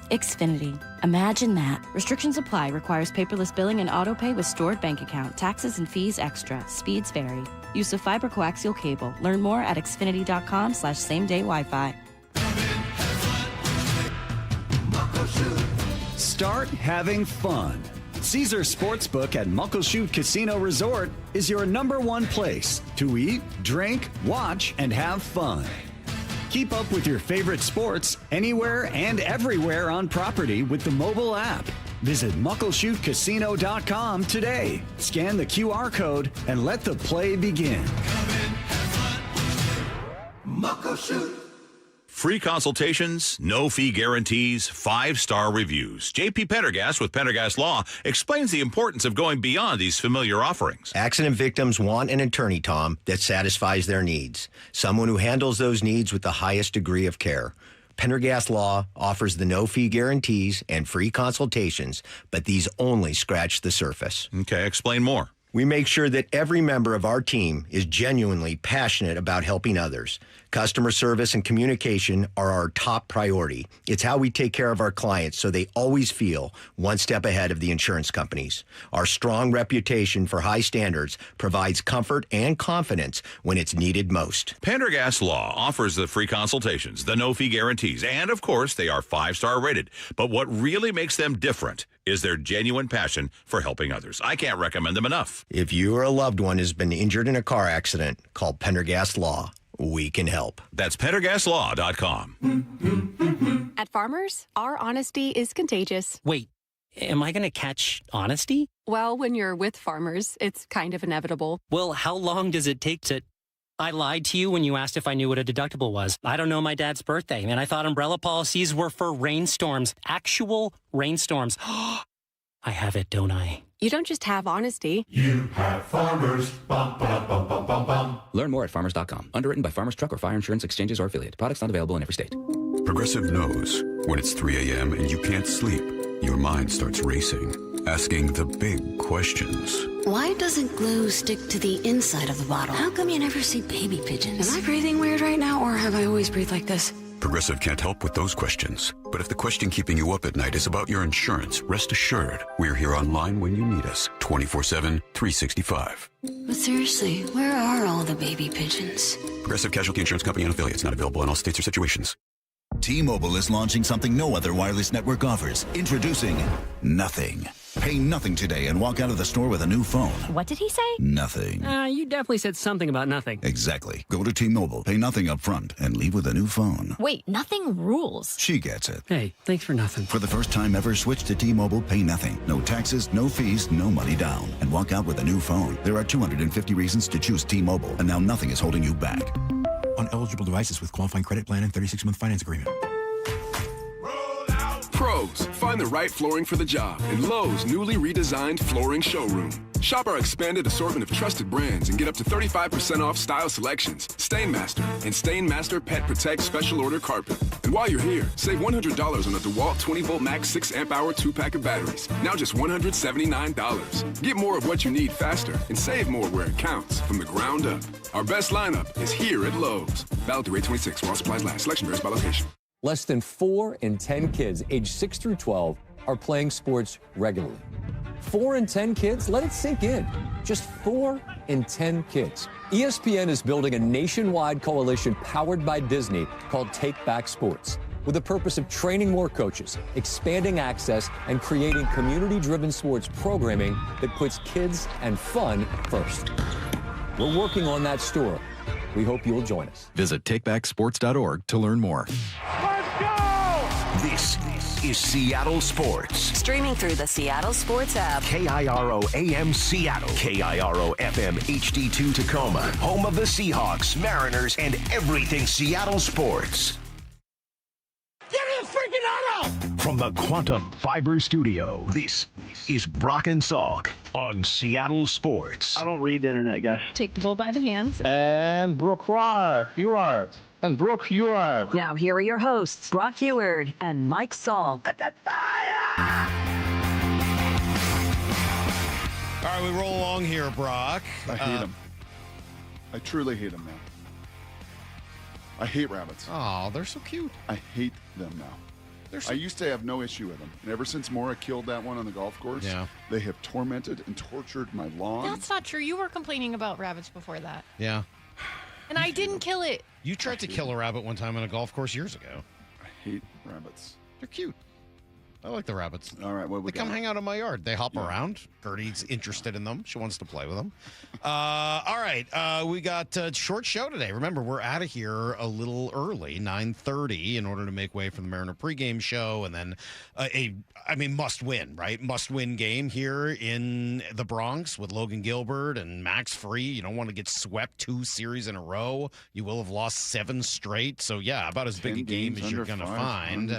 Xfinity. Imagine that. Restrictions apply. Requires paperless billing and autopay with stored bank account. Taxes and fees extra. Speeds vary. Use of fiber coaxial cable. Learn more at Xfinity.com/same-day Wi-Fi. Start having fun. Caesar Sportsbook at Muckleshoot Casino Resort is your #1 place to eat, drink, watch, and have fun. Keep up with your favorite sports anywhere and everywhere on property with the mobile app. Visit MuckleshootCasino.com today. Scan the QR code and let the play begin. Muckleshoot. Free consultations, no fee guarantees, 5-star reviews. JP Pendergast with Pendergast Law explains the importance of going beyond these familiar offerings. Accident victims want an attorney, Tom, that satisfies their needs. Someone who handles those needs with the highest degree of care. Pendergast Law offers the no-fee guarantees and free consultations, but these only scratch the surface. Okay, explain more. We make sure that every member of our team is genuinely passionate about helping others. Customer service and communication are our top priority. It's how we take care of our clients so they always feel one step ahead of the insurance companies. Our strong reputation for high standards provides comfort and confidence when it's needed most. Pendergast Law offers the free consultations, the no-fee guarantees, and, of course, they are 5-star rated. But what really makes them different is their genuine passion for helping others. I can't recommend them enough. If you or a loved one has been injured in a car accident, call Pendergast Law. We can help. That's PendergastLaw.com. At Farmers, our honesty is contagious. Wait, am I going to catch honesty? Well, when you're with Farmers, it's kind of inevitable. Well, how long does it take to... I lied to you when you asked if I knew what a deductible was. I don't know my dad's birthday, and I thought umbrella policies were for rainstorms. Actual rainstorms. I have it, don't I? You don't just have honesty. You have Farmers. Bum, ba, bum, bum, bum, bum. Learn more at farmers.com. Underwritten by Farmers Truck or Fire Insurance Exchanges or Affiliate. Products not available in every state. Progressive knows when it's 3 a.m. and you can't sleep, your mind starts racing, asking the big questions. Why doesn't glue stick to the inside of the bottle? How come you never see baby pigeons? Am I breathing weird right now, or have I always breathed like this? Progressive can't help with those questions. But if the question keeping you up at night is about your insurance, rest assured, we're here online when you need us, 24/7, 365. But seriously, where are all the baby pigeons? Progressive Casualty Insurance Company and affiliates, not available in all states or situations. T-Mobile is launching something no other wireless network offers. Introducing Nothing. Pay nothing today and walk out of the store with a new phone. What did he say? Nothing. You definitely said something about nothing. Exactly. Go to T-Mobile, pay nothing up front, and leave with a new phone. Wait, nothing rules. She gets it. Hey, thanks for nothing. For the first time ever, switch to T-Mobile, pay nothing. No taxes, no fees, no money down. And walk out with a new phone. There are 250 reasons to choose T-Mobile, and now nothing is holding you back. On eligible devices with qualifying credit plan and 36-month finance agreement. Pros, find the right flooring for the job in Lowe's newly redesigned flooring showroom. Shop our expanded assortment of trusted brands and get up to 35% off style selections, Stainmaster, and Stainmaster Pet Protect Special Order Carpet. And while you're here, save $100 on a DeWalt 20-volt max 6-amp-hour 2-pack of batteries. Now just $179. Get more of what you need faster and save more where it counts from the ground up. Our best lineup is here at Lowe's. Valid through 8/26 while supplies last. Selection varies by location. Less than 4 in 10 kids aged 6 through 12 are playing sports regularly. 4 in 10 kids? Let it sink in. Just 4 in 10 kids. ESPN is building a nationwide coalition powered by Disney called Take Back Sports, with the purpose of training more coaches, expanding access, and creating community-driven sports programming that puts kids and fun first. We're working on that story. We hope you'll join us. Visit takebacksports.org to learn more. This is Seattle Sports. Streaming through the Seattle Sports app. KIRO AM Seattle. KIRO FM HD2 Tacoma. Home of the Seahawks, Mariners, and everything Seattle sports. Get in the freaking auto! From the Quantum Fiber Studio, this is Brock and Salk on Seattle Sports. I don't read the internet, guys. Take the bull by the hands. And Brooke, you are. And Brooke, you are. Now here are your hosts, Brock Heward and Mike Salk. All right, we roll along here, Brock. I hate them. I truly hate them now. I hate rabbits. Oh, they're so cute. I hate them now. I used to have no issue with them. And ever since Maura killed that one on the golf course, they have tormented and tortured my lawn. That's not true. You were complaining about rabbits before that. Yeah. And I didn't kill it. You tried to kill a rabbit one time on a golf course years ago. I hate rabbits. They're cute. I like the rabbits. All right, what we They come hang out in my yard. They hop around. Gertie's interested in them. She wants to play with them. All right, we got a short show today. Remember, we're out of here a little early, 9:30, in order to make way for the Mariner pregame show, and then must-win, right? Must-win game here in the Bronx with Logan Gilbert and Max Free. You don't want to get swept 2 series in a row. You will have lost 7 straight. So, yeah, about as big a game as you're going to find.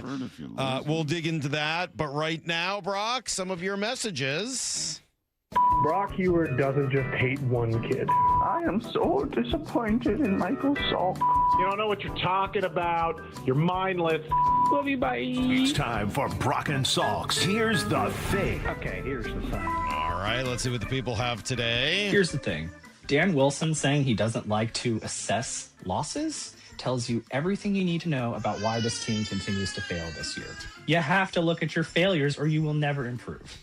We'll dig into that. But right now, Brock, some of your messages. Brock Heward doesn't just hate one kid. I am so disappointed in Michael Salk. You don't know what you're talking about. You're mindless. Love you, bye. It's time for Brock and Salk's Here's the Thing. Okay, here's the thing. All right, let's see what the people have today. Here's the thing. Dan Wilson saying he doesn't like to assess losses tells you everything you need to know about why this team continues to fail this year. You have to look at your failures or you will never improve.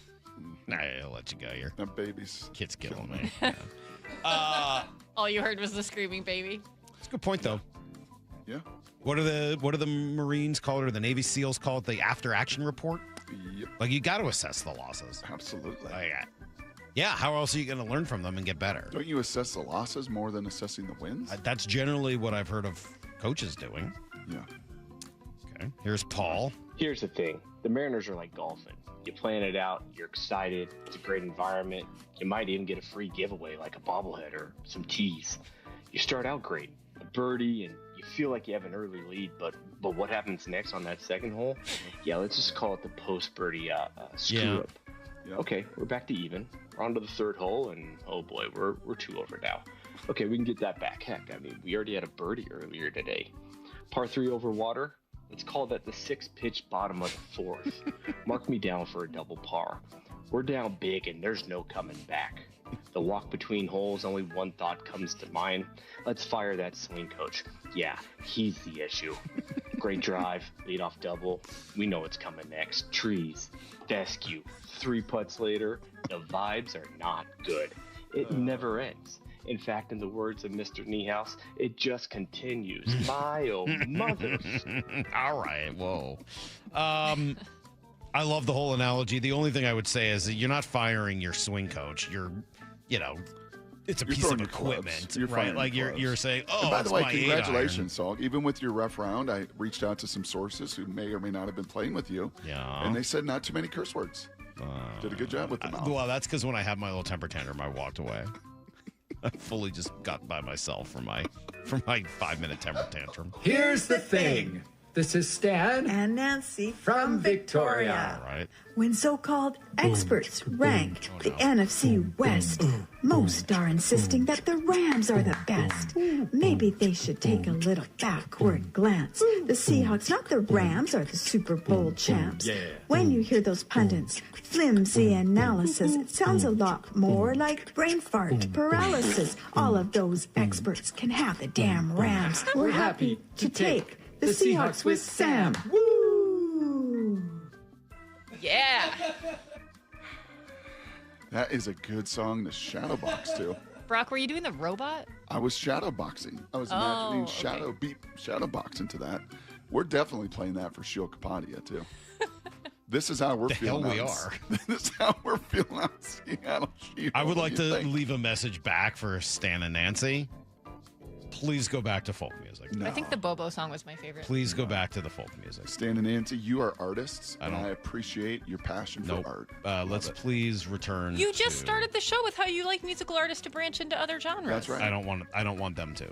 I'll let you go here. That baby's kid's killing me. All you heard was the screaming baby. It's a good point, though. Yeah. What do the Marines call it, or the Navy SEALs call it, the after-action report? Yep. Like, you got to assess the losses. Absolutely. Yeah, how else are you going to learn from them and get better? Don't you assess the losses more than assessing the wins? That's generally what I've heard of coaches doing. Yeah. Okay, here's Paul. Here's the thing. The Mariners are like golfing. You plan it out, you're excited, it's a great environment. You might even get a free giveaway like a bobblehead or some tees. You start out great, a birdie, and you feel like you have an early lead, but what happens next on that second hole? Yeah, let's just call it the post-birdie screw-up. Yeah. Okay, we're back to even. We're on to the third hole, and oh boy, we're 2 over now. Okay, we can get that back. Heck, I mean, we already had a birdie earlier today. Par 3 over water. Let's call that the 6th pitch bottom of the 4th. Mark me down for a double par. We're down big and there's no coming back. The walk between holes, only one thought comes to mind. Let's fire that swing coach. Yeah, he's the issue. Great drive, leadoff double. We know what's coming next. Trees, fescue. 3 putts later, the vibes are not good. It never ends. In fact, in the words of Mr. Niehaus, it just continues. My oh mother. All right, whoa. I love the whole analogy. The only thing I would say is that you're not firing your swing coach. You're it's a piece of equipment, right? Like you're saying, oh, and by the way, my congratulations, Salk. Even with your rough round, I reached out to some sources who may or may not have been playing with you. Yeah. And they said not too many curse words. Did a good job with them. Well, that's because when I had my little temper tantrum, I walked away. I fully just got by myself for my 5-minute temper tantrum. Here's the thing. This is Stan and Nancy from Victoria. All right. When so-called experts rank the NFC West, most are insisting that the Rams are the best. Maybe they should take a little backward glance. The Seahawks, not the Rams, are the Super Bowl champs. When you hear those pundits' flimsy analysis, it sounds a lot more like brain fart paralysis. All of those experts can have the damn Rams. We're happy to take the Seahawks with Sam. Woo! Yeah. That is a good song to shadowbox to. Brock, were you doing the robot? I was shadowboxing. I was imagining shadowboxing to that. We're definitely playing that for Sheil Kapadia, too. This is how we're feeling. Hell we are. This is how we're feeling out in Seattle. I would like to leave a message back for Stan and Nancy. Please go back to folk music. No. I think the Bobo song was my favorite. Please go back to the folk music. Stan and Nancy, you are artists, and I appreciate your passion for art. Let's please return. You just started the show with how you like musical artists to branch into other genres. That's right. I don't want them to.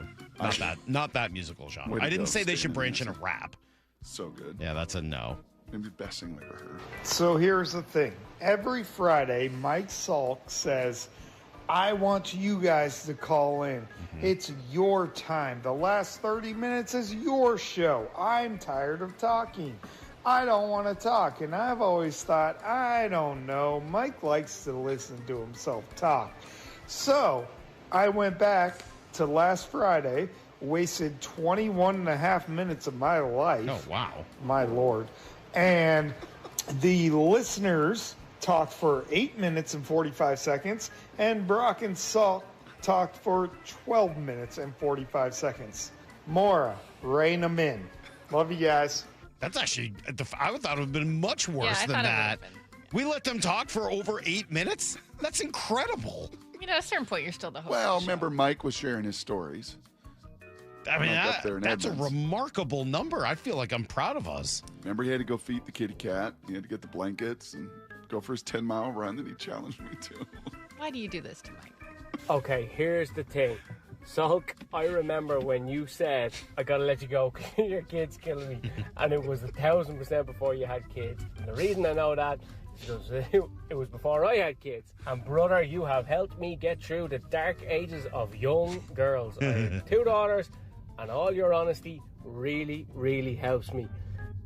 Not that musical genre. I didn't say they should branch into rap. So good. Yeah, that's a no. Maybe the best thing I've ever heard. So here's the thing. Every Friday, Mike Salk says, I want you guys to call in. Mm-hmm. It's your time. The last 30 minutes is your show. I'm tired of talking. I don't want to talk. And I've always thought, I don't know, Mike likes to listen to himself talk. So I went back to last Friday, wasted 21 and a half minutes of my life. Oh, wow. My Lord. And the listeners talked for 8 minutes and 45 seconds, and Brock and Salk talked for 12 minutes and 45 seconds. Mora, rein them in. Love you guys. That's actually, I would thought it would have been much worse than that. We let them talk for over 8 minutes? That's incredible. You know, at a certain point, you're still the host. Well, remember, Mike was sharing his stories. I mean, that's a remarkable number. I feel like I'm proud of us. Remember, he had to go feed the kitty cat. He had to get the blankets and go for his 10-mile run that he challenged me to. Why do you do this to Mike? Okay, here's the thing. Sulk, I remember when you said, I gotta let you go, your kid's killing me. And it was 1,000% before you had kids. And the reason I know that is because it was before I had kids. And brother, you have helped me get through the dark ages of young girls. I have 2 daughters, and all your honesty really, really helps me.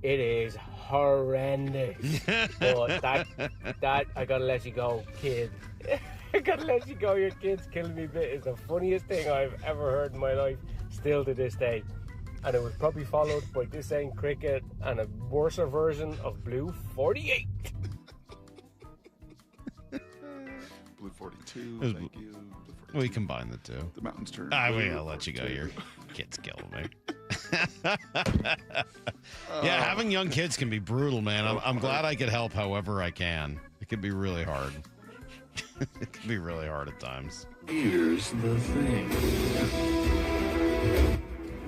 It is horrendous. But that I gotta let you go, kid. I gotta let you go, your kid's killing me bit is the funniest thing I've ever heard in my life, still to this day. And it was probably followed by This Ain't Cricket and a worse version of Blue 48. Blue 42, thank you. We combine the two. The mountains turn. I'll let you go. Your kid's killing me. Yeah, having young kids can be brutal, man. I'm glad I could help however I can. It can be really hard. It can be really hard at times. Here's the thing.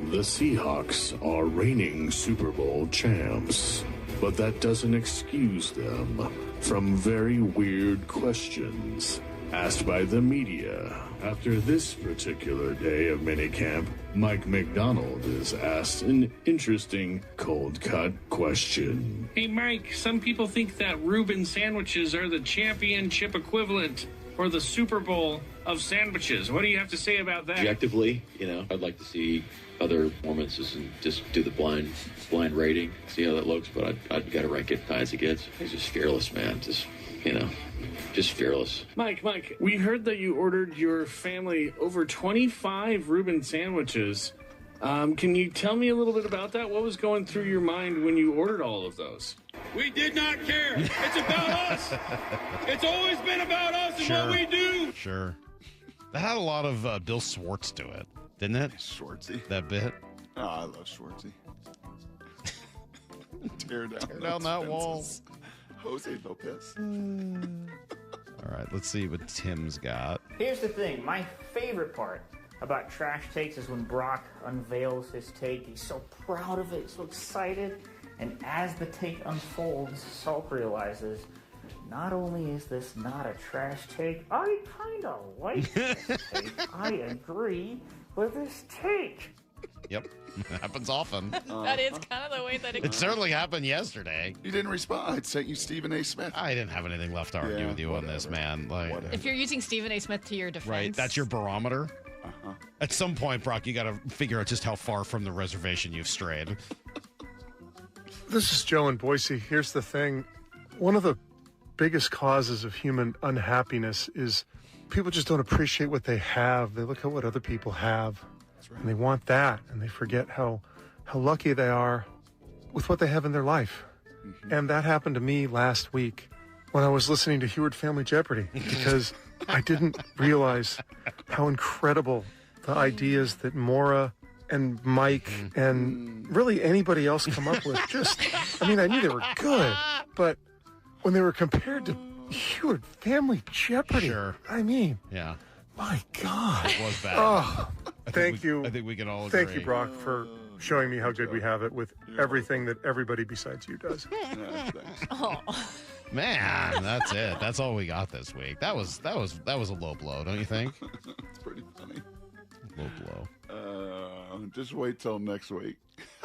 The Seahawks are reigning Super Bowl champs, but that doesn't excuse them from very weird questions asked by the media. After this particular day of minicamp, Mike McDonald is asked an interesting cold-cut question. Hey, Mike, some people think that Reuben sandwiches are the championship equivalent or the Super Bowl of sandwiches. What do you have to say about that? Objectively, I'd like to see other performances and just do the blind rating, see how that looks, but I'd got to rank it high as it gets. He's just fearless, man. Just fearless. Mike, we heard that you ordered your family over 25 Reuben sandwiches. Can you tell me a little bit about that? What was going through your mind when you ordered all of those? We did not care. It's about us. It's always been about us and what we do. Sure. That had a lot of Bill Schwartz to it, didn't it? Schwartzy. That bit. Oh, I love Schwartzy. Tear down that wall. Jose Lopez. All right, let's see what Tim's got. Here's the thing. My favorite part about Trash Takes is when Brock unveils his take. He's so proud of it, so excited. And as the take unfolds, Salk realizes, not only is this not a trash take, I kind of like this take. I agree with this take. Yep, it happens often. That is kind of the way that It certainly happened yesterday. You didn't respond. I sent you Stephen A. Smith. I didn't have anything left to argue with you on this, man. Like, If you're using Stephen A. Smith to your defense. right, that's your barometer. At some point, Brock, you got to figure out just how far from the reservation you've strayed. This is Joe in Boise. Here's the thing. One of the biggest causes of human unhappiness is people just don't appreciate what they have. They look at what other people have, and they want that, and they forget how lucky they are with what they have in their life. And that happened to me last week when I was listening to Heward Family Jeopardy, because I didn't realize how incredible the ideas that Maura and Mike and really anybody else come up with. I knew they were good, but when they were compared to Heward Family Jeopardy, Yeah. My God. It was bad. Oh, thank you. I think we can all agree. Thank you, Brock, for showing me how good we have it with everything that everybody besides you does. Oh. Man, that's it. That's all we got this week. That was a low blow, don't you think? It's pretty funny. Low blow. Just wait till next week.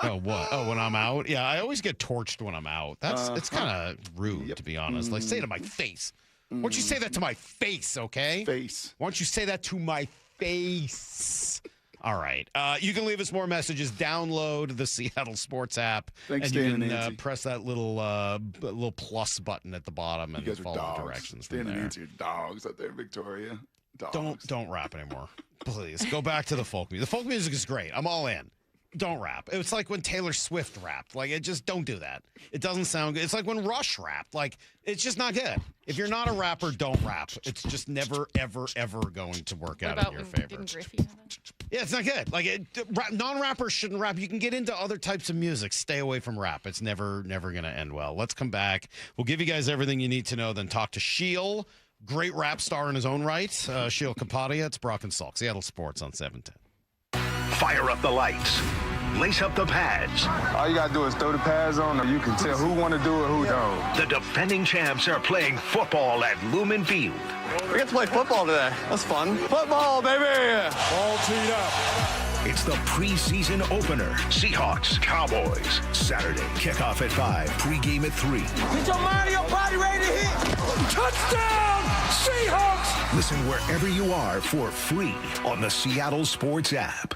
Oh, what? Oh, when I'm out? Yeah, I always get torched when I'm out. It's kind of rude, to be honest. Like, say it to my face. Why don't you say that to my face, okay? Face. Why don't you say that to my face? All right. You can leave us more messages. Download the Seattle Sports app. Thanks, and Dan you and can Nancy. press that little plus button at the bottom and You guys are follow dogs. the directions Dan from and there. Nancy are dogs out there in Victoria. Dogs. Don't rap anymore. Please. Go back to the folk music. The folk music is great. I'm all in. Don't rap. It's like when Taylor Swift rapped. Like, don't do that. It doesn't sound good. It's like when Rush rapped. Like, it's just not good. If you're not a rapper, don't rap. It's just never, ever, ever going to work out in your favor. Didn't Griffey have it? Yeah, it's not good. Like, non-rappers shouldn't rap. You can get into other types of music. Stay away from rap. It's never going to end well. Let's come back. We'll give you guys everything you need to know, then talk to Sheil. Great rap star in his own right. Sheil Kapadia. It's Brock and Salk. Seattle Sports on 710. Fire up the lights. Lace up the pads. All you got to do is throw the pads on, or you can tell who want to do it, who don't. The defending champs are playing football at Lumen Field. We get to play football today. That's fun. Football, baby! All teed up. It's the preseason opener. Seahawks, Cowboys. Saturday, kickoff at 5, pregame at 3. Get your Mario party ready to hit. Touchdown, Seahawks! Listen wherever you are for free on the Seattle Sports app.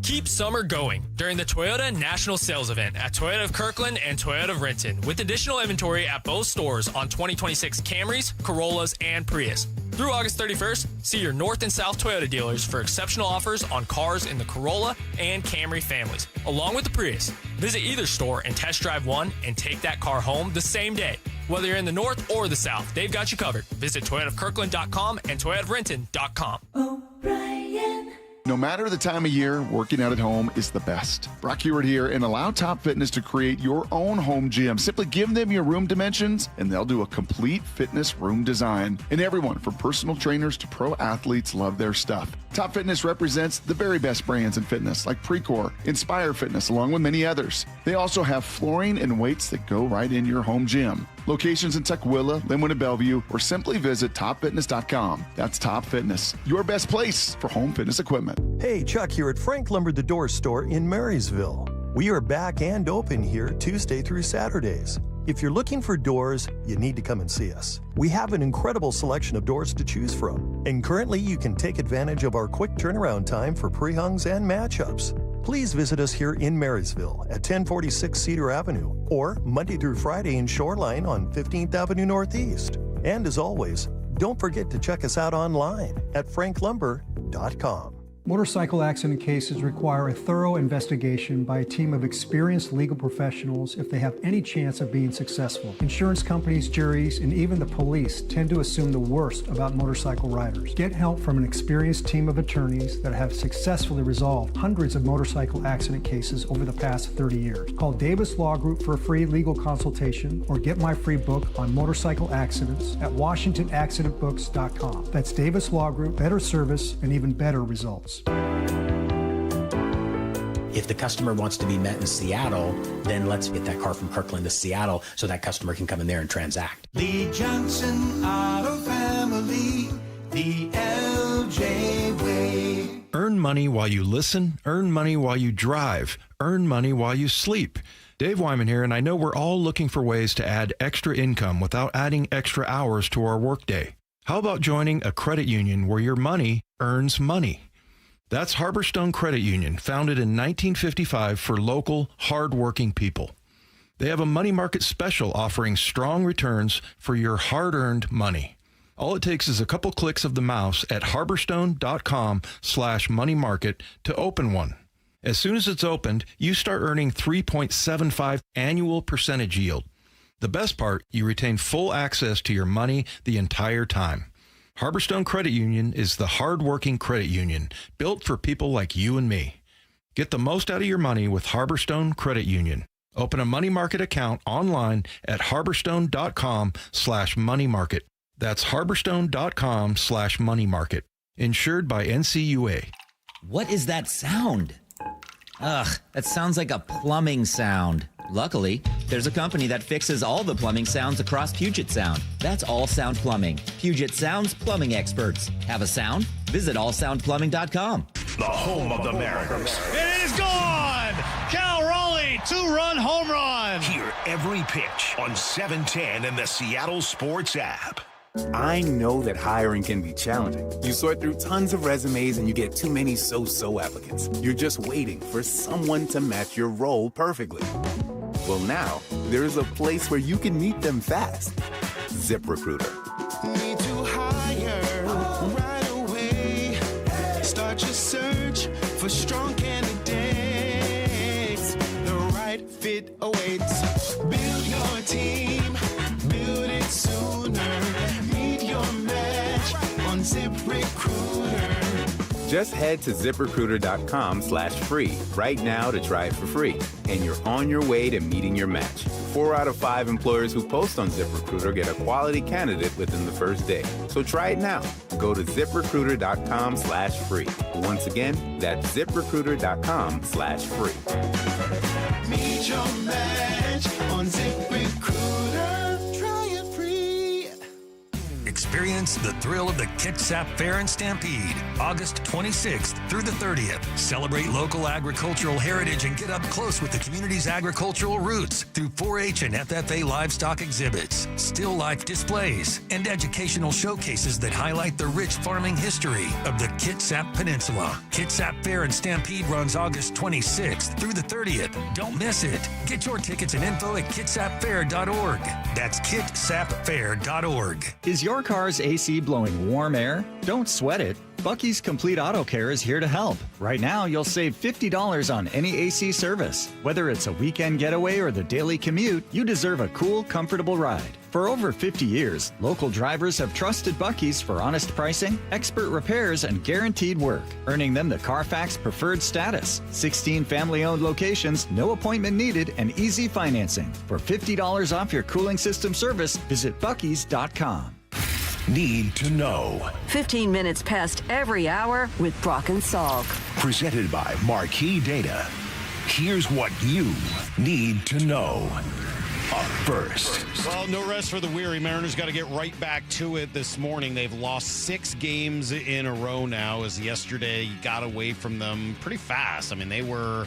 Keep summer going during the Toyota National Sales Event at Toyota of Kirkland and Toyota of Renton, with additional inventory at both stores on 2026 Camrys, Corollas, and Prius. Through August 31st, see your North and South Toyota dealers for exceptional offers on cars in the Corolla and Camry families, along with the Prius. Visit either store and test drive one and take that car home the same day. Whether you're in the North or the South, they've got you covered. Visit ToyotaofKirkland.com and ToyotaofRenton.com. O'Brien. No matter the time of year, working out at home is the best. Brock Heward here, and allow Top Fitness to create your own home gym. Simply give them your room dimensions, and they'll do a complete fitness room design. And everyone, from personal trainers to pro athletes, love their stuff. Top Fitness represents the very best brands in fitness, like Precor, Inspire Fitness, along with many others. They also have flooring and weights that go right in your home gym. Locations in Tukwila, Linwood, and Bellevue, or simply visit topfitness.com. That's Top Fitness, your best place for home fitness equipment. Hey, Chuck here at Frank Lumber the Door Store in Marysville. We are back and open here Tuesday through Saturdays. If you're looking for doors, you need to come and see us. We have an incredible selection of doors to choose from, and currently you can take advantage of our quick turnaround time for pre-hungs and matchups. Please visit us here in Marysville at 1046 Cedar Avenue, or Monday through Friday in Shoreline on 15th Avenue Northeast. And as always, don't forget to check us out online at franklumber.com. Motorcycle accident cases require a thorough investigation by a team of experienced legal professionals if they have any chance of being successful. Insurance companies, juries, and even the police tend to assume the worst about motorcycle riders. Get help from an experienced team of attorneys that have successfully resolved hundreds of motorcycle accident cases over the past 30 years. Call Davis Law Group for a free legal consultation or get my free book on motorcycle accidents at WashingtonAccidentBooks.com. That's Davis Law Group, better service and even better results. If the customer wants to be met in Seattle, then let's get that car from Kirkland to Seattle so that customer can come in there and transact. The Johnson Auto Family, the LJ way. Earn money while you listen, earn money while you drive, earn money while you sleep. Dave Wyman here, and I know we're all looking for ways to add extra income without adding extra hours to our workday. How about joining a credit union where your money earns money? That's Harborstone Credit Union, founded in 1955 for local, hard-working people. They have a money market special offering strong returns for your hard-earned money. All it takes is a couple clicks of the mouse at harborstone.com/money market to open one. As soon as it's opened, you start earning 3.75 annual percentage yield. The best part, you retain full access to your money the entire time. Harborstone Credit Union is the hard-working credit union built for people like you and me. Get the most out of your money with Harborstone Credit Union. Open a money market account online at harborstone.com/money market. That's harborstone.com/money market. Insured by NCUA. What is that sound? Ugh, that sounds like a plumbing sound. Luckily, there's a company that fixes all the plumbing sounds across Puget Sound. That's All Sound Plumbing. Puget Sound's plumbing experts. Have a sound? Visit allsoundplumbing.com. The home of the Mariners. It is gone! Cal Raleigh, 2-run home run! Hear every pitch on 710 and the Seattle Sports app. I know that hiring can be challenging. You sort through tons of resumes and you get too many so-so applicants. You're just waiting for someone to match your role perfectly. Well, now, there's a place where you can meet them fast. ZipRecruiter. Need to hire right away. Start your search for strong candidates. The right fit awaits. Build your team. Build it sooner. Meet your match on ZipRecruiter. Just head to ZipRecruiter.com/free right now to try it for free. And you're on your way to meeting your match. 4 out of 5 employers who post on ZipRecruiter get a quality candidate within the first day. So try it now. Go to ZipRecruiter.com/free. Once again, that's ZipRecruiter.com/free. Meet your match on ZipRecruiter. Try it free. Experience the thrill of the Kitsap Fair and Stampede, August 26th through the 30th. Celebrate local agricultural heritage and get up close with the community's agricultural roots through 4-H and FFA livestock exhibits, still life displays, and educational showcases that highlight the rich farming history of the Kitsap Peninsula. Kitsap Fair and Stampede runs August 26th through the 30th. Don't miss it. Get your tickets and info at kitsapfair.org. That's kitsapfair.org. Is your car's AC blowing warm air? Don't sweat it. Bucky's Complete Auto Care is here to help. Right now, you'll save $50 on any AC service. Whether it's a weekend getaway or the daily commute, you deserve a cool, comfortable ride. For over 50 years, local drivers have trusted Bucky's for honest pricing, expert repairs, and guaranteed work, earning them the Carfax Preferred status. 16 family-owned locations, no appointment needed, and easy financing. For $50 off your cooling system service, visit Bucky's.com. Need to know. 15 minutes past every hour with Brock and Salk. Presented by Marquee Data. Here's what you need to know. Up first. Well, no rest for the weary. Mariners got to get right back to it this morning. They've lost 6 games in a row now, as yesterday got away from them pretty fast. I mean, they were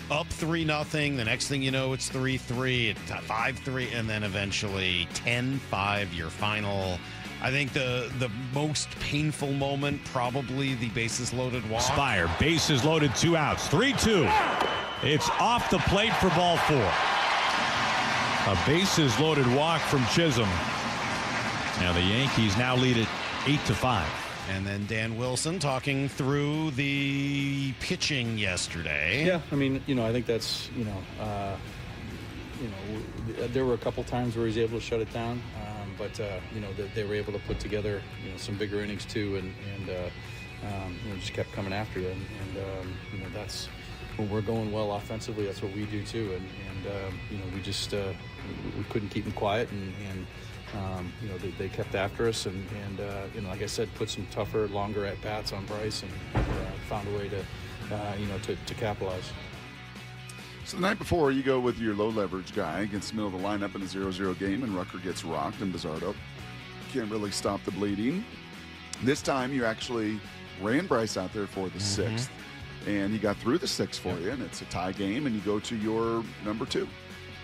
up 3-0. The next thing you know, it's 3-3, 5-3, and then eventually 10-5, your final. I think the most painful moment, probably the bases loaded walk. Spire, bases loaded, 2 outs, 3-2. It's off the plate for ball 4. A bases loaded walk from Chisholm. Now the Yankees now lead it 8-5. And then Dan Wilson talking through the pitching yesterday. Yeah, I mean, I think that's, there were a couple times where he was able to shut it down, but they were able to put together, some bigger innings too, and just kept coming after you, and that's when we're going well offensively. That's what we do too, and we just we couldn't keep them quiet, and they kept after us, and like I said, put some tougher, longer at bats on Bryce, and found a way to capitalize. So the night before, you go with your low leverage guy against the middle of the lineup in a 0-0 game, and Rucker gets rocked, and Bizzardo can't really stop the bleeding. This time, you actually ran Bryce out there for the sixth, and he got through the sixth for you, and it's a tie game, and you go to your number 2,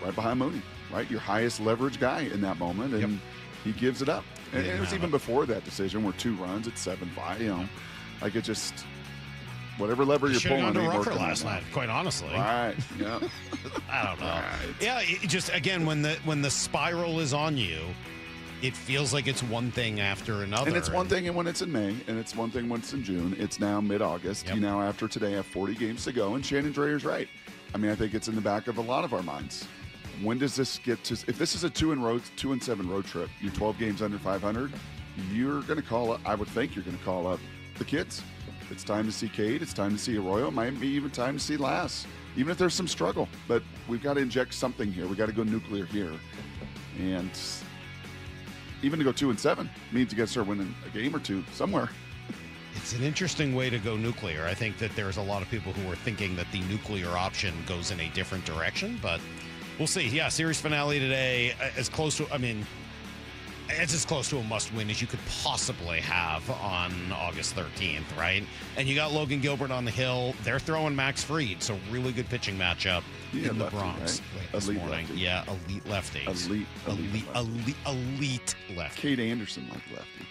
right behind Mooney, right? Your highest leverage guy in that moment, and he gives it up. And it was even before that decision where 2 runs at 7-5, like it just... Whatever lever you're pulling, to Rucker last night. Quite honestly, right? Yeah, I don't know. Right. Yeah, it just again when the spiral is on you, it feels like it's one thing after another. And it's one thing when it's in May, and it's one thing when it's in June. It's now mid-August. You now after today have 40 games to go, and Shannon Drayer's right. I mean, I think it's in the back of a lot of our minds. When does this get to? If this is a 2-7 road trip, you're 12 games under 500. You're going to call up. I would think you're going to call up the kids. It's time to see Cade. It's time to see Arroyo. It might be even time to see Lass, even if there's some struggle. But we've got to inject something here. We've got to go nuclear here. And even to go 2-7 means you got to start winning a game or two somewhere. It's an interesting way to go nuclear. I think that there's a lot of people who are thinking that the nuclear option goes in a different direction, but we'll see. Yeah, series finale today, as close to, it's as close to a must-win as you could possibly have on August 13th, right? And you got Logan Gilbert on the hill. They're throwing Max Fried, so really good pitching matchup in the lefty, Bronx right? this Elite morning. lefty. Yeah, elite lefties. Elite lefty. Kate Anderson like lefty.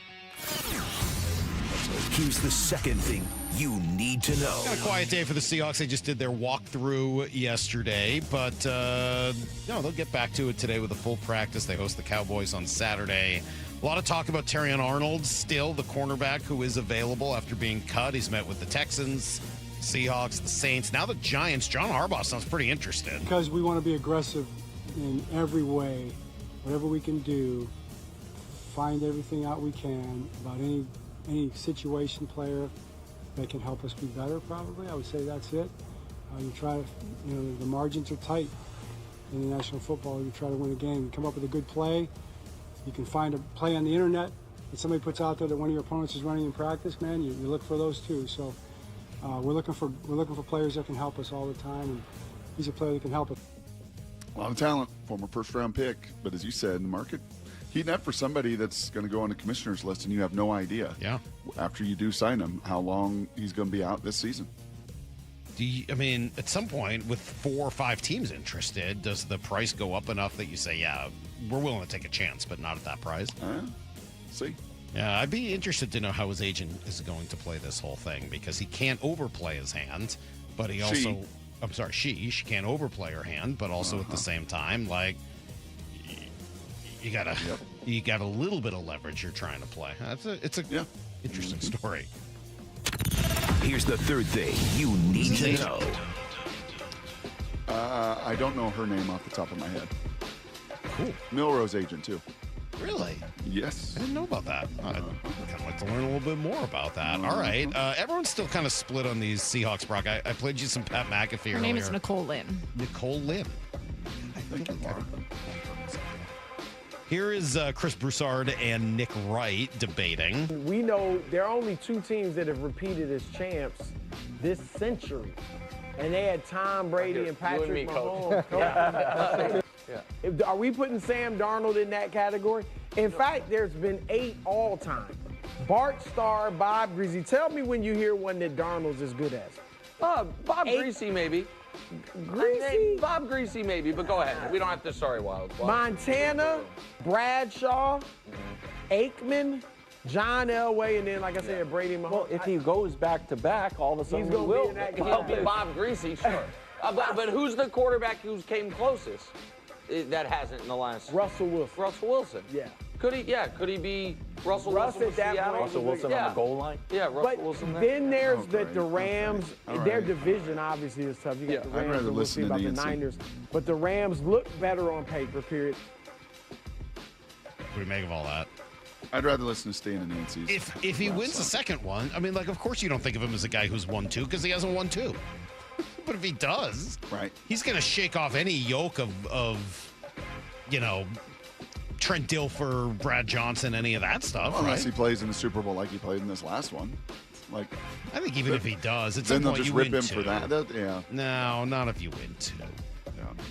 Here's the second thing you need to know. Got a quiet day for the Seahawks. They just did their walkthrough yesterday, but they'll get back to it today with a full practice. They host the Cowboys on Saturday. A lot of talk about Terrion Arnold, still the cornerback who is available after being cut. He's met with the Texans, Seahawks, the Saints, now the Giants. John Harbaugh sounds pretty interested. Because we want to be aggressive in every way, whatever we can do, find everything out we can about any situation player that can help us be better, probably. I would say that's it. You try to, the margins are tight in the National Football. You try to win a game. You come up with a good play. You can find a play on the internet that somebody puts out there that one of your opponents is running in practice, man. You look for those too. So we're looking for players that can help us all the time, and he's a player that can help us. A lot of talent, former first-round pick, but as you said, in the market, heating up for somebody that's going to go on the commissioner's list, and you have no idea. Yeah. After you do sign him, how long he's going to be out this season. At some point, with 4 or 5 teams interested, does the price go up enough that you say, yeah, we're willing to take a chance, but not at that price? See. Yeah, I'd be interested to know how his agent is going to play this whole thing, because he can't overplay his hand, but he also... she can't overplay her hand, but also at the same time, like... You got a little bit of leverage you're trying to play. It's a interesting story. Here's the third thing you need to know. I don't know her name off the top of my head. Cool. Milrose agent too. Really? Yes. I didn't know about that. I'd kind of like to learn a little bit more about that. All right. Everyone's still kind of split on these Seahawks, Brock. I played you some Pat McAfee earlier. Her name is Nicole Lynn. Nicole Lynn. Here is Chris Broussard and Nick Wright debating. We know there are only 2 teams that have repeated as champs this century. And they had Tom Brady and Patrick Mahomes. Are we putting Sam Darnold in that category? In fact, there's been 8 all-time. Bart Starr, Bob Greasy. Tell me when you hear one that Darnold's as good as. Bob Greasy, maybe. Greasy? Bob Greasy, maybe, but go ahead. We don't have to. Sorry, Wild. Montana, Bradshaw, Aikman, John Elway, and then, like I said, Brady Mahomes. Well, if he goes back-to-back, all of a sudden he's going to be in that He'll be Bob Greasy, sure. But who's the quarterback who came closest that hasn't in the last? Russell Wilson. Russell Wilson. Yeah. Could he be Russell Russ Wilson at that Seattle. point. Russell Wilson on the goal line. Yeah, Russell But Wilson there. then there's the Okay. Rams. All Their right. division obviously is tough. You got Yeah. the I'd Rams, rather and we'll listen see to about the Nancy. Niners. But the Rams look better on paper, period. What do you make of all that? I'd rather listen to Stan and Nancy's. If he wins the second one, I mean, like, of course you don't think of him as a guy who's won two because he hasn't won two. But if he does, right, he's going to shake off any yoke of Trent Dilfer, Brad Johnson, any of that stuff, Unless right? he plays in the Super Bowl like he played in this last one. Like, I think even if he does, at then some they'll point just you rip win him two. for that. Yeah. No, not if you win two.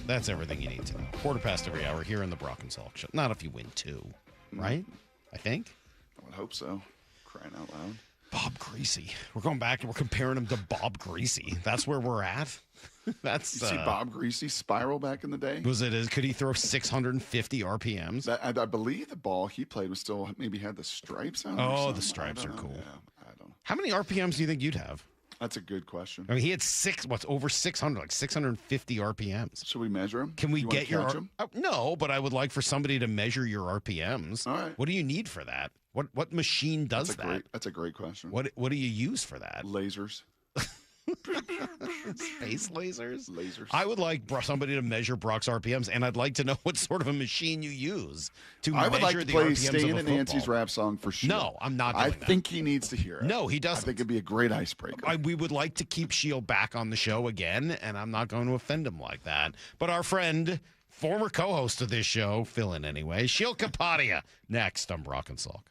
That's everything you need to know. 1/4 every hour here in the Brock and Salk Show. Not if you win two, right? I think. I would hope so. Crying out loud. Bob Greasy. We're going back and we're comparing him to Bob Greasy. That's where we're at. That's You see Bob Greasy spiral back in the day? Could he throw 650 RPMs? I believe the ball he played was still maybe had the stripes on it or Oh, something. the stripes I are don't know. cool. Yeah, I don't. How many RPMs do you think you'd have? That's a good question. I mean, he had over 600, like 650 RPMs. Should we measure him? Can we You wanna get your catch him? No, but I would like for somebody to measure your RPMs. All right. What do you need for that? What machine does that? That's a great question. What do you use for that? Lasers. Space lasers? Lasers. I would like somebody to measure Brock's RPMs, and I'd like to know what sort of a machine you use to I measure would like to the play RPMs Stan of a and football. Nancy's rap song for sure. No, I'm not doing I that. think he needs to hear it. No, he doesn't. I think it'd be a great icebreaker. We would like to keep Sheil back on the show again, and I'm not going to offend him like that. But our friend, former co-host of this show, fill in anyway, Sheil Kapadia, next on Brock and Salk.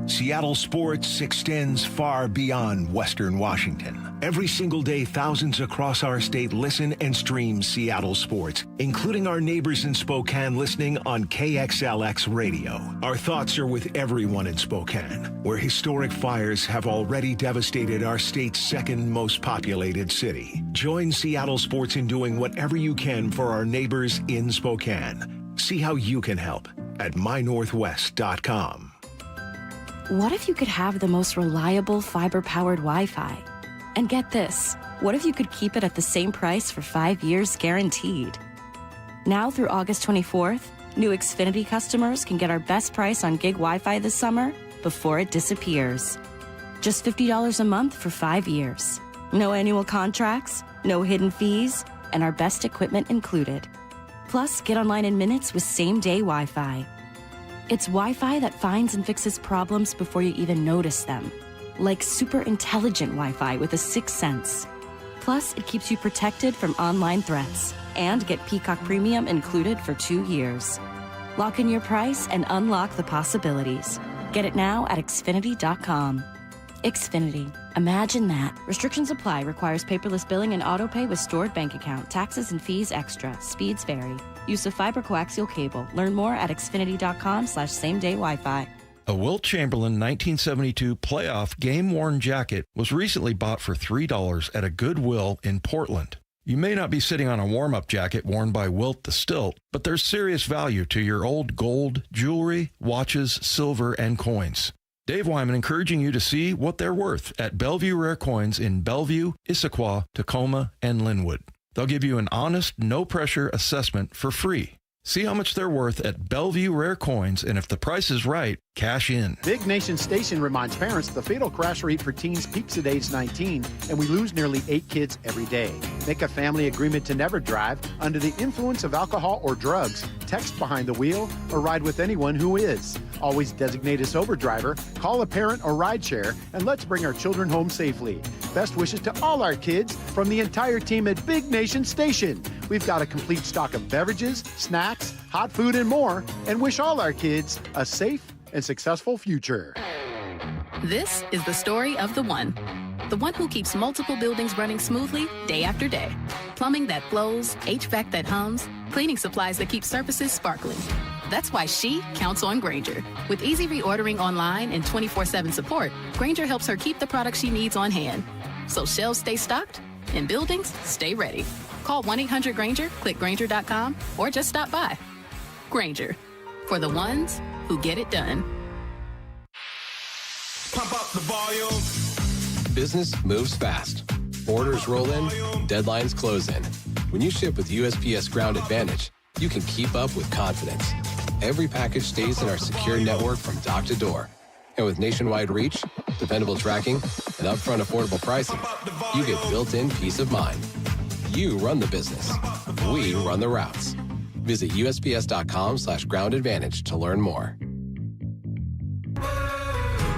Seattle sports extends far beyond Western Washington. Every single day, thousands across our state listen and stream Seattle sports, including our neighbors in Spokane listening on KXLX radio. Our thoughts are with everyone in Spokane, where historic fires have already devastated our state's second most populated city. Join Seattle sports in doing whatever you can for our neighbors in Spokane. See how you can help at mynorthwest.com. What if you could have the most reliable fiber-powered Wi-Fi? And get this, what if you could keep it at the same price for 5 years guaranteed? Now through August 24th, new Xfinity customers can get our best price on gig Wi-Fi this summer before it disappears. Just $50 a month for 5 years. No annual contracts, no hidden fees, and our best equipment included. Plus, get online in minutes with same-day Wi-Fi. It's Wi-Fi that finds and fixes problems before you even notice them. Like super intelligent Wi-Fi with a 6th sense. Plus, it keeps you protected from online threats. And get Peacock Premium included for 2 years. Lock in your price and unlock the possibilities. Get it now at Xfinity.com. Xfinity. Imagine that. Restrictions apply. Requires paperless billing and autopay with stored bank account. Taxes and fees extra. Speeds vary. Use of fiber coaxial cable. Learn more at Xfinity.com/same-day Wi-Fi. A Wilt Chamberlain 1972 playoff game-worn jacket was recently bought for $3 at a Goodwill in Portland. You may not be sitting on a warm-up jacket worn by Wilt the Stilt, but there's serious value to your old gold, jewelry, watches, silver, and coins. Dave Wyman encouraging you to see what they're worth at Bellevue Rare Coins in Bellevue, Issaquah, Tacoma, and Linwood. They'll give you an honest, no-pressure assessment for free. See how much they're worth at Bellevue Rare Coins, and if the price is right, cash in. Big Nation Station reminds parents the fatal crash rate for teens peaks at age 19, and we lose nearly 8 kids every day. Make a family agreement to never drive under the influence of alcohol or drugs, text behind the wheel, or ride with anyone who is. Always designate a sober driver, call a parent or rideshare, and let's bring our children home safely. Best wishes to all our kids from the entire team at Big Nation Station. We've got a complete stock of beverages, snacks, hot food, and more, and wish all our kids a safe and successful future. This is the story of the one who keeps multiple buildings running smoothly day after day. Plumbing that flows, HVAC that hums, cleaning supplies that keep surfaces sparkling. That's why she counts on Grainger. With easy reordering online and 24/7 support, Grainger helps her keep the products she needs on hand. So shelves stay stocked and buildings stay ready. Call 1-800-GRAINGER, click Grainger.com, or just stop by. Grainger, for the ones who get it done. Pump up the volume. Business moves fast. Orders roll in, deadlines close in. When you ship with USPS Ground Advantage, you can keep up with confidence. every package stays in our secure network from dock to door. And with nationwide reach, dependable tracking, and upfront affordable pricing, you get built-in peace of mind. You run the business. We run the routes. Visit USPS.com/Ground Advantage to learn more.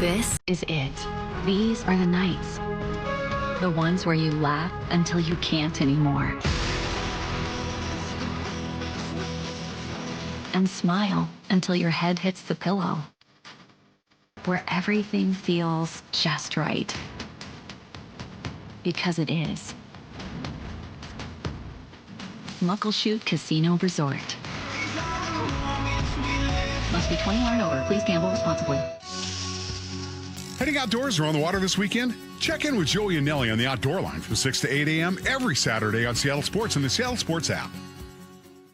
This is it. These are the nights. The ones where you laugh until you can't anymore. And smile until your head hits the pillow. Where everything feels just right. Because it is. Muckleshoot Casino Resort. Must be 21 and over. Please gamble responsibly. Heading outdoors or on the water this weekend? Check in with Joey and Nelly on the Outdoor Line from 6 to 8 a.m. every Saturday on Seattle Sports and the Seattle Sports app.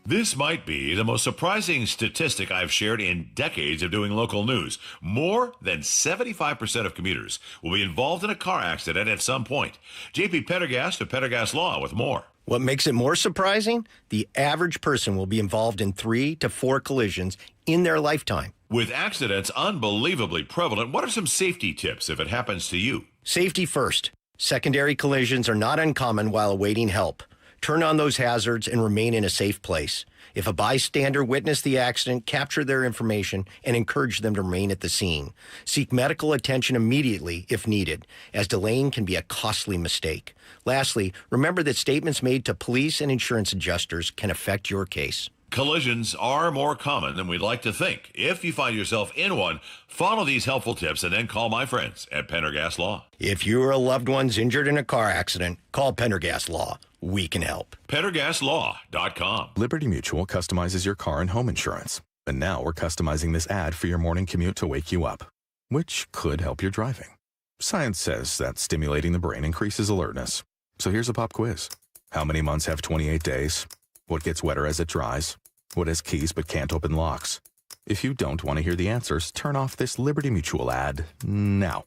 This might be the most surprising statistic I've shared in decades of doing local news. More than 75% of commuters will be involved in a car accident at some point. JP Pendergast of Pendergast Law with more. What makes it more surprising? The average person will be involved in 3 to 4 collisions in their lifetime. With accidents unbelievably prevalent, what are some safety tips if it happens to you? Safety first. Secondary collisions are not uncommon while awaiting help. Turn on those hazards and remain in a safe place. If a bystander witnessed the accident, capture their information and encourage them to remain at the scene. Seek medical attention immediately if needed, as delaying can be a costly mistake. Lastly, remember that statements made to police and insurance adjusters can affect your case. Collisions are more common than we'd like to think. If you find yourself in one, follow these helpful tips and then call my friends at Pendergast Law. If you or a loved one's injured in a car accident, call Pendergast Law. We can help. PendergastLaw.com. Liberty Mutual customizes your car and home insurance. And now we're customizing this ad for your morning commute to wake you up, which could help your driving. Science says that stimulating the brain increases alertness. So here's a pop quiz. How many months have 28 days? What gets wetter as it dries? What has keys but can't open locks? If you don't want to hear the answers, turn off this Liberty Mutual ad now.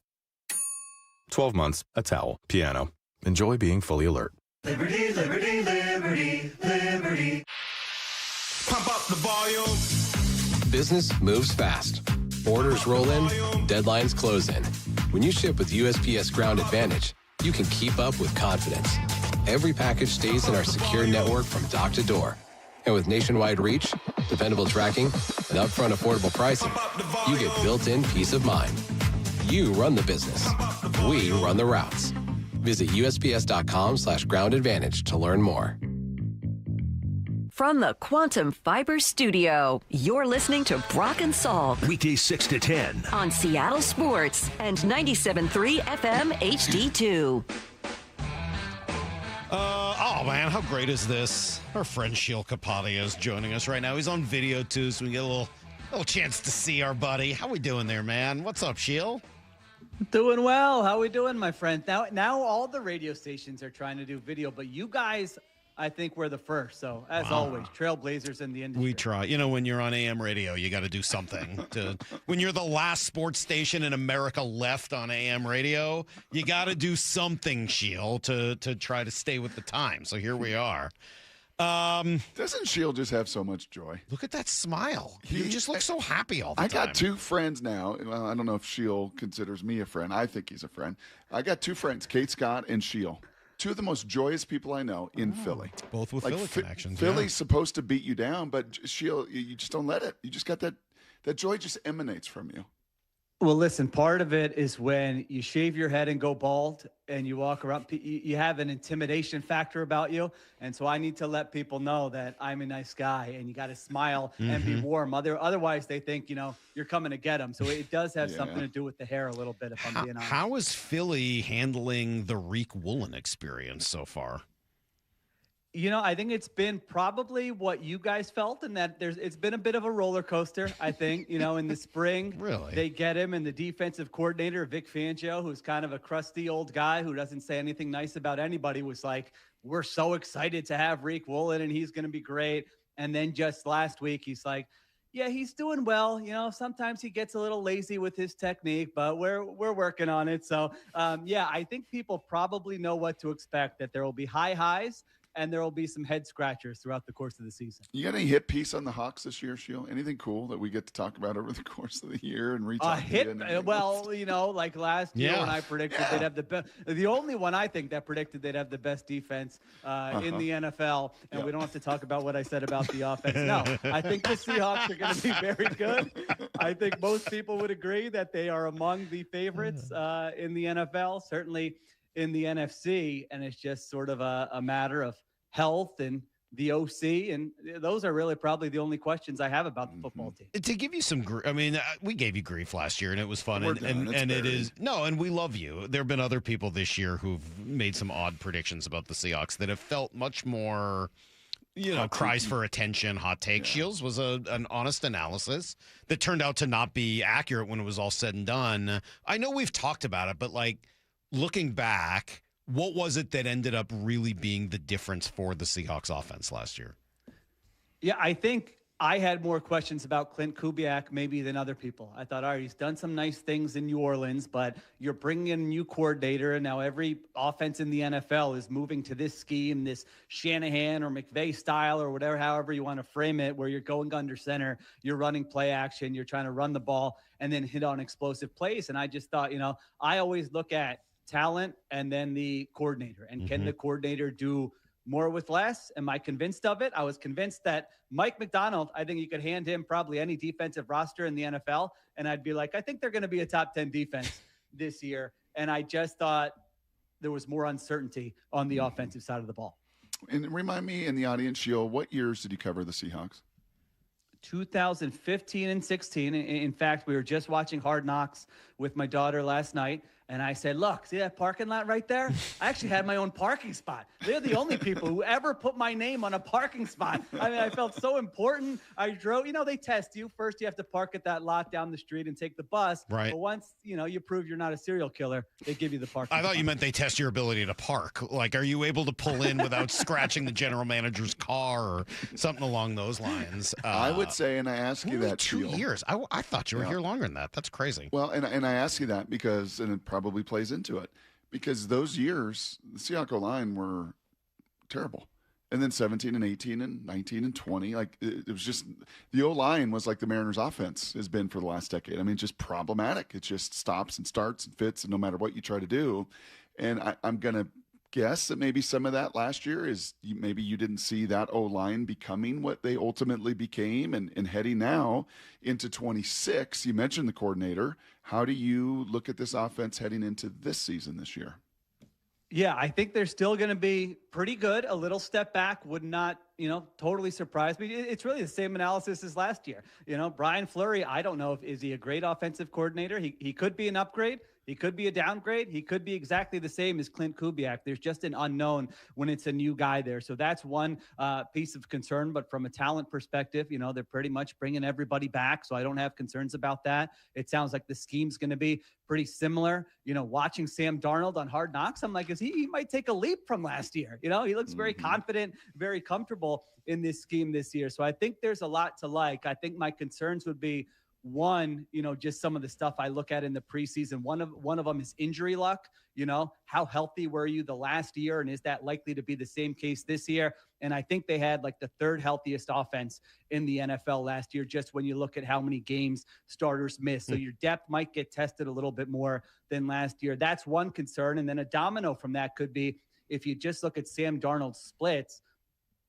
12 months, a towel, piano. Enjoy being fully alert. Liberty, liberty, liberty, liberty. Pump up the volume. Business moves fast. Orders roll in, deadlines close in. When you ship with USPS Ground Advantage, you can keep up with confidence. Every package stays in our secure network from dock to door. And with nationwide reach, dependable tracking, and upfront affordable pricing, you get built-in peace of mind. You run the business. We run the routes. Visit USPS.com/Ground Advantage to learn more. From the Quantum Fiber Studio, you're listening to Brock and Salk. Weekdays 6 to 10. On Seattle Sports and 97.3 FM HD2. Oh, man, how great is this? Our friend Sheil Kapadia is joining us right now. He's on video, too, so we get a little chance to see our buddy. How we doing there, man? What's up, Sheil? Doing well. How we doing, my friend? Now all the radio stations are trying to do video, but you guys, I think, were the first. So, as always, trailblazers in the industry. We try. You know, when you're on AM radio, you got to do something. When you're the last sports station in America left on AM radio, you got to do something, Sheil, to try to stay with the time. So here we are. Doesn't Sheil just have so much joy? Look at that smile. You just look so happy all the time. I got 2 friends now. Well, I don't know if Sheil considers me a friend. I think he's a friend. I got 2 friends, Kate Scott and Sheil. 2 of the most joyous people I know in Philly. Both with Philly connections. Philly's supposed to beat you down, but Sheil, you just don't let it. You just got that joy just emanates from you. Well, listen, part of it is when you shave your head and go bald and you walk around, you have an intimidation factor about you. And so I need to let people know that I'm a nice guy and you got to smile and be warm. Otherwise, they think, you're coming to get them. So it does have something to do with the hair a little bit, if I'm being honest. How is Philly handling the Reek Woolen experience so far? I think it's been probably what you guys felt, and that it's been a bit of a roller coaster, I think, in the spring. Really? They get him, and the defensive coordinator, Vic Fangio, who's kind of a crusty old guy who doesn't say anything nice about anybody, was like, we're so excited to have Reek Woolen, and he's going to be great. And then just last week, he's like, yeah, he's doing well. Sometimes he gets a little lazy with his technique, but we're working on it. So, I think people probably know what to expect, that there will be high highs and there will be some head scratchers throughout the course of the season. You got any hit piece on the Hawks this year, Sheil? Anything cool that we get to talk about over the course of the year and retalk? Like last year when I predicted they'd have the best. The only one I think that predicted they'd have the best defense in the NFL, and we don't have to talk about what I said about the offense. No, I think the Seahawks are going to be very good. I think most people would agree that they are among the favorites in the NFL, certainly in the NFC, and it's just sort of a matter of health and the OC, and those are really probably the only questions I have about the football team. To give you some grief, I mean, we gave you grief last year, and it was fun, and it is and we love you. There have been other people this year who've made some odd predictions about the Seahawks that have felt much more, cries for attention, hot take. Shields was an honest analysis that turned out to not be accurate when it was all said and done. I know we've talked about it, but looking back, what was it that ended up really being the difference for the Seahawks offense last year? Yeah, I think I had more questions about Clint Kubiak maybe than other people. I thought, all right, he's done some nice things in New Orleans, but you're bringing in a new coordinator, and now every offense in the NFL is moving to this scheme, this Shanahan or McVay style or whatever, however you want to frame it, where you're going under center, you're running play action, you're trying to run the ball and then hit on explosive plays. And I just thought, I always look at talent and then the coordinator, and can the coordinator do more with less? Am I convinced of it? I was convinced that Mike Macdonald, I think you could hand him probably any defensive roster in the NFL, and I'd be like, I think they're going to be a top 10 defense this year. And I just thought there was more uncertainty on the offensive side of the ball. And remind me in the audience, Sheil, what years did you cover the Seahawks? 2015 and 16. In fact, we were just watching Hard Knocks with my daughter last night, and I said, look, see that parking lot right there? I actually had my own parking spot. They're the only people who ever put my name on a parking spot. I mean, I felt so important. I drove, they test you. First, you have to park at that lot down the street and take the bus. Right. But once, you prove you're not a serial killer, they give you the parking I thought spot. you meant they test your ability to park. Are you able to pull in without scratching the general manager's car or something along those lines? I would say, and I ask you that, 2 Sheil. years. I thought you were here longer than that. That's crazy. Well, and I ask you that because, and it probably plays into it, because those years, the Seahawks O-line were terrible. And then 17 and 18 and 19 and 20, it was just, the O-line was like the Mariners offense has been for the last decade. I mean, just problematic. It just stops and starts and fits, and no matter what you try to do. And I'm going to guess that maybe some of that last year is maybe you didn't see that O-line becoming what they ultimately became, and heading now into 26. You mentioned the coordinator. How do you look at this offense heading into this season this year? Yeah, I think they're still going to be pretty good. A little step back would not, totally surprise me. It's really the same analysis as last year. Brian Fleury, I don't know is he a great offensive coordinator? He could be an upgrade. He could be a downgrade. He could be exactly the same as Clint Kubiak. There's just an unknown when it's a new guy there. So that's one piece of concern. But from a talent perspective, they're pretty much bringing everybody back. So I don't have concerns about that. It sounds like the scheme's going to be pretty similar. Watching Sam Darnold on Hard Knocks, I'm like, he might take a leap from last year. He looks very confident, very comfortable in this scheme this year. So I think there's a lot to like. I think my concerns would be, one, just some of the stuff I look at in the preseason. One of them is injury luck. How healthy were you the last year? And is that likely to be the same case this year? And I think they had the third healthiest offense in the NFL last year, just when you look at how many games starters missed. So your depth might get tested a little bit more than last year. That's one concern. And then a domino from that could be, if you just look at Sam Darnold's splits,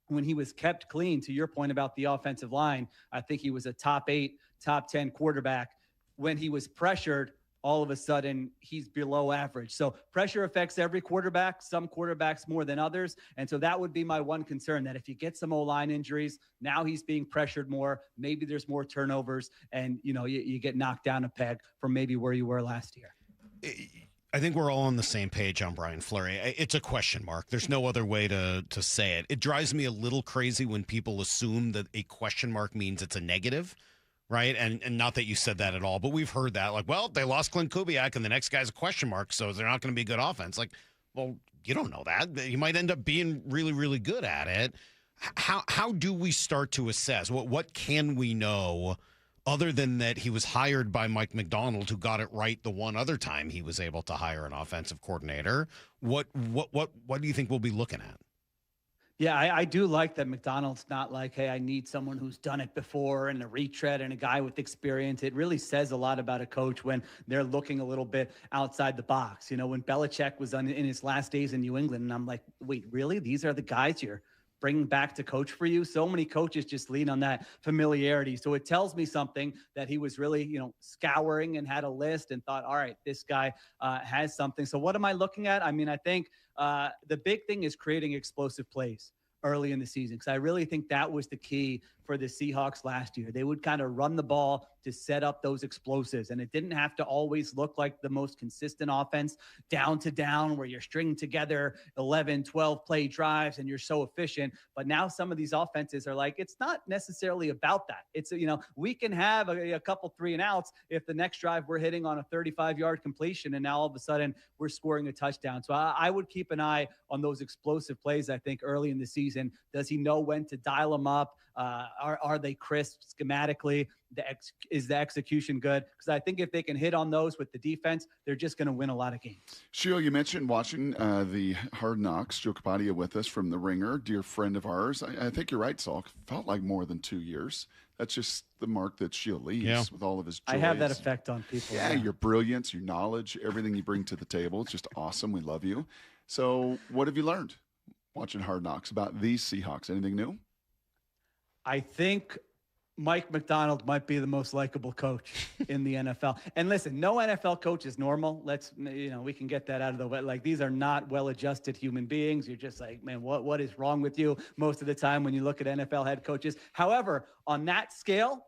when he was kept clean, to your point about the offensive line, I think he was a top 8, top 10 quarterback. When he was pressured, all of a sudden he's below average. So pressure affects every quarterback, some quarterbacks more than others. And so that would be my one concern, that if you get some O-line injuries, now he's being pressured more, maybe there's more turnovers, and you get knocked down a peg from maybe where you were last year. I think we're all on the same page on Brian Fleury. It's a question mark. There's no other way to say it. It drives me a little crazy when people assume that a question mark means it's a negative, right? And not that you said that at all, but we've heard that. They lost Clint Kubiak and the next guy's a question mark, so they're not going to be good offense. Well, you don't know that. You might end up being really, really good at it. How do we start to assess? What can we know other than that he was hired by Mike Macdonald, who got it right the one other time he was able to hire an offensive coordinator? What do you think we'll be looking at? Yeah, I do like that McDonald's not like, hey, I need someone who's done it before and a retread and a guy with experience. It really says a lot about a coach when they're looking a little bit outside the box. You know, when Belichick was in his last days in New England, and I'm like, wait, really? These are the guys you're bringing back to coach for you? So many coaches just lean on that familiarity. So it tells me something that he was really, scouring and had a list and thought, all right, this guy has something. So what am I looking at? I mean, I think the big thing is creating explosive plays early in the season, because I really think that was the key for the Seahawks last year. They would kind of run the ball to set up those explosives, and it didn't have to always look like the most consistent offense down to down where you're stringing together 11, 12 play drives and you're so efficient. But now some of these offenses are like, it's not necessarily about that. It's, we can have a couple 3 and outs if the next drive we're hitting on a 35-yard completion and now all of a sudden we're scoring a touchdown. So I would keep an eye on those explosive plays, I think, early in the season. Does he know when to dial them up? Are they crisp schematically? Is the execution good? Because I think if they can hit on those with the defense, they're just going to win a lot of games. Sheil, you mentioned watching the Hard Knocks. Sheil Kapadia with us from The Ringer, dear friend of ours. I think you're right, Salk. Felt like more than 2 years. That's just the mark that Sheil leaves with all of his joys. I have that effect on people. Yeah, your brilliance, your knowledge, everything you bring to the table. It's just awesome. We love you. So what have you learned watching Hard Knocks about these Seahawks? Anything new? I think Mike McDonald might be the most likable coach in the NFL. And listen, no NFL coach is normal. We can get that out of the way. Like, these are not well-adjusted human beings. You're just like, man, what is wrong with you most of the time when you look at NFL head coaches? However, on that scale,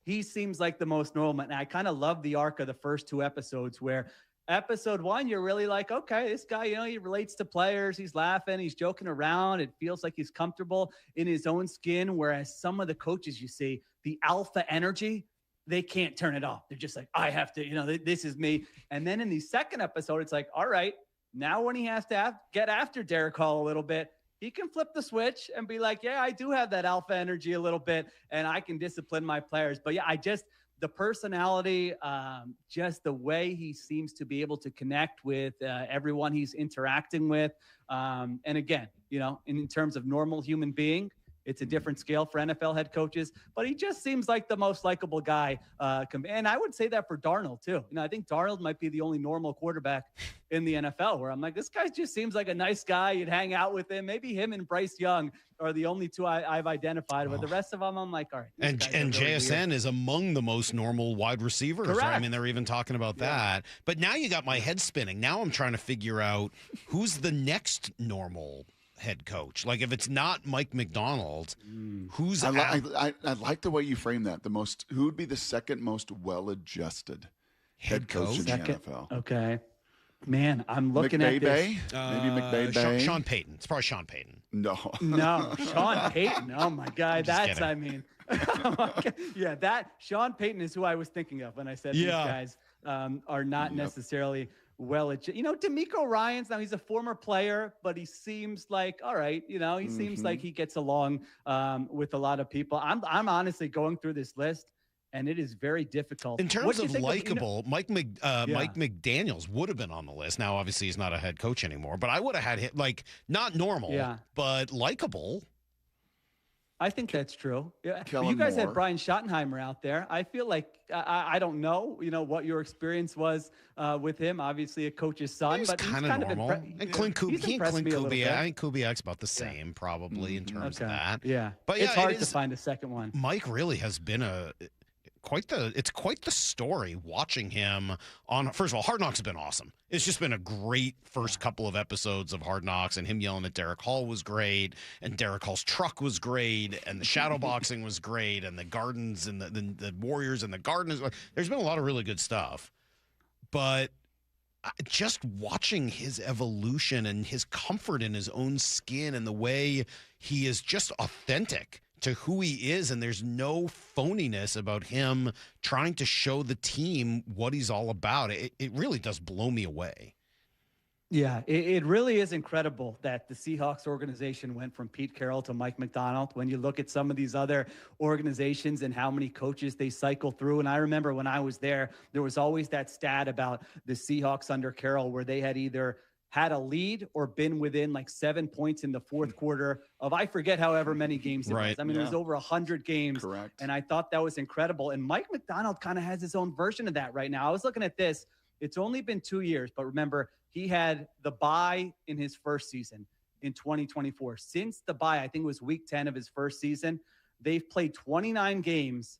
he seems like the most normal. And I kind of love the arc of the first 2 episodes where episode 1, you're really like, okay, this guy, he relates to players. He's laughing. He's joking around. It feels like he's comfortable in his own skin. Whereas some of the coaches you see, the alpha energy, they can't turn it off. They're just like, I have to, this is me. And then in the second episode, it's like, all right, now when he has to get after Derek Hall a little bit, he can flip the switch and be like, yeah, I do have that alpha energy a little bit and I can discipline my players. But yeah, the personality, just the way he seems to be able to connect with everyone he's interacting with. And again, in terms of normal human being, it's a different scale for NFL head coaches, but he just seems like the most likable guy. And I would say that for Darnold too. I think Darnold might be the only normal quarterback in the NFL where I'm like, this guy just seems like a nice guy. You'd hang out with him. Maybe him and Bryce Young are the only 2 I've identified, but the rest of them, I'm like, all right. And JSN is among the most normal wide receivers. Correct. Right? I mean, they're even talking about that. But now you got my head spinning. Now I'm trying to figure out who's the next normal head coach. Like, if it's not Mike McDonald, who's I like the way you frame that. Who would be the second most well-adjusted head coach in the NFL? Okay. Man, I'm looking at this. Maybe McVay. Sean Payton. It's probably Sean Payton. No, Sean Payton. Oh my God, Sean Payton is who I was thinking of when I said these guys are not necessarily D'Amico Ryans, now he's a former player, but he seems like, all right, he seems like he gets along with a lot of people. I'm honestly going through this list, and it is very difficult. In terms of likable, Mike McDaniels would have been on the list. Now, obviously, he's not a head coach anymore, but I would have had him, not normal, but likable. I think that's true. Yeah, Kellen you guys Moore. had Brian Schottenheimer out there. I feel like I don't know, what your experience was with him. Obviously, a coach's son, He's but he's kind of normal. And Clint Kubiak, I think Kubiak's about the same, probably in terms of that. Yeah, but it's hard to find a second one. Mike really has been quite the story watching him on. First of all, Hard Knocks has been awesome. It's just been a great first couple of episodes of Hard Knocks, and him yelling at Derek Hall was great, and Derek Hall's truck was great, and the shadow boxing was great, and the gardens and the Warriors and the Gardeners. There's been a lot of really good stuff, but just watching his evolution and his comfort in his own skin and the way he is just authentic to who he is, and there's no phoniness about him trying to show the team what he's all about. It really does blow me away. Yeah, it really is incredible that the Seahawks organization went from Pete Carroll to Mike McDonald. When you look at some of these other organizations and how many coaches they cycle through. And I remember when I was there was always that stat about the Seahawks under Carroll where they had either had a lead or been within like 7 points in the fourth quarter of, I forget however many games it was. I mean, it was over 100 games. Correct. And I thought that was incredible. And Mike Macdonald kind of has his own version of that right now. I was looking at this. It's only been 2 years, but remember, he had the bye in his first season in 2024. Since the bye, I think it was week 10 of his first season, they've played 29 games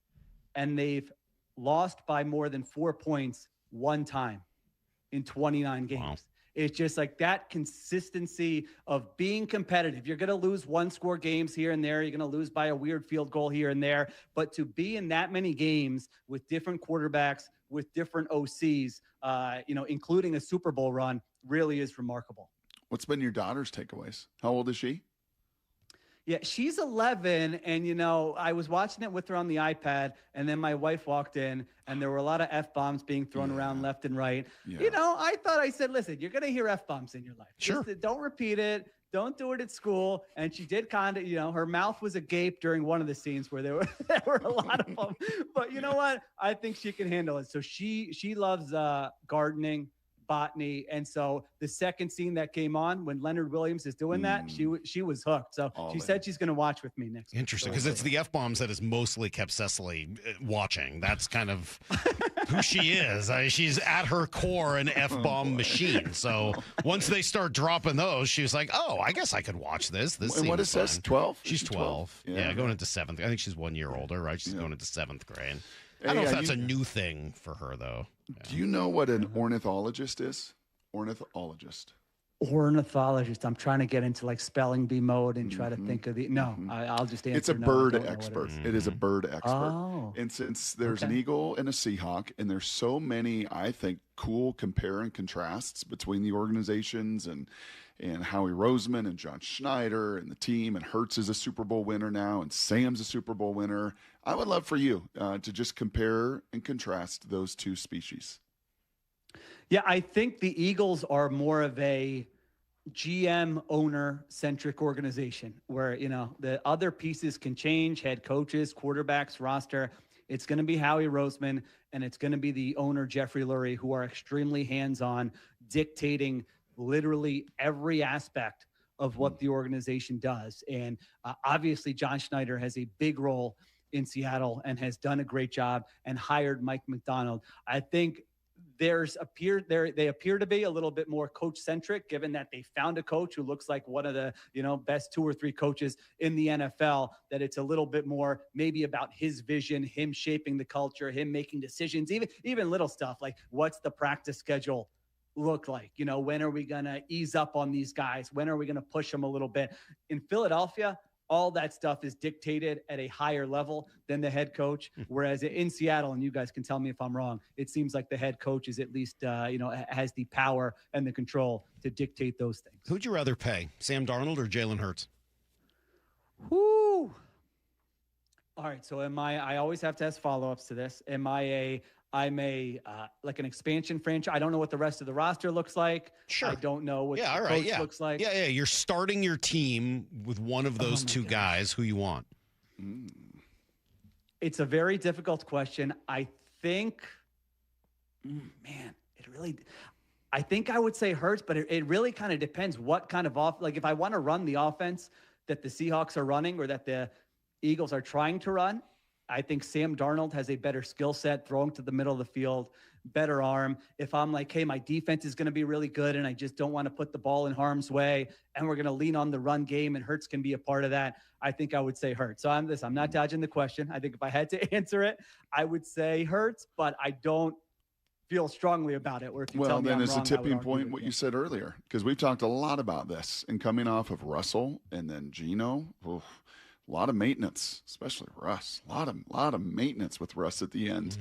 and they've lost by more than 4 points one time in 29 games. Wow. It's just like that consistency of being competitive. You're going to lose one-score games here and there. You're going to lose by a weird field goal here and there. But to be in that many games with different quarterbacks, with different OCs, including a Super Bowl run, really is remarkable. What's been your daughter's takeaways? How old is she? Yeah, she's 11, and, I was watching it with her on the iPad, and then my wife walked in, and there were a lot of F-bombs being thrown around left and right. Yeah. I said, listen, you're going to hear F-bombs in your life. Sure. Just don't repeat it. Don't do it at school. And she did kind of, her mouth was agape during one of the scenes where there were a lot of them. But you know what? I think she can handle it. So she loves gardening, botany, and so the second scene that came on when Leonard Williams is doing that, she was hooked. So she said she's going to watch with me next week. Interesting, because it's the F-bombs that has mostly kept Cecily watching. That's kind of who she is. She's at her core an F-bomb machine. So once they start dropping those, she was like, oh, I guess I could watch this. And what is this, 12? She's 12. Yeah, going into 7th. I think she's 1 year older, right? She's going into 7th grade. I don't know if that's a new thing for her, though. Do you know what an ornithologist is? Ornithologist. I'm trying to get into like spelling bee mode and try to think of the. No, I'll just answer. It's a bird expert. It is a bird expert. Oh. And since there's an eagle and a Seahawk, and there's so many, I think, cool compare and contrasts between the organizations and Howie Roseman and John Schneider and the team, and Hurts is a Super Bowl winner now, and Sam's a Super Bowl winner. I would love for you to just compare and contrast those two species. Yeah, I think the Eagles are more of a GM owner-centric organization where, the other pieces can change, head coaches, quarterbacks, roster. It's going to be Howie Roseman, and it's going to be the owner, Jeffrey Lurie, who are extremely hands-on, dictating literally every aspect of what the organization does. And obviously, John Schneider has a big role in Seattle and has done a great job and hired Mike Macdonald. I think they appear to be a little bit more coach centric, given that they found a coach who looks like one of the best 2 or 3 coaches in the NFL, that it's a little bit more maybe about his vision, him shaping the culture, him making decisions, even little stuff like what's the practice schedule look like? When are we going to ease up on these guys? When are we going to push them a little bit? In Philadelphia, all that stuff is dictated at a higher level than the head coach. Whereas in Seattle, and you guys can tell me if I'm wrong, it seems like the head coach is at least, has the power and the control to dictate those things. Who'd you rather pay, Sam Darnold or Jalen Hurts? Whoo! All right. So I always have to ask follow-ups to this. I'm like an expansion franchise. I don't know what the rest of the roster looks like. Sure. I don't know what the coach looks like. Yeah. You're starting your team with one of those two guys. Who you want? It's a very difficult question. I think, I think I would say Hurts, but it really kind of depends what kind of like if I want to run the offense that the Seahawks are running or that the Eagles are trying to run, I think Sam Darnold has a better skill set, throwing to the middle of the field, better arm. If I'm like, hey, my defense is going to be really good and I just don't want to put the ball in harm's way and we're going to lean on the run game and Hurts can be a part of that, I think I would say Hurts. So I'm not dodging the question. I think if I had to answer it, I would say Hurts, but I don't feel strongly about it. Or if you tell me I'm it's wrong, a tipping point, what you said earlier, because we've talked a lot about this and coming off of Russell and then Geno. A lot of maintenance, especially Russ. A lot of maintenance with Russ at the end.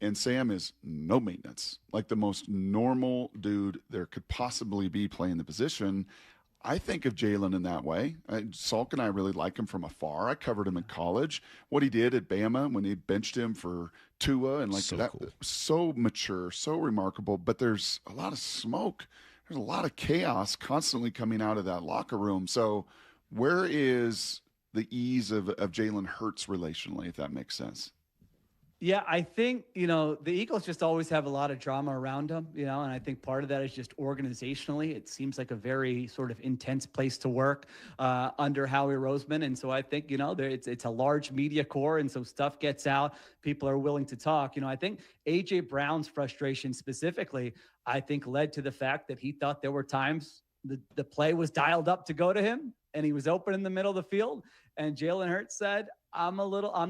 And Sam is no maintenance, like the most normal dude there could possibly be playing the position. I think of Jalen in that way. Salk and I really like him from afar. I covered him in college. What he did at Bama when they benched him for Tua and like that, cool. So mature, so remarkable. But there's a lot of smoke. There's a lot of chaos constantly coming out of that locker room. So where is the ease of Jalen Hurts relationally, if that makes sense? Yeah, I think, the Eagles just always have a lot of drama around them, and I think part of that is just organizationally. It seems like a very sort of intense place to work under Howie Roseman. And so I think, it's a large media core. And so stuff gets out. People are willing to talk. I think A.J. Brown's frustration specifically, I think led to the fact that he thought there were times the play was dialed up to go to him and he was open in the middle of the field. And Jalen Hurts said, I'm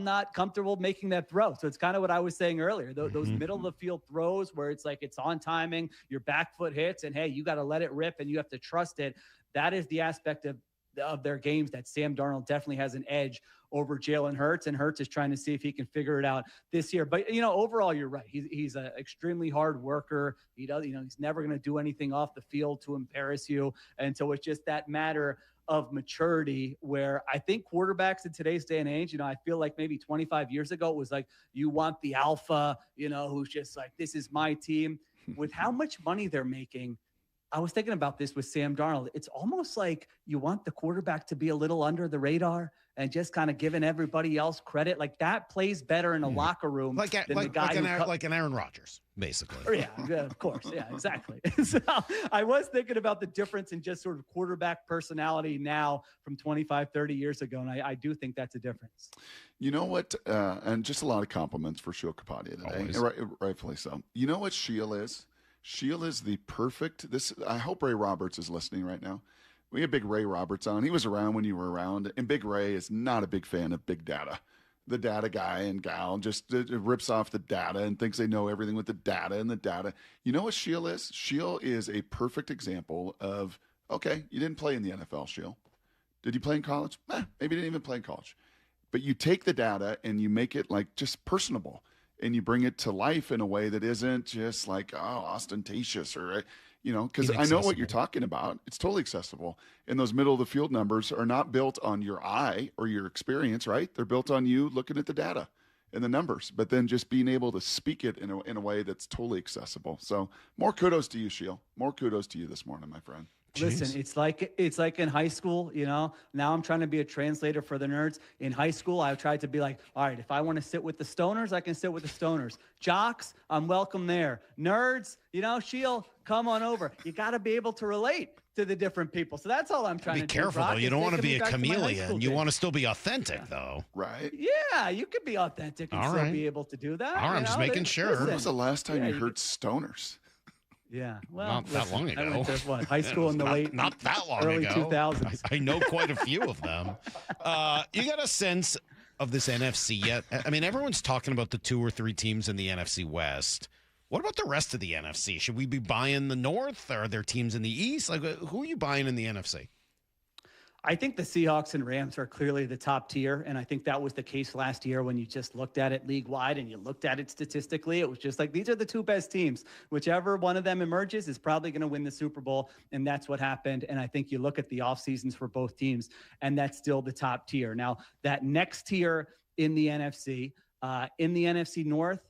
not comfortable making that throw. So it's kind of what I was saying earlier. Those middle of the field throws where it's like it's on timing, your back foot hits, and hey, you got to let it rip and you have to trust it. That is the aspect of their games that Sam Darnold definitely has an edge over Jalen Hurts, and Hurts is trying to see if he can figure it out this year. But overall, you're right. He's an extremely hard worker. He does, he's never going to do anything off the field to embarrass you. And so it's just that matter of maturity where I think quarterbacks in today's day and age, I feel like maybe 25 years ago, it was like, you want the alpha, who's just like, this is my team. With how much money they're making, I was thinking about this with Sam Darnold. It's almost like you want the quarterback to be a little under the radar and just kind of giving everybody else credit. Like that plays better in a locker room like an Aaron Rodgers, basically. Yeah, of course. Yeah, exactly. So I was thinking about the difference in just sort of quarterback personality now from 25, 30 years ago. And I do think that's a difference. You know what? And just a lot of compliments for Sheil Kapadia today. Rightfully so. You know what Sheil is? Sheil is the perfect. I hope Ray Roberts is listening right now. We had Big Ray Roberts on. He was around when you were around. And Big Ray is not a big fan of big data. The data guy and gal just rips off the data and thinks they know everything with the data and the data. You know what Sheil is? Sheil is a perfect example of, okay, you didn't play in the NFL, Sheil. Did you play in college? Maybe you didn't even play in college. But you take the data and you make it like just personable. And you bring it to life in a way that isn't just like, ostentatious or, because I know what you're talking about. It's totally accessible. And those middle of the field numbers are not built on your eye or your experience, right? They're built on you looking at the data and the numbers, but then just being able to speak it in a way that's totally accessible. So more kudos to you, Sheil. More kudos to you this morning, my friend. Listen, it's like in high school, now I'm trying to be a translator for the nerds. In high school, I tried to be like, all right, if I want to sit with the stoners, I can sit with the stoners. Jocks, I'm welcome there. Nerds, Sheil, come on over. You got to be able to relate to the different people. So that's all I'm trying to do. Be careful, though. You don't want to be a chameleon. You want to still be authentic, though. Right. Yeah, you could be authentic and still be able to do that. All right, I'm just making sure. When was the last time you heard stoners? Yeah, well, not that long ago. I went to high school in the not that long early ago. 2000s. I know quite a few of them. You got a sense of this NFC yet? I mean, everyone's talking about the 2 or 3 teams in the NFC West. What about the rest of the NFC? Should we be buying the North? Are there teams in the East? Like, who are you buying in the NFC? I think the Seahawks and Rams are clearly the top tier, and I think that was the case last year when you just looked at it league-wide and you looked at it statistically. It was just like, these are the 2 best teams. Whichever one of them emerges is probably going to win the Super Bowl, and that's what happened. And I think you look at the off seasons for both teams, and that's still the top tier. Now, that next tier in the NFC North,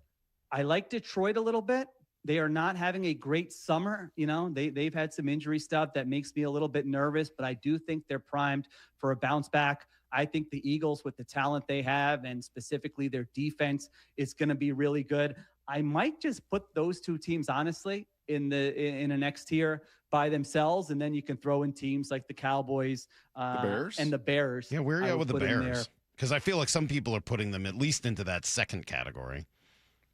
I like Detroit a little bit. They are not having a great summer. They've had some injury stuff that makes me a little bit nervous, but I do think they're primed for a bounce back. I think the Eagles, with the talent they have and specifically their defense, is going to be really good. I might just put those 2 teams, honestly, in a next tier by themselves, and then you can throw in teams like the Cowboys, the Bears, and the Bears. Yeah, where are you at with the Bears? Because I feel like some people are putting them at least into that second category.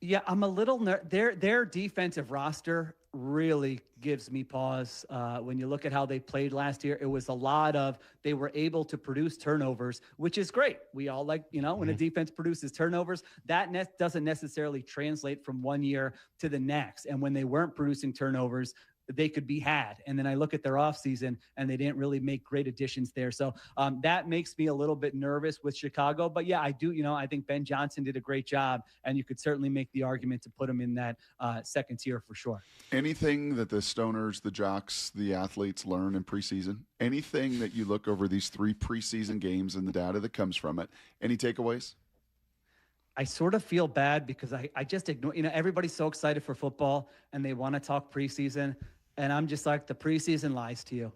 Yeah, I'm a little their defensive roster really gives me pause. When you look at how they played last year, it was a lot of, they were able to produce turnovers, which is great. We all like, when a defense produces turnovers, that doesn't necessarily translate from one year to the next. And when they weren't producing turnovers, they could be had. And then I look at their offseason and they didn't really make great additions there. So that makes me a little bit nervous with Chicago. But yeah, I do, I think Ben Johnson did a great job, and you could certainly make the argument to put him in that second tier for sure. Anything that the stoners, the jocks, the athletes learn in preseason, anything that you look over these 3 preseason games and the data that comes from it, any takeaways? I sort of feel bad because I just ignore, everybody's so excited for football and they want to talk preseason. And I'm just like, the preseason lies to you.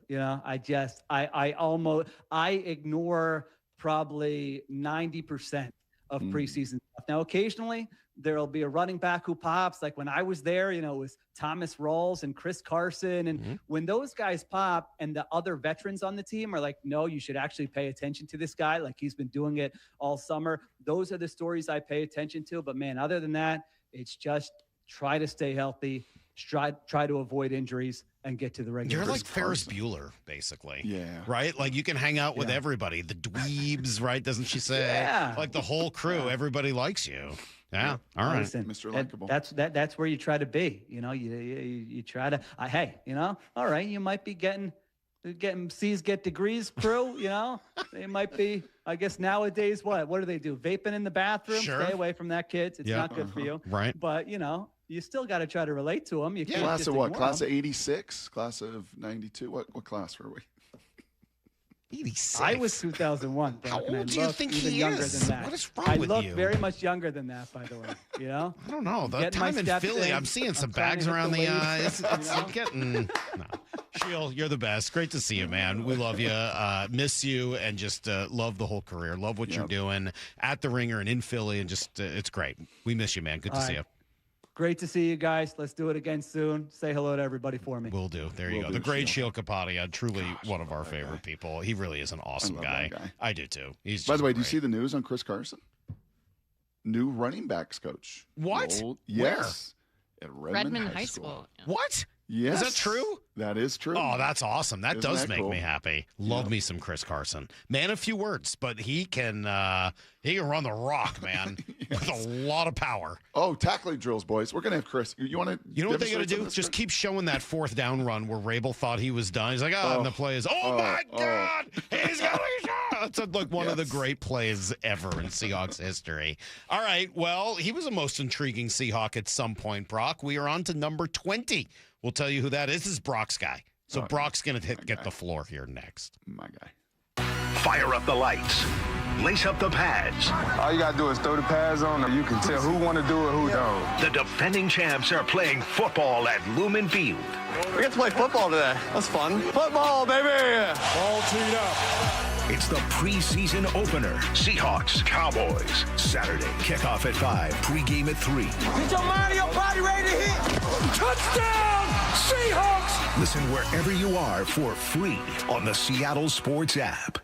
I ignore probably 90% of preseason stuff. Now, occasionally there'll be a running back who pops. Like when I was there, it was Thomas Rawls and Chris Carson. And when those guys pop and the other veterans on the team are like, no, you should actually pay attention to this guy. Like he's been doing it all summer. Those are the stories I pay attention to. But man, other than that, it's just try to stay healthy, try to avoid injuries, and get to the regular. You're like Ferris Bueller, basically. Yeah. Right? Like you can hang out with everybody. The dweebs, right? Doesn't she say? Yeah. Like the whole crew. Everybody likes you. Yeah. All right. Listen, Mr. Likeable. That's where you try to be. You try to. Hey, all right. You might be getting C's get degrees crew. They might be. I guess nowadays, what do they do? Vaping in the bathroom. Sure. Stay away from that, kids. It's not good for you. Right. But you still got to try to relate to them. You can't Class just of what? ignore Class them. of 86? Class of 92? What class were we? 86. I was 2001. How Brock, and old I do you look think even he younger is? than that. What is wrong I with look you? very much younger than that, by the way. I don't know. The Getting my time in steps Philly, in. I'm seeing some I'm trying bags to hit around the weights, eyes. It's getting. No. Sheil, you're the best. Great to see you, man. We love you. Miss you, and just love the whole career. Love what you're doing at the Ringer and in Philly, and just it's great. We miss you, man. Good to see you. Great to see you guys. Let's do it again soon. Say hello to everybody for me. Will do. There you go. The great Sheil Kapadia, truly one of our favorite people. He really is an awesome guy. I do too. He's By the way, great. do you see the news on Chris Carson? New running backs coach. What? Yes. At Redmond High School. What? Yes. Is that true? That is true. Oh, that's awesome. That Isn't does that make cool? me happy. Love me some Chris Carson. Man of few words, but he can run the rock, man, with a lot of power. Oh, tackling drills, boys. We're going to have Chris. You want to You know what they got to do? Just keep showing that fourth down run where Rabel thought he was done. He's like, and the play is, my God, he's going to shot. It's like one of the great plays ever in Seahawks history. All right, well, he was the most intriguing Seahawk at some point, Brock. We are on to number 20. We'll tell you who that is. This is Brock's guy. So Brock's going to get the floor here next. My guy. Fire up the lights. Lace up the pads. All you got to do is throw the pads on, and you can tell who want to do it, who don't. The defending champs are playing football at Lumen Field. We get to play football today. That's fun. Football, baby! All teed up. It's the preseason opener. Seahawks, Cowboys. Saturday, kickoff at 5, pregame at 3. Get your mind and your body ready to hit. Touchdown, Seahawks! Listen wherever you are for free on the Seattle Sports app.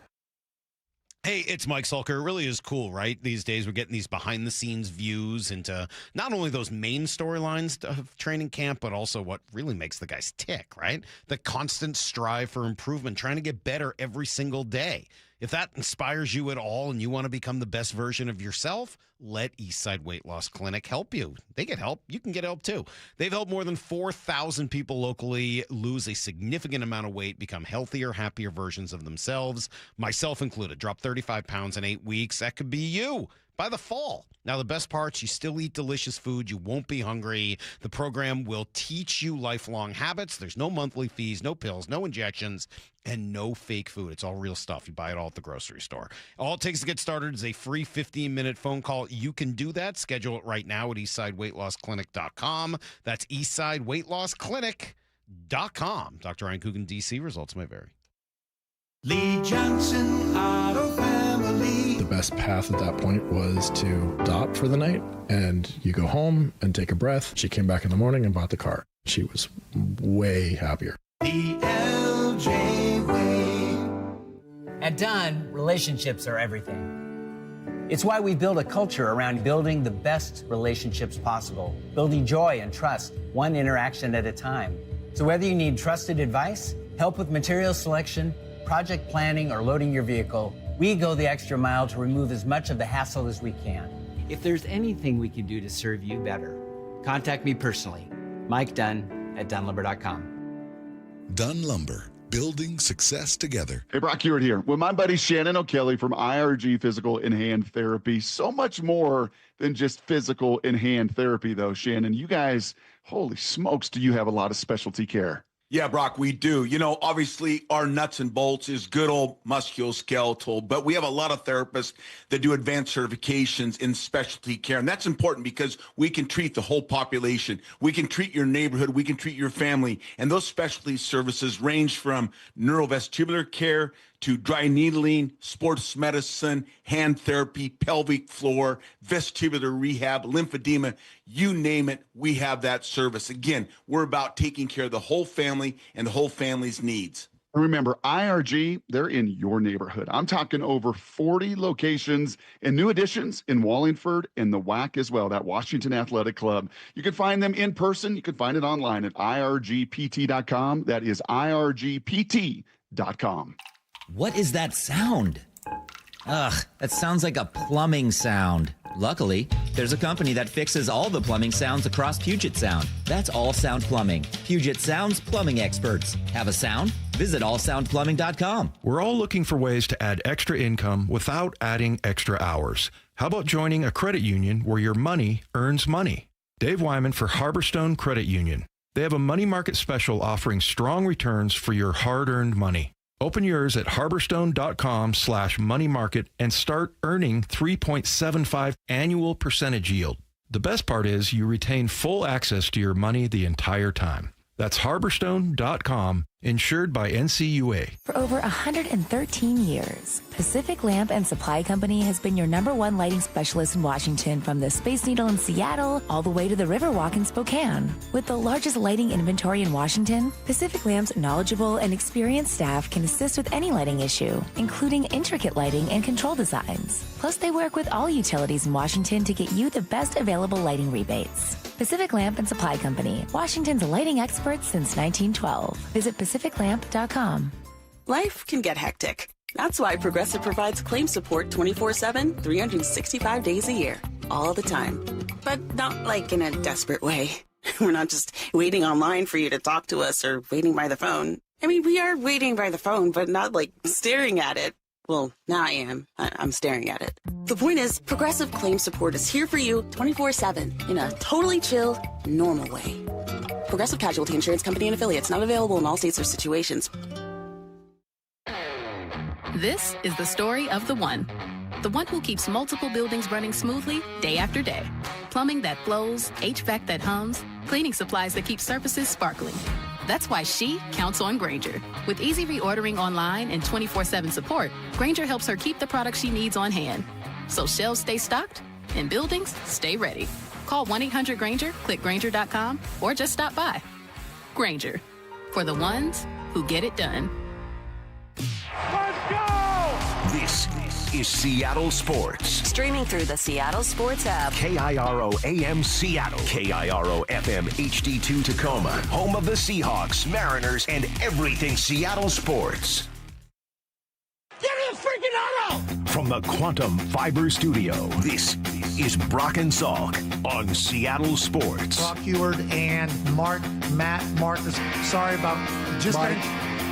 Hey, it's Mike Sulker. It really is cool, right? These days we're getting these behind-the-scenes views into not only those main storylines of training camp, but also what really makes the guys tick, right? The constant strive for improvement, trying to get better every single day. If that inspires you at all and you want to become the best version of yourself, let Eastside Weight Loss Clinic help you. They get help. You can get help too. They've helped more than 4,000 people locally lose a significant amount of weight, become healthier, happier versions of themselves, myself included. Drop 35 pounds in 8 weeks. That could be you by the fall. Now, the best part's you still eat delicious food. You won't be hungry. The program will teach you lifelong habits. There's no monthly fees, no pills, no injections, and no fake food. It's all real stuff. You buy it all at the grocery store. All it takes to get started is a free 15-minute phone call. You can do that. Schedule it right now at eastsideweightlossclinic.com. That's eastsideweightlossclinic.com. Dr. Ryan Coogan, D.C. Results may vary. Lee Johnson Auto Family. The best path at that point was to stop for the night, and you go home and take a breath. She came back in the morning and bought the car. She was way happier. The LJ way. At Dunn, relationships are everything. It's why we build a culture around building the best relationships possible, building joy and trust, one interaction at a time. So whether you need trusted advice, help with material selection, project planning, or loading your vehicle, we go the extra mile to remove as much of the hassle as we can. If there's anything we can do to serve you better, contact me personally, Mike Dunn at dunlumber.com. Dunn Lumber, building success together. Hey, Brock Hewitt here with my buddy Shannon O'Kelly from IRG Physical and Hand Therapy. So much more than just physical and hand therapy, though, Shannon. You guys, holy smokes, do you have a lot of specialty care? Yeah, Brock, we do. You know, obviously our nuts and bolts is good old musculoskeletal, but we have a lot of therapists that do advanced certifications in specialty care. And that's important because we can treat the whole population. We can treat your neighborhood. We can treat your family. And those specialty services range from neurovestibular care to dry needling, sports medicine, hand therapy, pelvic floor, vestibular rehab, lymphedema, you name it, we have that service. Again, we're about taking care of the whole family and the whole family's needs. Remember, IRG, they're in your neighborhood. I'm talking over 40 locations and new additions in Wallingford and the WAC as well, that Washington Athletic Club. You can find them in person. You can find it online at irgpt.com. That is irgpt.com. What is that sound? Ugh, that sounds like a plumbing sound. Luckily, there's a company that fixes all the plumbing sounds across Puget Sound. That's All Sound Plumbing. Puget Sound's plumbing experts. Have a sound? Visit allsoundplumbing.com. We're all looking for ways to add extra income without adding extra hours. How about joining a credit union where your money earns money? Dave Wyman for Harborstone Credit Union. They have a money market special offering strong returns for your hard-earned money. Open yours at harborstone.com/moneymarket and start earning 3.75 annual percentage yield. The best part is you retain full access to your money the entire time. That's harborstone.com, insured by NCUA. For over 113 years, Pacific Lamp and Supply Company has been your #1 lighting specialist in Washington, from the Space Needle in Seattle all the way to the Riverwalk in Spokane. With the largest lighting inventory in Washington, Pacific Lamp's knowledgeable and experienced staff can assist with any lighting issue, including intricate lighting and control designs. Plus, they work with all utilities in Washington to get you the best available lighting rebates. Pacific Lamp and Supply Company, Washington's lighting experts since 1912. Visit pacificlamp.com. Life can get hectic. That's why Progressive provides claim support 24/7, 365 days a year, all the time. But not like in a desperate way. We're not just waiting online for you to talk to us or waiting by the phone. I mean, we are waiting by the phone, but not like staring at it. Well, now I am. I'm staring at it. The point is, Progressive Claim Support is here for you 24/7 in a totally chill, normal way. Progressive Casualty Insurance Company and Affiliates, not available in all states or situations. This is the story of the one who keeps multiple buildings running smoothly day after day. Plumbing that flows, HVAC that hums, cleaning supplies that keep surfaces sparkling. That's why she counts on Grainger. With easy reordering online and 24/7 support, Grainger helps her keep the products she needs on hand. So shelves stay stocked and buildings stay ready. Call 1-800-GRAINGER, click Grainger.com, or just stop by. Grainger, for the ones who get it done. This is Seattle Sports. Streaming through the Seattle Sports app. KIRO AM Seattle. KIRO FM HD2 Tacoma. Home of the Seahawks, Mariners, and everything Seattle sports. Give me a freaking auto! From the Quantum Fiber Studio, this is Brock and Salk on Seattle Sports. Brock Heward and Mark is sorry about just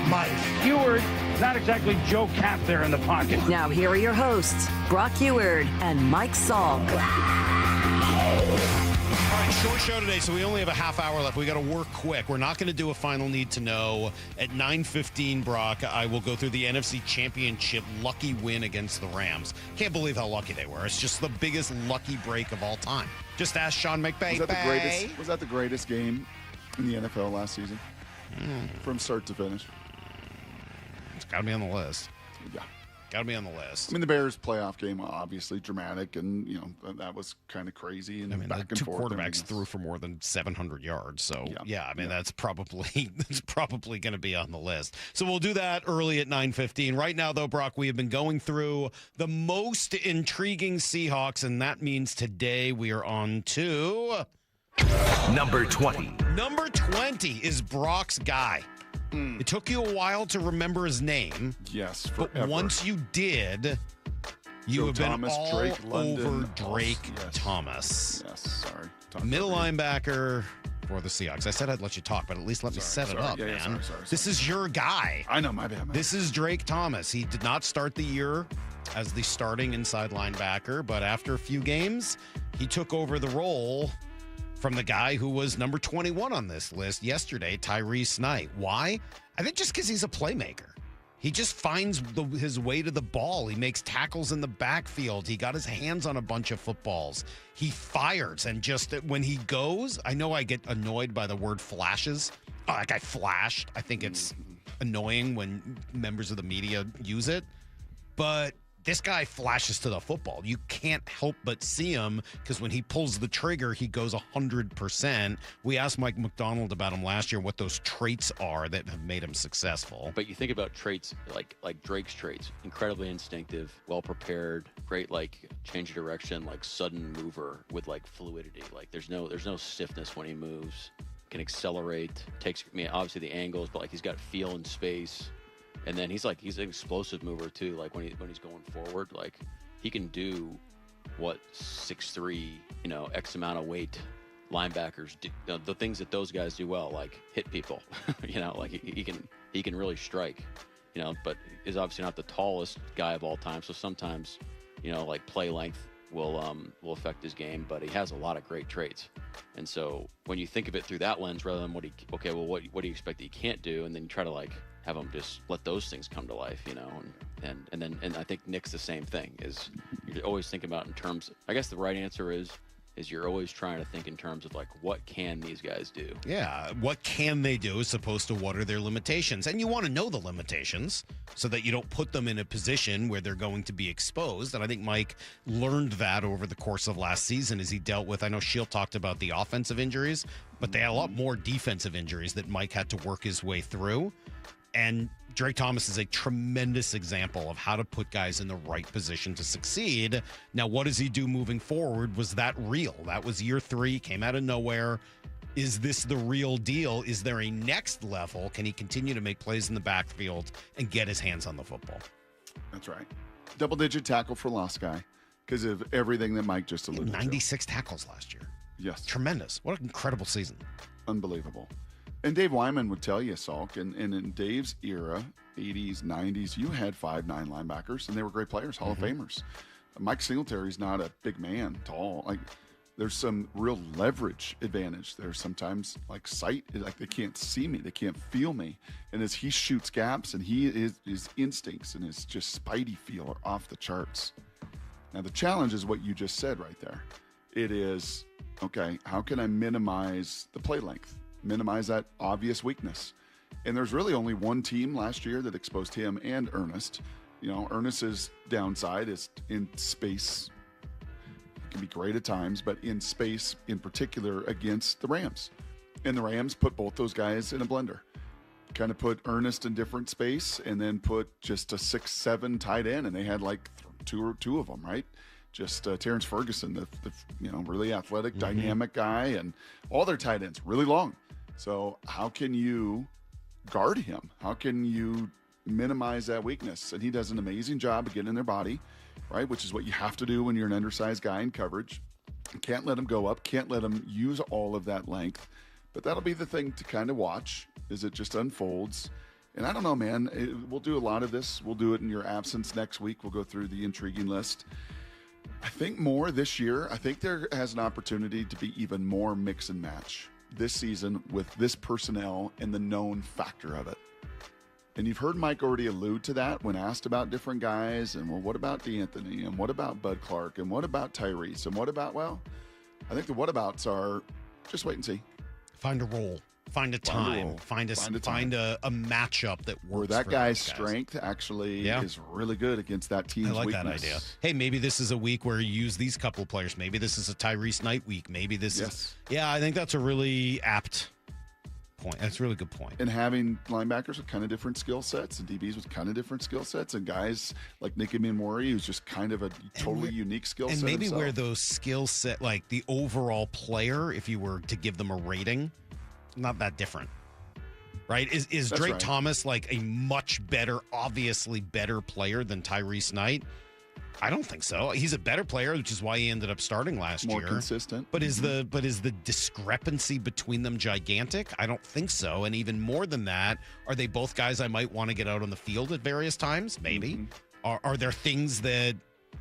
Mike Heward. Not exactly Joe Cap there in the pocket. Now here are your hosts, Brock Heward and Mike Salk. All right, short show today, so we only have a half hour left. We got to work quick. We're not going to do a final need to know. At 9:15, Brock, I will go through the NFC Championship lucky win against the Rams. Can't believe how lucky they were. It's just the biggest lucky break of all time. Just ask Sean McVay. Was that the greatest game in the NFL last season? From start to finish. It's got to be on the list. Yeah. Got to be on the list. I mean, the Bears playoff game, obviously dramatic, and, that was kind of crazy. And back and two forth. quarterbacks threw for more than 700 yards. So, that's probably going to be on the list. So we'll do that early at 9:15. Right now, though, Brock, we have been going through the most intriguing Seahawks, and that means today we are on to number 20. Number 20 is Brock's guy. It took you a while to remember his name. Yes, but forever. once you did, you Joe have been Thomas, all Drake London, over Drake Thomas. Yes, sorry. Middle linebacker for the Seahawks. I said I'd let you talk, but at least let me set it up, man. This is your guy. I know, my bad. This is Drake Thomas. He did not start the year as the starting inside linebacker, but after a few games, he took over the role from the guy who was number 21 on this list yesterday, Tyrese Knight. Why? I think just because he's a playmaker. He just finds his way to the ball. He makes tackles in the backfield. He got his hands on a bunch of footballs. He fires, and just when he goes, I know I get annoyed by the word flashes. Oh, that guy flashed. I think it's annoying when members of the media use it. But this guy flashes to the football. You can't help but see him because when he pulls the trigger, he goes 100%. We asked Mike McDonald about him last year, what those traits are that have made him successful. But you think about traits like Drake's traits, incredibly instinctive, well prepared, great change of direction, sudden mover with fluidity. There's no stiffness when he moves. Can accelerate, obviously the angles, but he's got feel in space. And then he's an explosive mover too. When he's going forward, he can do what 6'3", X amount of weight linebackers do. The things that those guys do well, hit people. He can really strike. But is obviously not the tallest guy of all time. So sometimes, play length will affect his game. But he has a lot of great traits. And so when you think of it through that lens, rather than what do you expect that he can't do, and then you try to have them just let those things come to life, and I think Nick's the same thing. Is you're always thinking about in terms. I guess the right answer is you're always trying to think in terms of what can these guys do? Yeah, what can they do as opposed to what are their limitations? And you want to know the limitations so that you don't put them in a position where they're going to be exposed. And I think Mike learned that over the course of last season as he dealt with, I know Sheil talked about the offensive injuries, but they had a lot more defensive injuries that Mike had to work his way through. And Drake Thomas is a tremendous example of how to put guys in the right position to succeed. Now, what does he do moving forward? Was that real? That was year 3, came out of nowhere. Is this the real deal? Is there a next level? Can he continue to make plays in the backfield and get his hands on the football? That's right. Double-digit tackle for loss guy because of everything that Mike just alluded to. 96 tackles last year. Yes. Tremendous. What an incredible season. Unbelievable. And Dave Wyman would tell you, Salk, and in Dave's era, 80s, 90s, you had 5'9" linebackers, and they were great players, Hall of Famers. Mike Singletary's not a big man, tall. There's some real leverage advantage. There's sometimes sight, they can't see me, they can't feel me. And as he shoots gaps, and his instincts and his just spidey feel are off the charts. Now, the challenge is what you just said right there. It is, okay, how can I minimize the play length? Minimize that obvious weakness. And there's really only one team last year that exposed him and Ernest. Ernest's downside is in space. It can be great at times, but in space in particular against the Rams. And the Rams put both those guys in a blender. Kind of put Ernest in different space and then put just a 6'7" tight end, and they had two of them, right? Just Terrence Ferguson, the really athletic, dynamic guy, and all their tight ends really long. So how can you guard him? How can you minimize that weakness? And he does an amazing job of getting in their body, right? Which is what you have to do when you're an undersized guy in coverage. Can't let him go up. Can't let him use all of that length. But that'll be the thing to kind of watch as it just unfolds. And I don't know, man. We'll do a lot of this. We'll do it in your absence next week. We'll go through the intriguing list. I think more this year. I think there has an opportunity to be even more mix and match this season with this personnel and the known factor of it. And you've heard Mike already allude to that when asked about different guys. And, well, what about DeAnthony? And what about Bud Clark? And what about Tyrese? And what about, I think the whatabouts are just wait and see. Find a role. Find a time. Find a matchup that works. Where that guy's strength actually is really good against that team's weakness. I like that idea. Hey, maybe this is a week where you use these couple of players. Maybe this is a Tyrese Knight week. Maybe this is. Yeah, I think that's a really apt point. That's a really good point. And having linebackers with kind of different skill sets and DBs with kind of different skill sets and guys like Nicky Minwori, who's just kind of a totally unique skill set. And maybe himself. where those skill set, like the overall player, if you were to give them a rating, not that different, right? Is Drake Thomas like a much better, obviously better player than Tyrese Knight? I don't think so. He's a better player, which is why he ended up starting last year. More consistent. But is the discrepancy between them gigantic? I don't think so. And even more than that, are they both guys I might want to get out on the field at various times? Maybe. Are there things that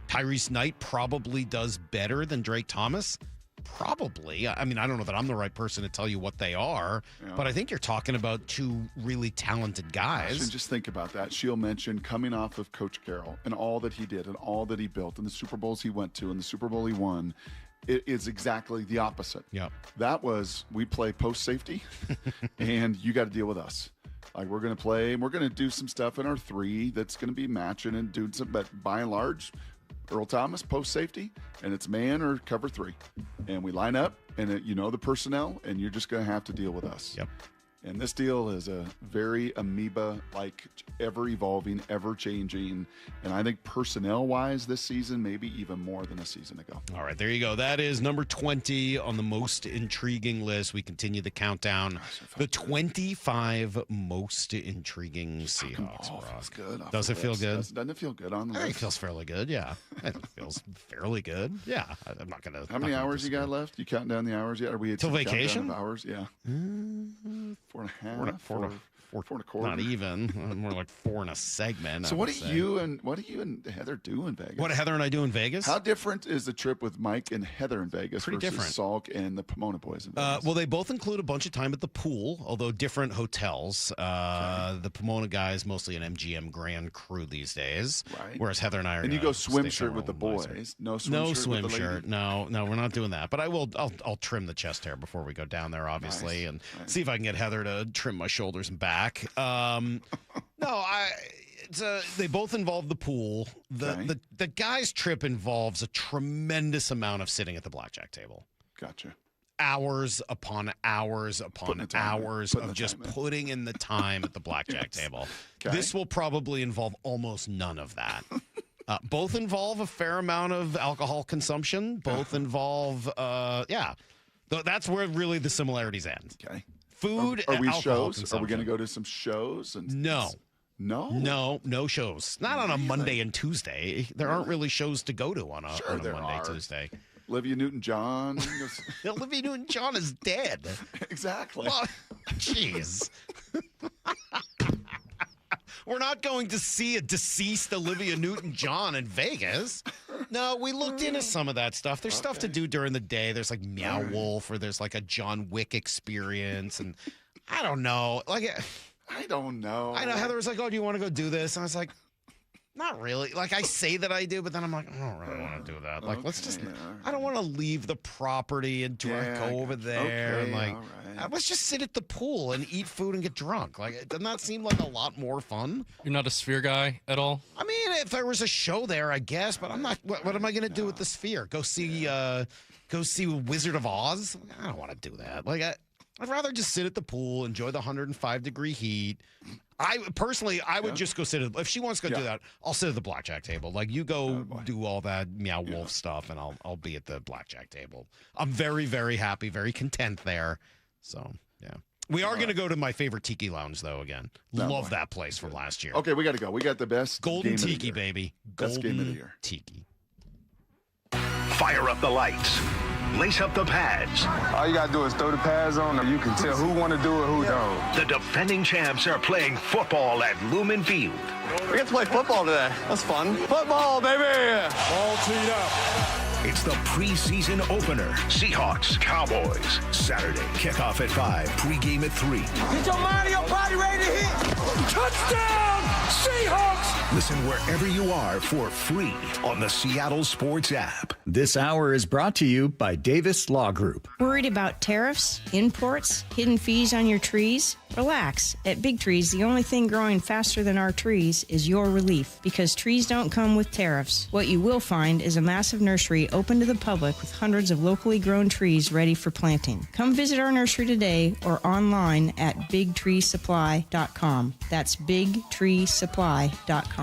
Tyrese Knight probably does better than Drake Thomas? Probably. I mean, I don't know that I'm the right person to tell you what they are, but I think you're talking about two really talented guys. And just think about that. Sheil mentioned coming off of Coach Carroll and all that he did and all that he built and the Super Bowls he went to and the Super Bowl he won. It is exactly the opposite. Yeah. That was, we play post safety and you got to deal with us. Like we're going to play, and we're going to do some stuff in our 3 that's going to be matching and doing some. But by and large, Earl Thomas post safety, and it's man or cover 3, and we line up, and the personnel, and you're just going to have to deal with us. Yep. And this deal is a very amoeba-like, ever-evolving, ever-changing. And I think personnel-wise this season, maybe even more than a season ago. All right, there you go. That is number 20 on the most intriguing list. We continue the countdown. The 25 most intriguing Seahawks. Feels good. Does it feel good? Doesn't it feel good on the I think list? it feels fairly good, yeah. It feels fairly good. Yeah, I'm not going to. How many hours you got left? You counting down the hours yet? Are we at till vacation? Hours? Yeah. 4.5. 4.25. Not even. More like 4 in a segment. So what do you and Heather do in Vegas? What do Heather and I do in Vegas? How different is the trip with Mike and Heather in Vegas Pretty versus different. Salk and the Pomona boys in Vegas? Well, they both include a bunch of time at the pool, although different hotels. The Pomona guys mostly an MGM Grand Crew these days, right? Whereas Heather and I are. And you go swim stay shirt with the boys. No swim shirt with the lady? No, we're not doing that. But I'll trim the chest hair before we go down there, obviously, and see if I can get Heather to trim my shoulders and back. They both involve the pool. The guys' trip involves a tremendous amount of sitting at the blackjack table. Gotcha. Hours upon hours upon hours of just putting in the time at the blackjack table. Okay. This will probably involve almost none of that. Both involve a fair amount of alcohol consumption. Both involve, that's where really the similarities end. Okay. Food are and we alcohol shows? Are we going to go to some shows? No shows. Not on a Monday and Tuesday. There aren't really shows to go to on a Monday, Tuesday. Olivia Newton-John. Olivia Newton-John is dead. Exactly. Well, jeez. We're not going to see a deceased Olivia Newton-John in Vegas. No, we looked into some of that stuff. There's stuff to do during the day. There's like Meow Wolf, or there's like a John Wick experience, and I don't know. I don't know. I know Heather was like, "Oh, do you want to go do this?" And I was like, "Not really." Like I say that I do, but then I'm like, I don't really want to do that. Like, let's just. I don't want to leave the property and go over there and let's just sit at the pool and eat food and get drunk. Like, doesn't that seem like a lot more fun? You're not a Sphere guy at all? I mean, if there was a show there, I guess, but I'm not. What am I going to do with the Sphere? Go see Wizard of Oz? I don't want to do that. Like, I'd rather just sit at the pool, enjoy the 105-degree heat. I would just go sit at, if she wants to go do that, I'll sit at the blackjack table. Like, you go do all that Meow Wolf stuff, and I'll be at the blackjack table. I'm very, very happy, very content there. So, yeah. We are going to go to my favorite tiki lounge, though, again. Love that place from last year. Okay, we got to go. We got the best Golden game Tiki, baby. Best game of the year. Tiki. Fire up the lights. Lace up the pads. All you got to do is throw the pads on, and you can tell who want to do it, who don't. The defending champs are playing football at Lumen Field. We get to play football today. That's fun. Football, baby! All teed up. It's the preseason opener. Seahawks, Cowboys. Saturday, kickoff at 5, pregame at 3. Get your Mario Party ready to hit. Touchdown, Seahawks! Listen wherever you are for free on the Seattle Sports app. This hour is brought to you by Davis Law Group. Worried about tariffs, imports, hidden fees on your trees? Relax. At Big Trees, the only thing growing faster than our trees is your relief, because trees don't come with tariffs. What you will find is a massive nursery open to the public with hundreds of locally grown trees ready for planting. Come visit our nursery today or online at bigtreesupply.com. That's bigtreesupply.com.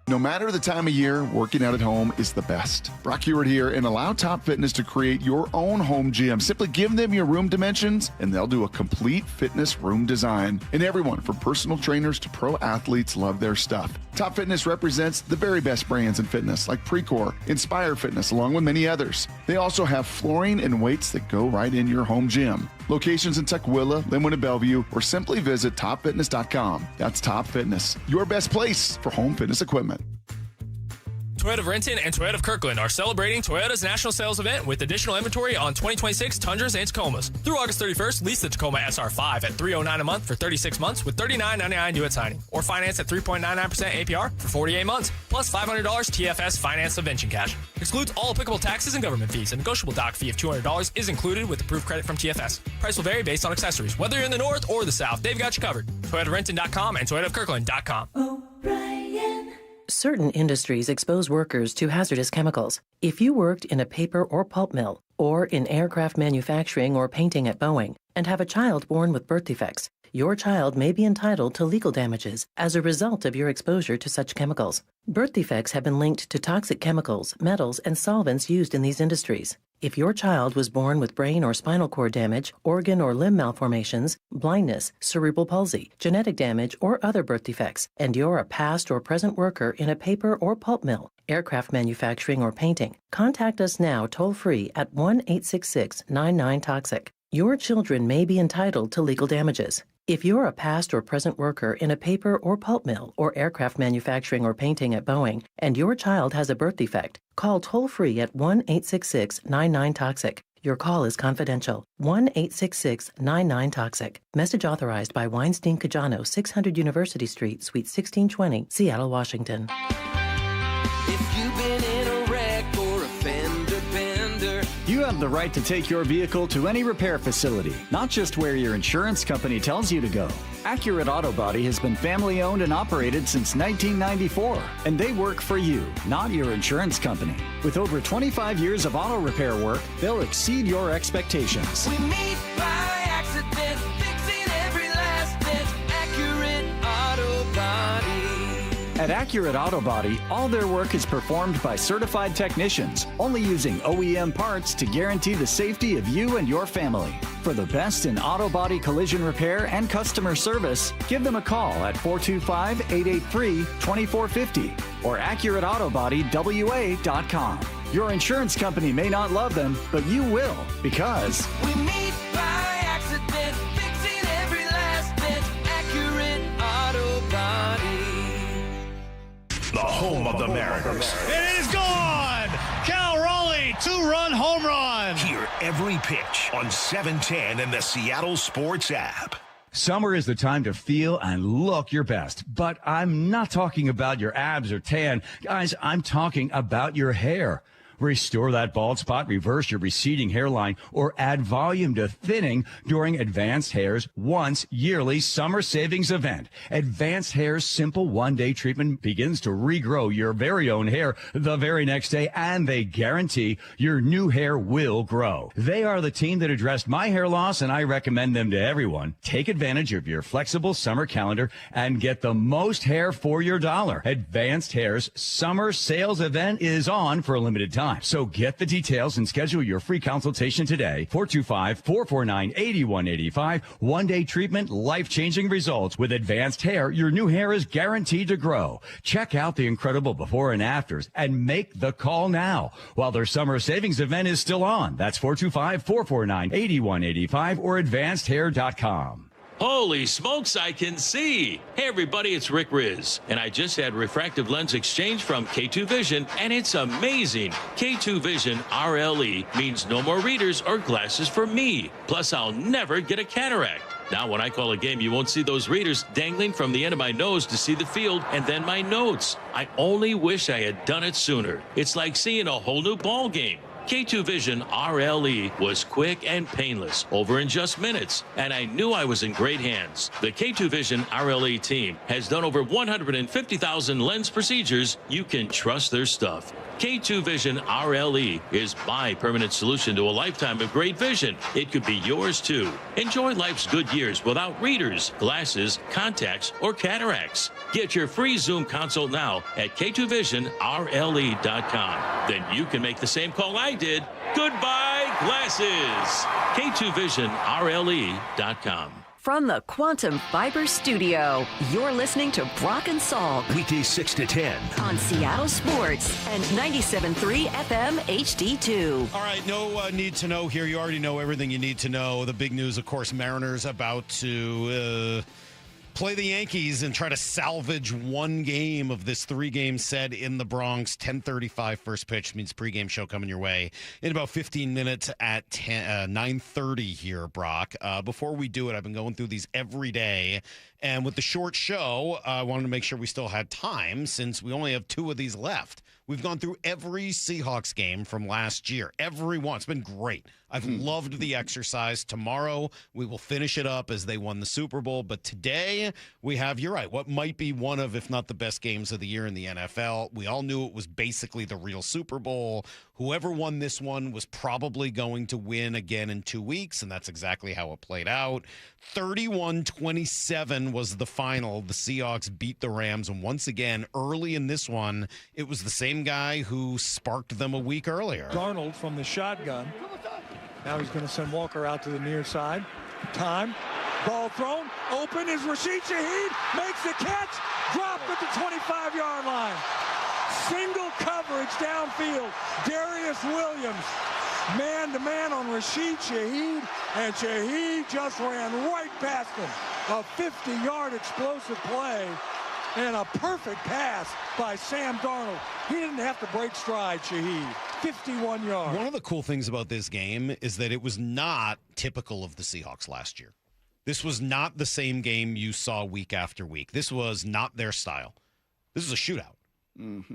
No matter the time of year, working out at home is the best. Brock Hewitt here, and allow Top Fitness to create your own home gym. Simply give them your room dimensions, and they'll do a complete fitness room design. And everyone, from personal trainers to pro athletes, love their stuff. Top Fitness represents the very best brands in fitness, like Precor, Inspire Fitness, along with many others. They also have flooring and weights that go right in your home gym. Locations in Tukwila, Linwood, and Bellevue, or simply visit topfitness.com. That's Top Fitness, your best place for home fitness equipment. Toyota of Renton and Toyota of Kirkland are celebrating Toyota's national sales event with additional inventory on 2026 Tundras and Tacomas. Through August 31st, lease the Tacoma SR5 at $309 a month for 36 months with $39.99 due at signing, or finance at 3.99% APR for 48 months, plus $500 TFS finance subvention cash. Excludes all applicable taxes and government fees. A negotiable dock fee of $200 is included with approved credit from TFS. Price will vary based on accessories. Whether you're in the north or the south, they've got you covered. ToyotaRenton.com and ToyotaofKirkland.com. Certain industries expose workers to hazardous chemicals. If you worked in a paper or pulp mill, or in aircraft manufacturing or painting at Boeing, and have a child born with birth defects, your child may be entitled to legal damages as a result of your exposure to such chemicals. Birth defects have been linked to toxic chemicals, metals, and solvents used in these industries. If your child was born with brain or spinal cord damage, organ or limb malformations, blindness, cerebral palsy, genetic damage, or other birth defects, and you're a past or present worker in a paper or pulp mill, aircraft manufacturing, or painting, contact us now toll-free at 1-866-99-TOXIC. Your children may be entitled to legal damages. If you're a past or present worker in a paper or pulp mill or aircraft manufacturing or painting at Boeing, and your child has a birth defect, call toll-free at 1-866-99-TOXIC. Your call is confidential. 1-866-99-TOXIC. Message authorized by Weinstein Cajano, 600 University Street, Suite 1620, Seattle, Washington. If you've been in a wreck or a fender bender, You have the right to take your vehicle to any repair facility, not just where your insurance company tells you to go. Accurate Auto Body has been family owned and operated since 1994, and they work for you, not your insurance company. With over 25 years of auto repair work, they'll exceed your expectations. we meet by accident, fixing every last bit. Accurate Auto Body. At Accurate Auto Body, all their work is performed by certified technicians, only using OEM parts to guarantee the safety of you and your family. For the best in auto body collision repair and customer service, give them a call at 425-883-2450 or AccurateAutoBodyWA.com. Your insurance company may not love them, but you will, because We meet by accident, fixing every last bit. Accurate Auto Body. The home of the Mariners. It is gone! Cal Raleigh, 2-run home run! Hear every pitch on 710 and the Seattle Sports app. Summer is the time to feel and look your best, but I'm not talking about your abs or tan. Guys, I'm talking about your hair. Restore that bald spot, reverse your receding hairline, or add volume to thinning during Advanced Hair's once yearly summer savings event. Advanced Hair's simple one-day treatment begins to regrow your very own hair the very next day, and they guarantee your new hair will grow. They are the team that addressed my hair loss, and I recommend them to everyone. Take advantage of your flexible summer calendar and get the most hair for your dollar. Advanced Hair's summer sales event is on for a limited time. So get the details and schedule your free consultation today. 425-449-8185. One-day treatment, life-changing results. With Advanced Hair, your new hair is guaranteed to grow. Check out the incredible before and afters and make the call now while their summer savings event is still on. That's 425-449-8185 or advancedhair.com. Holy smokes, I can see. Hey, everybody, it's Rick Riz, and I just had refractive lens exchange from K2 Vision, and it's amazing. K2 Vision RLE means no more readers or glasses for me. Plus, I'll never get a cataract. Now, when I call a game, you won't see those readers dangling from the end of my nose to see the field and then my notes. I only wish I had done it sooner. It's like seeing a whole new ball game. K2 Vision RLE was quick and painless, over in just minutes, and I knew I was in great hands. The K2 Vision RLE team has done over 150,000 lens procedures. You can trust their stuff. K2 Vision RLE is my permanent solution to a lifetime of great vision. It could be yours too. Enjoy life's good years without readers, glasses, contacts, or cataracts. Get your free Zoom consult now at K2VisionRLE.com. Then you can make the same call I did. Goodbye, glasses. K2VisionRLE.com. From the Quantum Fiber Studio, you're listening to Brock and Salk. Weekdays 6 to 10. On Seattle Sports and 97.3 FM HD2. All right, no need to know here. You already know everything you need to know. The big news, of course, Mariners about to play the Yankees and try to salvage one game of this 3-game set in the Bronx. 10:35 first pitch means pregame show coming your way in about 15 minutes at 9:30 here, Brock. Before we do it, I've been going through these every day. And with the short show, I wanted to make sure we still had time since we only have 2 of these left. We've gone through every Seahawks game from last year. Every one. It's been great. I've loved the exercise. Tomorrow, we will finish it up as they won the Super Bowl. But today, we have, you're right, what might be one of, if not the best games of the year in the NFL. We all knew it was basically the real Super Bowl. Whoever won this one was probably going to win again in 2 weeks, and that's exactly how it played out. 31-27 was the final. The Seahawks beat the Rams, and once again, early in this one, it was the same guy who sparked them a week earlier. Darnold from the shotgun. Now he's going to send Walker out to the near side. Time. Ball thrown. Open is Rashid Shaheed. Makes the catch. Dropped at the 25-yard line. Single coverage downfield. Darius Williams. Man-to-man on Rashid Shaheed. And Shaheed just ran right past him. A 50-yard explosive play. And a perfect pass by Sam Darnold. He didn't have to break stride, Shaheed. 51 yards. One of the cool things about this game is that it was not typical of the Seahawks last year. This was not the same game you saw week after week. This was not their style. This is a shootout.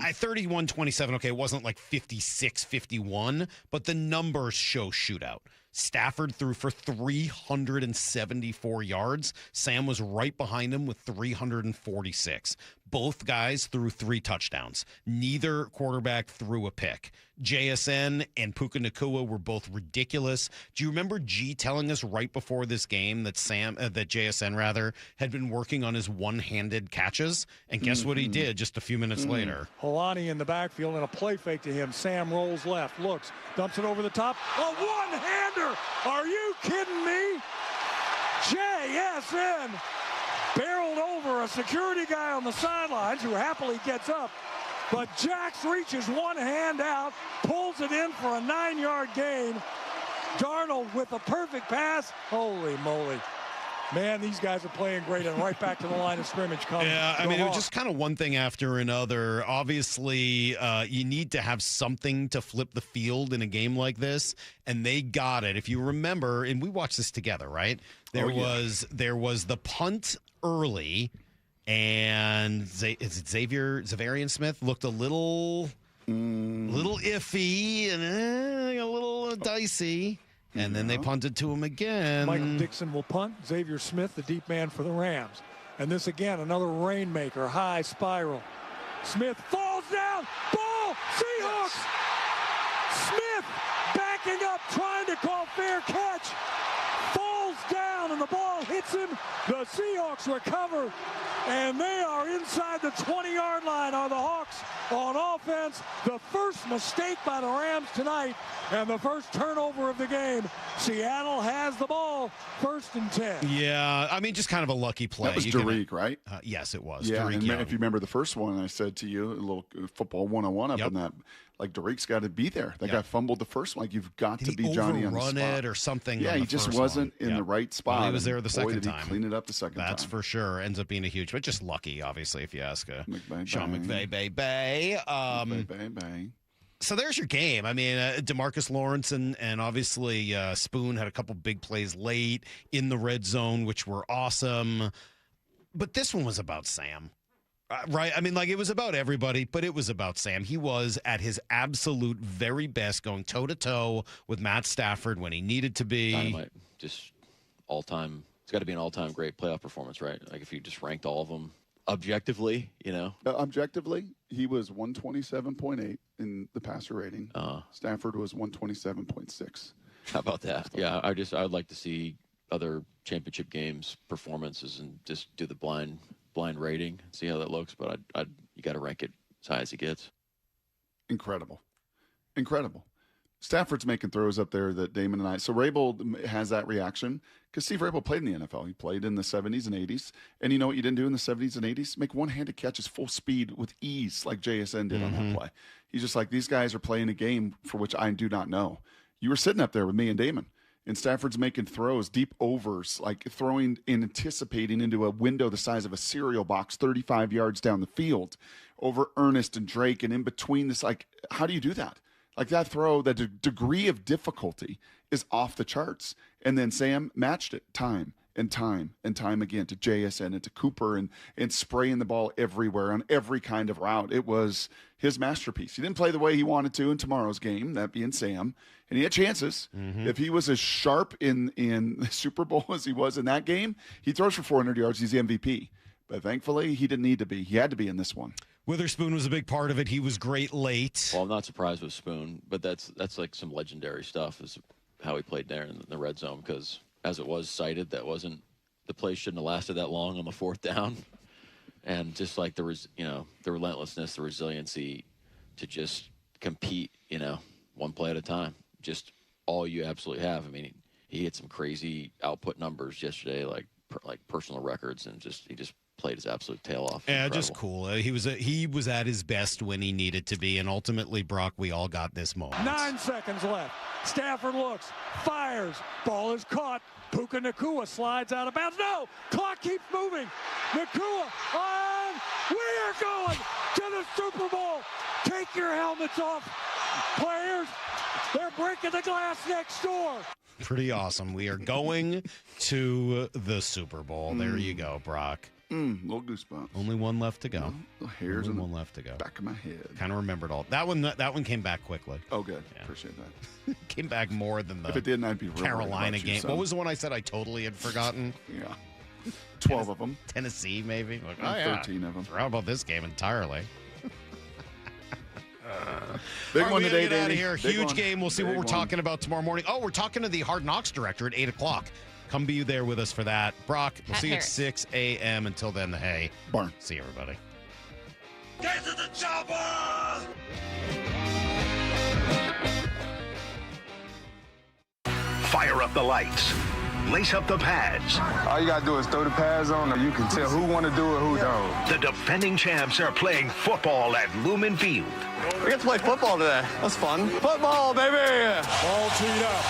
At 31-27, okay, it wasn't like 56-51, but the numbers show shootout. Stafford threw for 374 yards. Sam was right behind him with 346. Both guys threw 3 touchdowns. Neither quarterback threw a pick. JSN and Puka Nacua were both ridiculous. Do you remember G telling us right before this game that that JSN had been working on his one-handed catches? And guess what he did just a few minutes later? Holani in the backfield and a play fake to him. Sam rolls left, looks, dumps it over the top. A one-hander! Are you kidding me? JSN barreled over a security guy on the sidelines who happily gets up. But Jax reaches one hand out, pulls it in for a 9-yard gain. Darnold with a perfect pass. Holy moly. Man, these guys are playing great and right back to the line of scrimmage. Yeah, I mean, it was just kind of one thing after another. Obviously, you need to have something to flip the field in a game like this, and they got it. If you remember, and we watched this together, right? There was the punt early, and Xavarian Smith looked a little iffy and a little dicey. And then they punted to him again. Michael Dixon will punt. Xavier Smith, the deep man for the Rams. And this again, another rainmaker, high spiral. Smith falls down. Ball, Seahawks. Smith backing up, trying to call fair catch. Falls down, and the ball hits him. The Seahawks recover, and they are inside the 20-yard line on the Hawks on offense. The first mistake by the Rams tonight, and the first turnover of the game. Seattle has the ball, 1st and 10. Yeah, I mean, just kind of a lucky play. That was Derek, right? Yes, it was. Yeah, and if you remember the first one, I said to you, a little football 101 up in that. Like, Derek's got to be there. That guy fumbled the first one. Like, you've got to be Johnny on the spot. It or something. Yeah, he just wasn't in the right spot. Well, he was there the second time. He clean it up the second time. That's for sure. Ends up being a huge, but just lucky, obviously, if you ask McVay, Sean McVay. So there's your game. I mean, DeMarcus Lawrence and obviously Spoon had a couple big plays late in the red zone, which were awesome. But this one was about Sam. Right? I mean, like, it was about everybody, but it was about Sam. He was at his absolute very best, going toe-to-toe with Matt Stafford when he needed to be. Dynamite. Just all-time. It's got to be an all-time great playoff performance, right? Like, if you just ranked all of them objectively, you know? Objectively, he was 127.8 in the passer rating. Stafford was 127.6. How about that? Yeah, I would like to see other championship games performances and just do the blind rating, see how that looks, but you got to rank it as high as it gets. Incredible. Stafford's making throws up there that Damon and I. So Rabel has that reaction because Steve Rabel played in the NFL. He played in the 70s and 80s. And you know what you didn't do in the 70s and 80s? Make one-handed catches full speed with ease like JSN did on that play. He's just like, these guys are playing a game for which I do not know. You were sitting up there with me and Damon. And Stafford's making throws, deep overs, like throwing and anticipating into a window the size of a cereal box 35 yards down the field over Ernest and Drake and in between this. Like, how do you do that? Like that throw, that degree of difficulty is off the charts. And then Sam matched it time and time and time again to JSN and to Cooper and spraying the ball everywhere on every kind of route. It was his masterpiece. He didn't play the way he wanted to in tomorrow's game, that being Sam, and he had chances. Mm-hmm. If he was as sharp in the Super Bowl as he was in that game, he throws for 400 yards. He's the MVP. But thankfully, he didn't need to be. He had to be in this one. Witherspoon was a big part of it. He was great late. Well, I'm not surprised with Spoon, but that's like some legendary stuff is how he played there in the red zone, because as it was cited, the play shouldn't have lasted that long on the fourth down. And just like the relentlessness, the resiliency to just compete, one play at a time, just all you absolutely have. I mean, he hit some crazy output numbers yesterday, like personal records, and he just played his absolute tail off. Yeah, Incredible. just cool. He was at his best when he needed to be, and ultimately, Brock, we all got this moment. 9 seconds left. Stafford looks, fires, ball is caught. Puka Nacua slides out of bounds. No, clock keeps moving. Nacua on. We are going to the Super Bowl. Take your helmets off, players. They're breaking the glass next door. Pretty awesome. We are going to the Super Bowl. There you go, Brock. Little goosebumps. Only one left to go. Hairs Only in one left to go. Back of my head. Kind of remembered all. That one came back quickly. Oh, good. Yeah. Appreciate that. Came back more than the if it didn't, I'd be real Carolina about game. you, son. What was the one I said I totally had forgotten? Yeah. 12 of them. Tennessee, maybe. Like, 13 of them. Forgot about this game entirely. Big All right, one we today, gotta get out of Davey. here. Big Huge one. game. We'll see what Big we're one. talking about tomorrow morning. Oh, we're talking to the Hard Knocks director at 8 o'clock. Come be there with us for that. Brock, we'll see you at 6 a.m. Until then, the hay. Barn. See you, everybody. Get to the chopper! Fire up the lights. Lace up the pads. All you gotta do is throw the pads on, and you can tell who want to do it, who don't. The defending champs are playing football at Lumen Field. We get to play football today. That's fun. Football, baby! All teed up.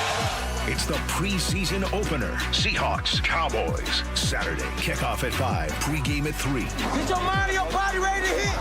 It's the preseason opener. Seahawks, Cowboys. Saturday, kickoff at 5, pregame at 3. Get your Mario body ready to hit.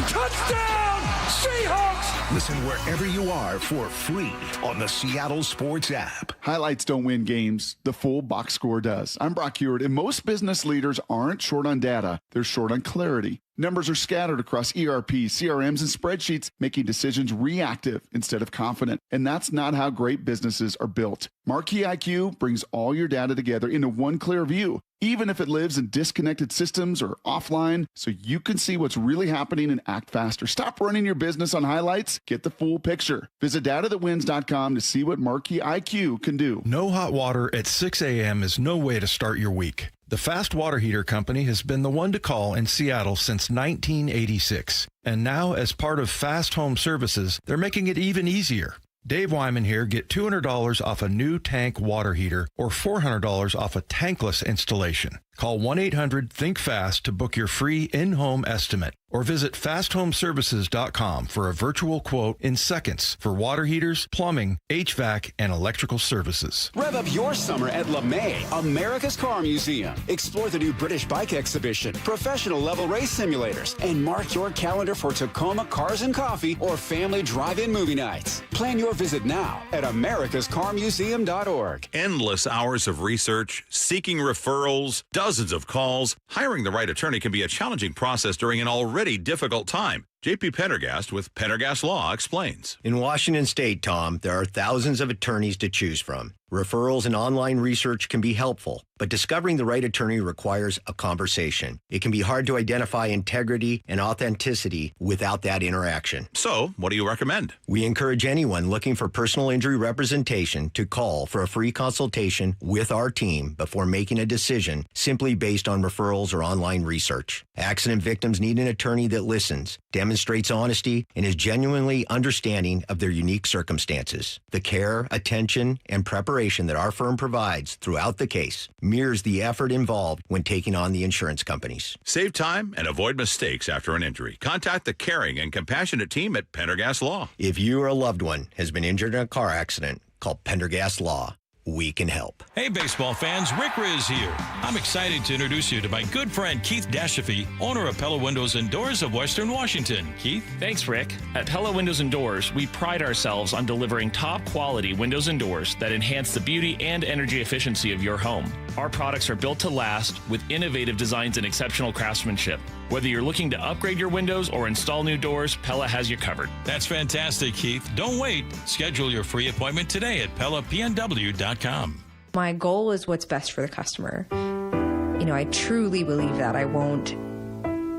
Touchdown, Seahawks! Listen wherever you are for free on the Seattle Sports app. Highlights don't win games. The full box score does. I'm Brock Heward, and most business leaders aren't short on data. They're short on clarity. Numbers are scattered across ERPs, CRMs, and spreadsheets, making decisions reactive instead of confident. And that's not how great businesses are built. Marquee IQ brings all your data together into one clear view, even if it lives in disconnected systems or offline, so you can see what's really happening and act faster. Stop running your business on highlights. Get the full picture. Visit datathatwins.com to see what Marquee IQ can do. No hot water at 6 a.m. is no way to start your week. The Fast Water Heater Company has been the one to call in Seattle since 1986. And now, as part of Fast Home Services, they're making it even easier. Dave Wyman here. Get $200 off a new tank water heater or $400 off a tankless installation. Call 1-800-THINK-FAST to book your free in-home estimate or visit fasthomeservices.com for a virtual quote in seconds for water heaters, plumbing, HVAC, and electrical services. Rev up your summer at LeMay, America's Car Museum. Explore the new British bike exhibition, professional level race simulators, and mark your calendar for Tacoma Cars and Coffee or family drive-in movie nights. Plan your visit now at americascarmuseum.org. Endless hours of research, seeking referrals, dozens of calls. Hiring the right attorney can be a challenging process during an already difficult time. J.P. Pendergast with Pendergast Law explains. In Washington State, Tom, there are thousands of attorneys to choose from. Referrals and online research can be helpful, but discovering the right attorney requires a conversation. It can be hard to identify integrity and authenticity without that interaction. So, what do you recommend? We encourage anyone looking for personal injury representation to call for a free consultation with our team before making a decision simply based on referrals or online research. Accident victims need an attorney that listens, demonstrates honesty, and is genuinely understanding of their unique circumstances. The care, attention, and preparation that our firm provides throughout the case mirrors the effort involved when taking on the insurance companies. Save time and avoid mistakes after an injury. Contact the caring and compassionate team at Pendergast Law. If you or a loved one has been injured in a car accident, call Pendergast Law. we can help. Hey, baseball fans, Rick Riz here. I'm excited to introduce you to my good friend Keith Dashafy, owner of Pella Windows and Doors of Western Washington. Keith? Thanks, Rick. At Pella Windows and Doors, we pride ourselves on delivering top-quality windows and doors that enhance the beauty and energy efficiency of your home. Our products are built to last with innovative designs and exceptional craftsmanship. Whether you're looking to upgrade your windows or install new doors, Pella has you covered. That's fantastic, Keith. Don't wait. Schedule your free appointment today at PellaPNW.com. My goal is what's best for the customer. You know, I truly believe that. I won't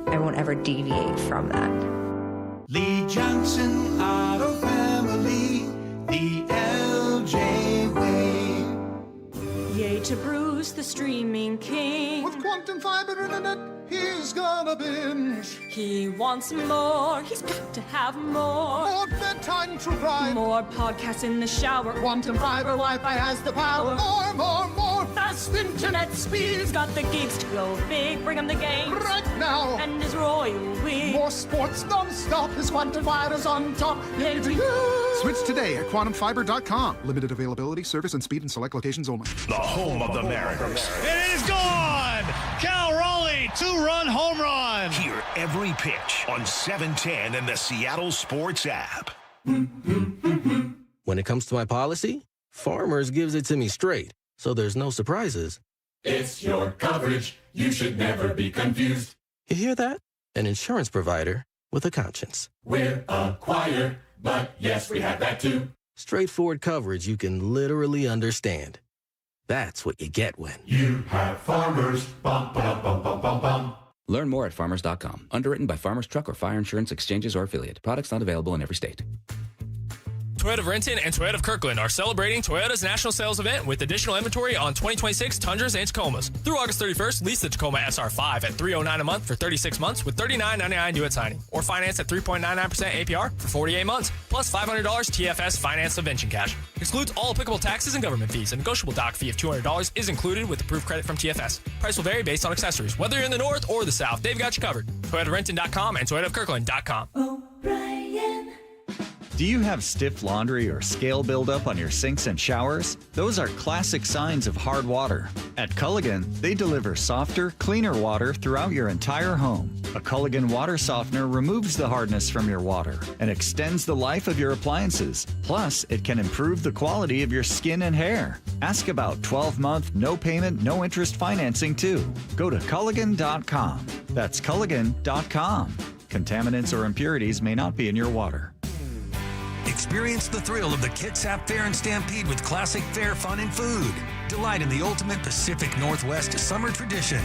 ever deviate from that. Lee Johnson Auto Family, the LJ way. Yay to Bruce, the streaming king. With quantum fiber internet, he's gonna binge. He wants more, he's got to have more. More bedtime true crime. More podcasts in the shower. Quantum fiber Wi-Fi has the power. More. Fast internet speed. He's got the geeks to go big. Bring him the games. Right now. And his royal we. More sports non-stop. His quantum fiber's on top. Yay to you. Switch today at quantumfiber.com. Limited availability, service, and speed in select locations only. The home of the Mariners. It is gone! Cal Raleigh, 2-run home run! Hear every pitch on 710 and the Seattle Sports app. When it comes to my policy, Farmers gives it to me straight, so there's no surprises. It's your coverage. You should never be confused. You hear that? An insurance provider with a conscience. We're a choir, but yes, we have that too. Straightforward coverage you can literally understand. That's what you get when you have Farmers. Bum, bum, bum, bum, bum, bum. Learn more at farmers.com. Underwritten by Farmers Truck or Fire Insurance Exchanges or Affiliate. Products not available in every state. Toyota of Renton and Toyota of Kirkland are celebrating Toyota's national sales event with additional inventory on 2026 Tundras and Tacomas. Through August 31st, lease the Tacoma SR5 at $309 a month for 36 months with $39.99 due at signing, or finance at 3.99% APR for 48 months, plus $500 TFS finance subvention cash. Excludes all applicable taxes and government fees. A negotiable dock fee of $200 is included with approved credit from TFS. Price will vary based on accessories. Whether you're in the north or the south, they've got you covered. ToyotaRenton.com and ToyotaofKirkland.com. Do you have stiff laundry or scale buildup on your sinks and showers? Those are classic signs of hard water. At Culligan, they deliver softer, cleaner water throughout your entire home. A Culligan water softener removes the hardness from your water and extends the life of your appliances. Plus, it can improve the quality of your skin and hair. Ask about 12-month, no payment, no interest financing too. Go to Culligan.com. That's Culligan.com. Contaminants or impurities may not be in your water. Experience the thrill of the Kitsap Fair and Stampede with classic fair fun and food. Delight in the ultimate Pacific Northwest summer tradition.